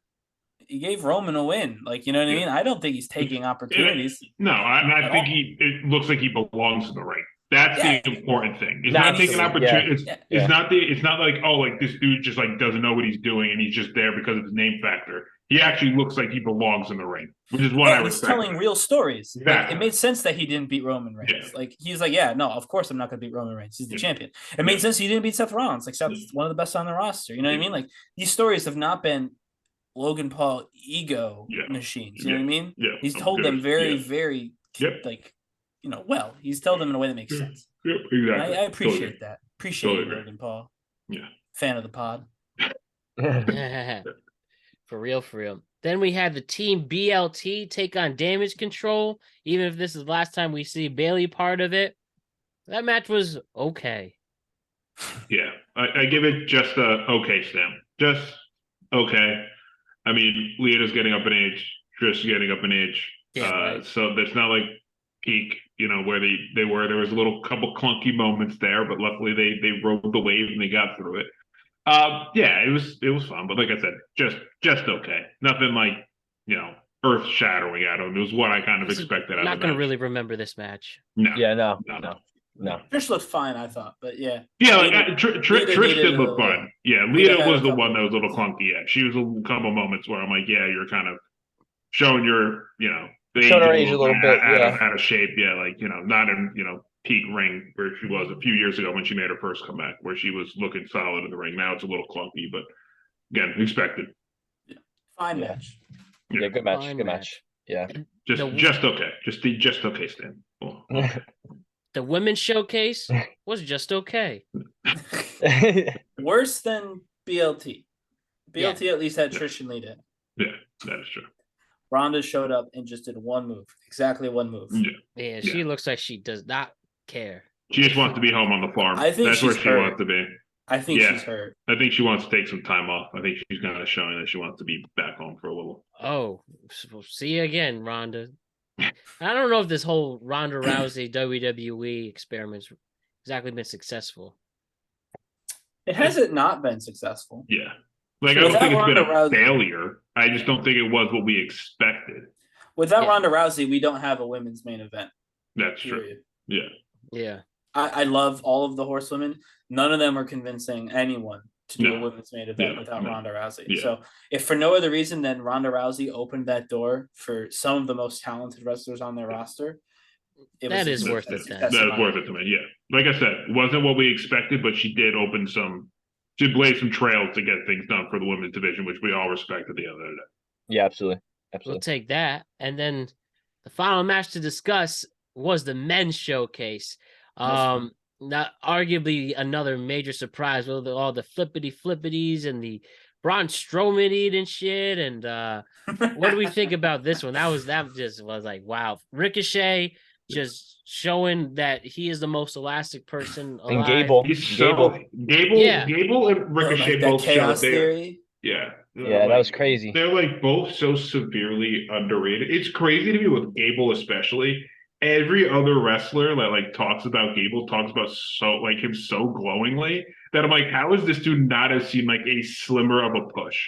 He gave Roman a win. Like, you know what I Yeah. mean? I don't think he's taking opportunities. No, I At think all. it looks like he belongs in the ring. That's Yeah. the important thing. He's No, not he's- taking yeah. opportunity. Yeah. It's not like, oh, like this dude just like doesn't know what he's doing and he's just there because of his name factor. He actually looks like he belongs in the ring, which is what I He's respect. telling real stories. Like, Exactly. it made sense that he didn't beat Roman Reigns. Yeah. Like he's like, yeah, no, of course I'm not going to beat Roman Reigns. He's the Yeah. champion. It made sense he didn't beat Seth Rollins. Like Seth's one of the best on the roster. You know what I mean? Like these stories have not been Logan Paul ego machines. You know what I mean? Yeah. He's told them very, very Yep. like, well. He's told them in a way that makes Yeah. sense. Yep, And exactly. I appreciate Totally. that. Appreciate Totally you, agree. Logan Paul. Yeah. Fan of the pod. For real, for real. Then we had the team BLT take on Damage Control. Even if this is the last time we see Bailey part of it, that match was okay. Yeah, I give it just a okay stamp. Just okay. I mean, Leota's getting up in age. Trish is getting up in age. Yeah, right. So that's not like peak, where they were. There was a little couple clunky moments there, but luckily they rode the wave and they got through it. Yeah, it was fun, but like I said, just okay. Nothing like earth shattering out of him. It was what I kind of expected. Not going to really remember this match. No. Yeah, no. Trish looked fine, I thought, but yeah. Yeah, like Lita- Trish Lita did look needed a- fun. Yeah, Lita Lita had was a the couple one that was a little of- clunky. Yeah, she was a couple moments where I'm like, yeah, you're kind of showing your, the Showing her age a little bit, out of shape. Yeah, like not in peak ring where she was a few years ago when she made her first comeback, where she was looking solid in the ring. Now it's a little clunky, but again, expected. Fine Yeah. match. Yeah, good match. Fine Good match. match. Yeah. Just okay. Just okay, Stan. Cool. The women's showcase was just okay. Worse than BLT. BLT at least had Trish and Lita. Yeah, that is true. Ronda showed up and just did one move. Exactly one move. Yeah, she looks like she does not care. She just wants to be home on the farm. I think that's where she's she hurt. wants to be. I think Yeah. she's hurt. I think she wants to take some time off. I think she's kind of showing that she wants to be back home for a little. Oh, we'll see you again, Ronda. I don't know if this whole Ronda Rousey WWE experiment's exactly been successful. It hasn't not been successful. Yeah. Like, I Without don't think it's been a Ronda Rousey- failure. I just don't think it was what we expected. Without Yeah. Ronda Rousey, we don't have a women's main event. That's true. Period. Yeah. Yeah. I love all of the horsewomen. None of them are convincing anyone to do a No. women's main event Yeah. without No. Ronda Rousey. Yeah. So if for no other reason than Ronda Rousey opened that door for some of the most talented wrestlers on their roster, That is worth it then. That is worth it to me. Yeah. Like I said, it wasn't what we expected, but she did open some should blaze some trails to get things done for the women's division, which we all respect at the end of the day. Yeah, absolutely. We'll Absolutely. take that. And then the final match to discuss was the men's showcase. Not arguably another major surprise with all the flippities and the Braun Strowman eating shit. And what do we think about this one? That just was like, wow. Ricochet just showing that he is the most elastic person alive. And Gable. Gable and Ricochet both chaos showed theory. Yeah, that was crazy. They're like both so severely underrated. It's crazy to me with Gable, especially. Every other wrestler that like talks about Gable talks about him so glowingly that I'm like, how is this dude not have seen like a slimmer of a push?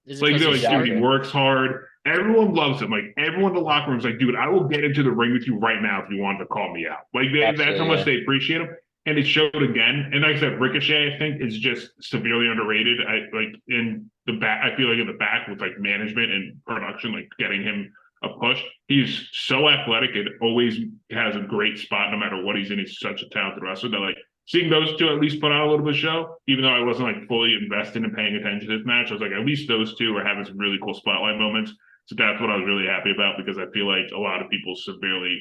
Like, dude, he works hard. Everyone loves him. Like, everyone in the locker room is like, dude, I will get into the ring with you right now if you wanted to call me out. Like, that's how much they appreciate him. And it showed again. And like I said, Ricochet, I think, is just severely underrated. In the back, I feel like in the back with like management and production, like getting him a push. He's so athletic and always has a great spot no matter what he's in. He's such a talented wrestler that like seeing those two at least put on a little bit of show, even though I wasn't like fully invested in paying attention to this match, I was like, at least those two are having some really cool spotlight moments. So that's what I was really happy about, because I feel like a lot of people severely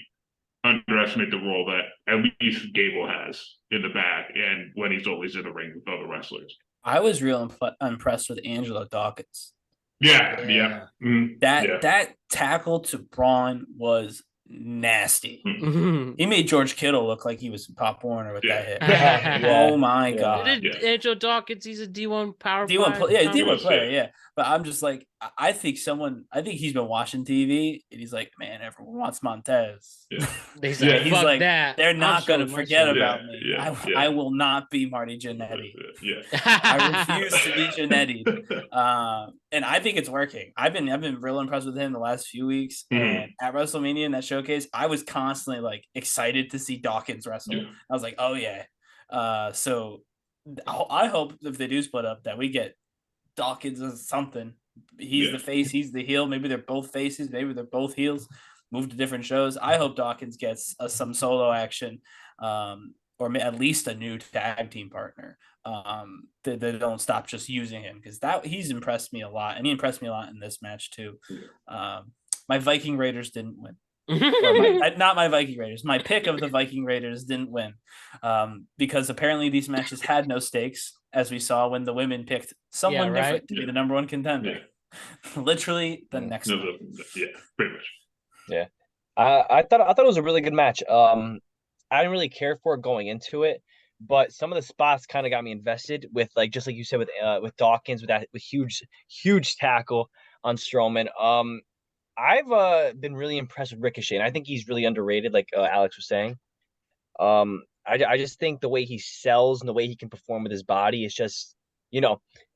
underestimate the role that at least Gable has in the back and when he's always in the ring with other wrestlers. I was real impressed with Angelo Dawkins. Yeah. That tackle to Braun was nasty. He made George Kittle look like he was Pop Warner with that hit. Oh my god! Angelo Dawkins, he's a D1 power D1 player. Yeah, but I'm just like, I think he's been watching TV and he's like, man, everyone wants Montez. He's like, that. They're not going to forget about me. I will not be Marty Jannetty. I refuse to be Jannetty. And I think it's working. I've been real impressed with him the last few weeks. And at WrestleMania in that showcase, I was constantly like excited to see Dawkins wrestle. I was like, oh yeah. So I hope if they do split up that we get Dawkins as something. He's the face, he's the heel. Maybe they're both faces, maybe they're both heels. Move to different shows. I hope Dawkins gets some solo action, or at least a new tag team partner. They don't stop just using him, because he's impressed me a lot, and he impressed me a lot in this match too. My Viking Raiders didn't win. Not my Viking Raiders. My pick of the Viking Raiders didn't win, because apparently these matches had no stakes, as we saw when the women picked someone different to be the number one contender. Literally the next one. Yeah, pretty much. Yeah, I thought it was a really good match. I didn't really care for it going into it, but some of the spots kind of got me invested with, like, just like you said, with Dawkins, with huge tackle on Strowman. I've been really impressed with Ricochet, and I think he's really underrated, like Alex was saying. I just think the way he sells and the way he can perform with his body is just,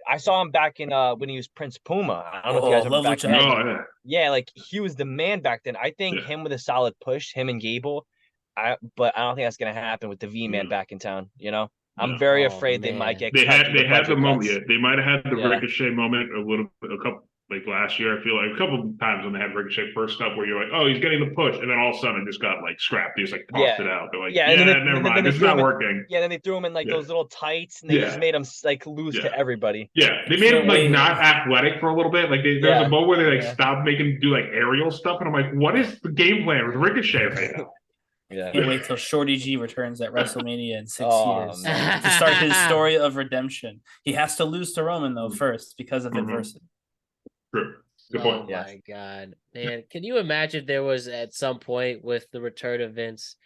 I saw him back in when he was Prince Puma. I don't know if you guys remember back then. Yeah, like he was the man back then. I think him with a solid push, him and Gable. But I don't think that's gonna happen with the V-Man back in town. I'm very afraid they might get. They had the moment. Yeah, they might have had the Ricochet moment a couple. Like last year, I feel like a couple of times when they had Ricochet first up, where you're like, oh, he's getting the push, and then all of a sudden it just got like scrapped. He just like tossed it out. They're like, never mind, it's not working. Then they threw him in like those little tights, and they just made him like lose to everybody. Yeah, they made him like not athletic for a little bit. Like there was a moment where they like stopped making him do like aerial stuff, and I'm like, what is the game plan with Ricochet right now? Yeah. Can't wait till Shorty G returns at WrestleMania in 6 years to start his story of redemption. He has to lose to Roman though first because of adversity. True. Good point. My God, man! Can you imagine if there was at some point with the return of Vince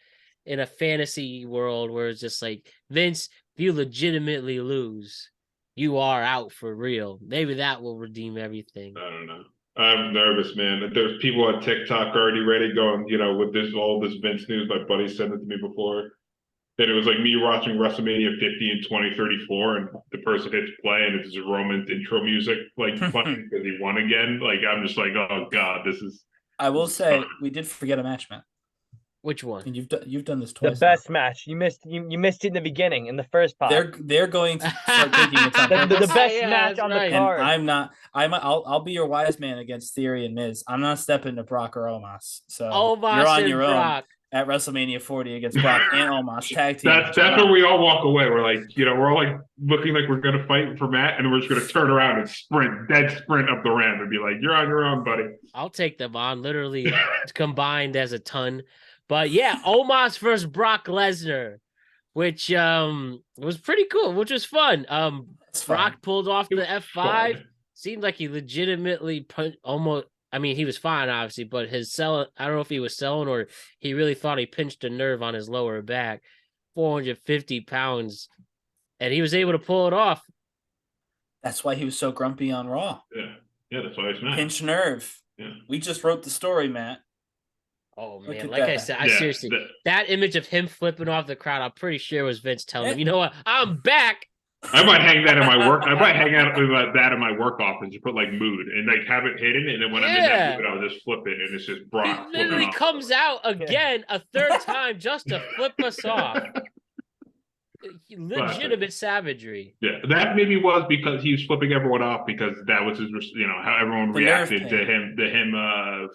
in a fantasy world where it's just like, Vince, if you legitimately lose, you are out for real. Maybe that will redeem everything. I don't know. I'm nervous, man. There's people on TikTok already ready going, with all this Vince news. My buddy sent it to me before. That it was like me watching WrestleMania 50 in 2034, and the person hits play, and it's Roman intro music, like playing because he won again. Like, I'm just like, oh God, this is. I will say, we did forget a match, man. Which one? And you've done this twice. The best match. You missed it in the beginning, in the first part. They're going to start thinking it's on the best match on the card. And I'll be your wise man against Theory and Miz. I'm not stepping to Brock or Omos. So you're on your own. at WrestleMania 40 against Brock and Omos tag team. That's where we all walk away. We're like, we're all like looking like we're gonna fight for Matt, and we're just gonna turn around and dead sprint up the ramp and be like, "You're on your own, buddy." I'll take them on, literally combined as a ton. But yeah, Omos versus Brock Lesnar, which was pretty cool, which was fun. Brock pulled off the F5. Fun. Seemed like he legitimately almost. I mean, he was fine, obviously, but his sell. I don't know if he was selling or he really thought he pinched a nerve on his lower back. 450 pounds, and he was able to pull it off. That's why he was so grumpy on Raw. Yeah, that's why he's mad. Pinch nerve. Yeah. We just wrote the story, Matt. Oh Look man, at like that. I said, seriously, that image of him flipping off the crowd, I'm pretty sure it was Vince telling him, "You know what? I'm back." I might hang that in my work. I might hang out with that in my work office. You put like mood and like have it hidden, and then when I'm in that mood, I'll just flip it, and it's just Brock. He literally comes out again a third time just to flip us off. Legitimate savagery. Yeah, that maybe was because he was flipping everyone off because that was his, how everyone reacted to him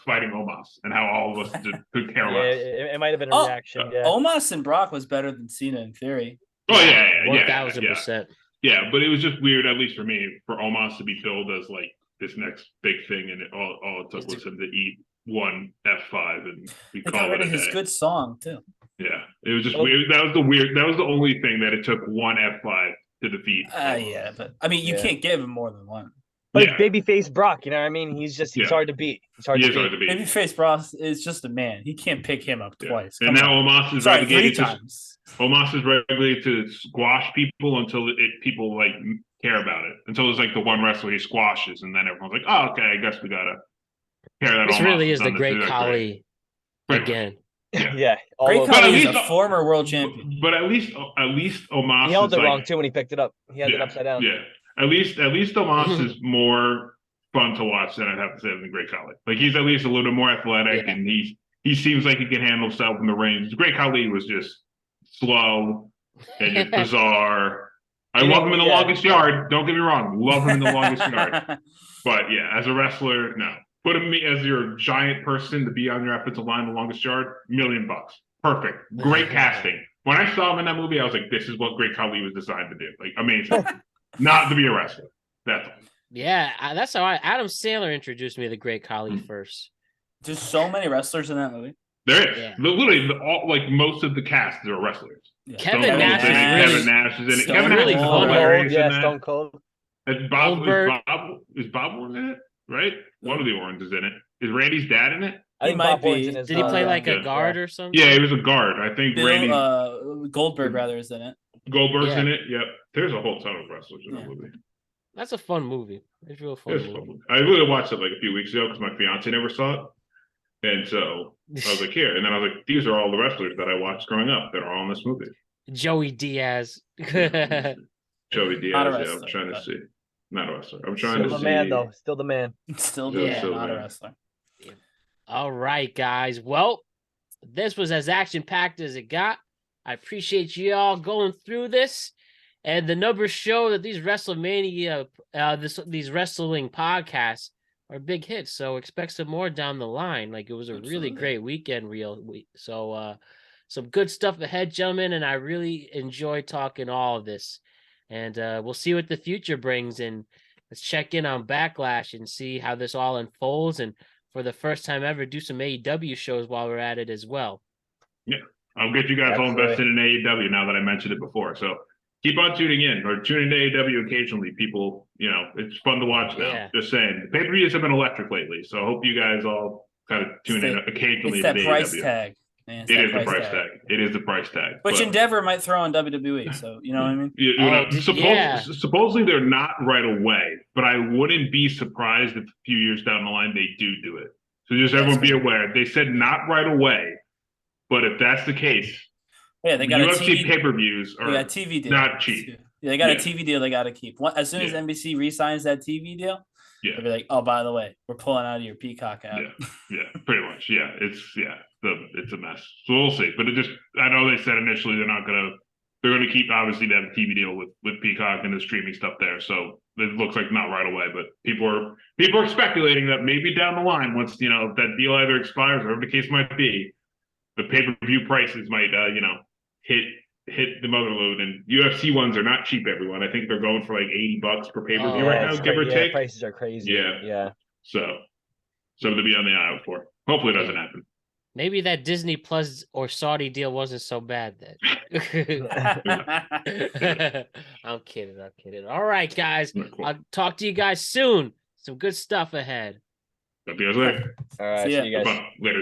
fighting Omos and how all of us could care less. It might have been a reaction. Yeah. Omos and Brock was better than Cena in theory. Oh yeah, 1000%. Yeah, but it was just weird, at least for me, for Omos to be billed as like this next big thing, and all it took was him to eat one F5 and we called it a day. His good song too. Yeah, it was just weird. That was the only thing that it took one F5 to defeat. Yeah, but I mean, you can't give him more than one. But it's babyface Brock, you know what I mean? He's hard to beat. He's hard to beat. Babyface Brock is just a man. He can't pick him up twice. And now Omos is relegated 3 times. Omos is relegated to squash people until people like care about it. Until there's like the one wrestler he squashes, and then everyone's like, "Oh, okay, I guess we gotta care that." This Omos really is the Great Khali again. Yeah. Great Khali is a former world champion. But at least Omos. He held it wrong too when he picked it up. He had it upside down. Yeah. At least Omos is more fun to watch than I'd have to say than Great Khali. Like he's at least a little bit more athletic, and he seems like he can handle himself in the range. Great Khali was just slow and just bizarre. I love him in the longest yard. Don't get me wrong, love him in the longest yard. But yeah, as a wrestler, no. Put him as your giant person to be on your offensive line, the longest yard, $1 million. Perfect. Great casting. When I saw him in that movie, I was like, this is what Great Khali was designed to do. Like, amazing. Not to be a wrestler. That's all. Yeah, that's how Adam Sandler introduced me to Great Khali first. There's so many wrestlers in that movie. There is. Yeah. Literally, like most of the cast are wrestlers. Yeah. Kevin Nash is in it. Kevin Nash is hilarious. Yeah, Stone Cold. Is Bob Orton in it? Right? One of the Ortons is in it. Is Randy's dad in it? He might be. Did he play like a guard or something? Yeah, he was a guard. I think Randy Goldberg rather is in it. Goldberg's in it. Yep. There's a whole ton of wrestlers in that movie. That's a fun movie. It's a real fun movie. I really watched it like a few weeks ago because my fiance never saw it. And so I was like, here. And then I was like, these are all the wrestlers that I watched growing up that are all in this movie. Joey Diaz. Joey Diaz, I'm trying to see. Not a wrestler. I'm trying to see. Still the man, though. Still the man. Still the man, not a wrestler. All right, guys. Well, this was as action-packed as it got. I appreciate you all going through this. And the numbers show that these WrestleMania, these wrestling podcasts are big hits. So expect some more down the line. Like it was a really great weekend So some good stuff ahead, gentlemen. And I really enjoyed talking all of this. And we'll see what the future brings. And let's check in on Backlash and see how this all unfolds. And for the first time ever, do some AEW shows while we're at it as well. Yeah, I'll get you guys all invested in AEW now that I mentioned it before. So keep on tuning in or tune into AEW occasionally. People, it's fun to watch now. Yeah. Just saying. The pay-per-views have been electric lately. So I hope you guys all kind of tune in occasionally. It's that price tag. Man, it is the price tag. It is the price tag. Which Endeavor might throw on WWE. So, you know what I mean? Supposedly they're not right away, but I wouldn't be surprised if a few years down the line they do it. So just everyone be aware. They said not right away, but if that's the case, they got UFC pay-per-views are TV deal. Not cheap. Yeah, they got a TV deal they got to keep. As soon as NBC re-signs that TV deal, they'll be like, oh, by the way, we're pulling out of your Peacock app. Yeah, pretty much. Yeah, it's a mess. So we'll see. But I know they said initially they're going to keep obviously that TV deal with Peacock and the streaming stuff there. So it looks like not right away, but people are speculating that maybe down the line, once that deal either expires or whatever the case might be, the pay-per-view prices might hit the mother load, and UFC ones are not cheap, everyone. I think they're going for like $80 per pay-per-view Oh, right Yeah, now, it's give or take. prices are crazy. Yeah. Yeah. So something to be on the eye out for. Hopefully it doesn't Yeah. happen. Maybe that Disney Plus or Saudi deal wasn't so bad then. I'm kidding. All right, guys. Cool. I'll talk to you guys soon. Some good stuff ahead. Talk to you guys later. All right. See See ya. you guys. Later.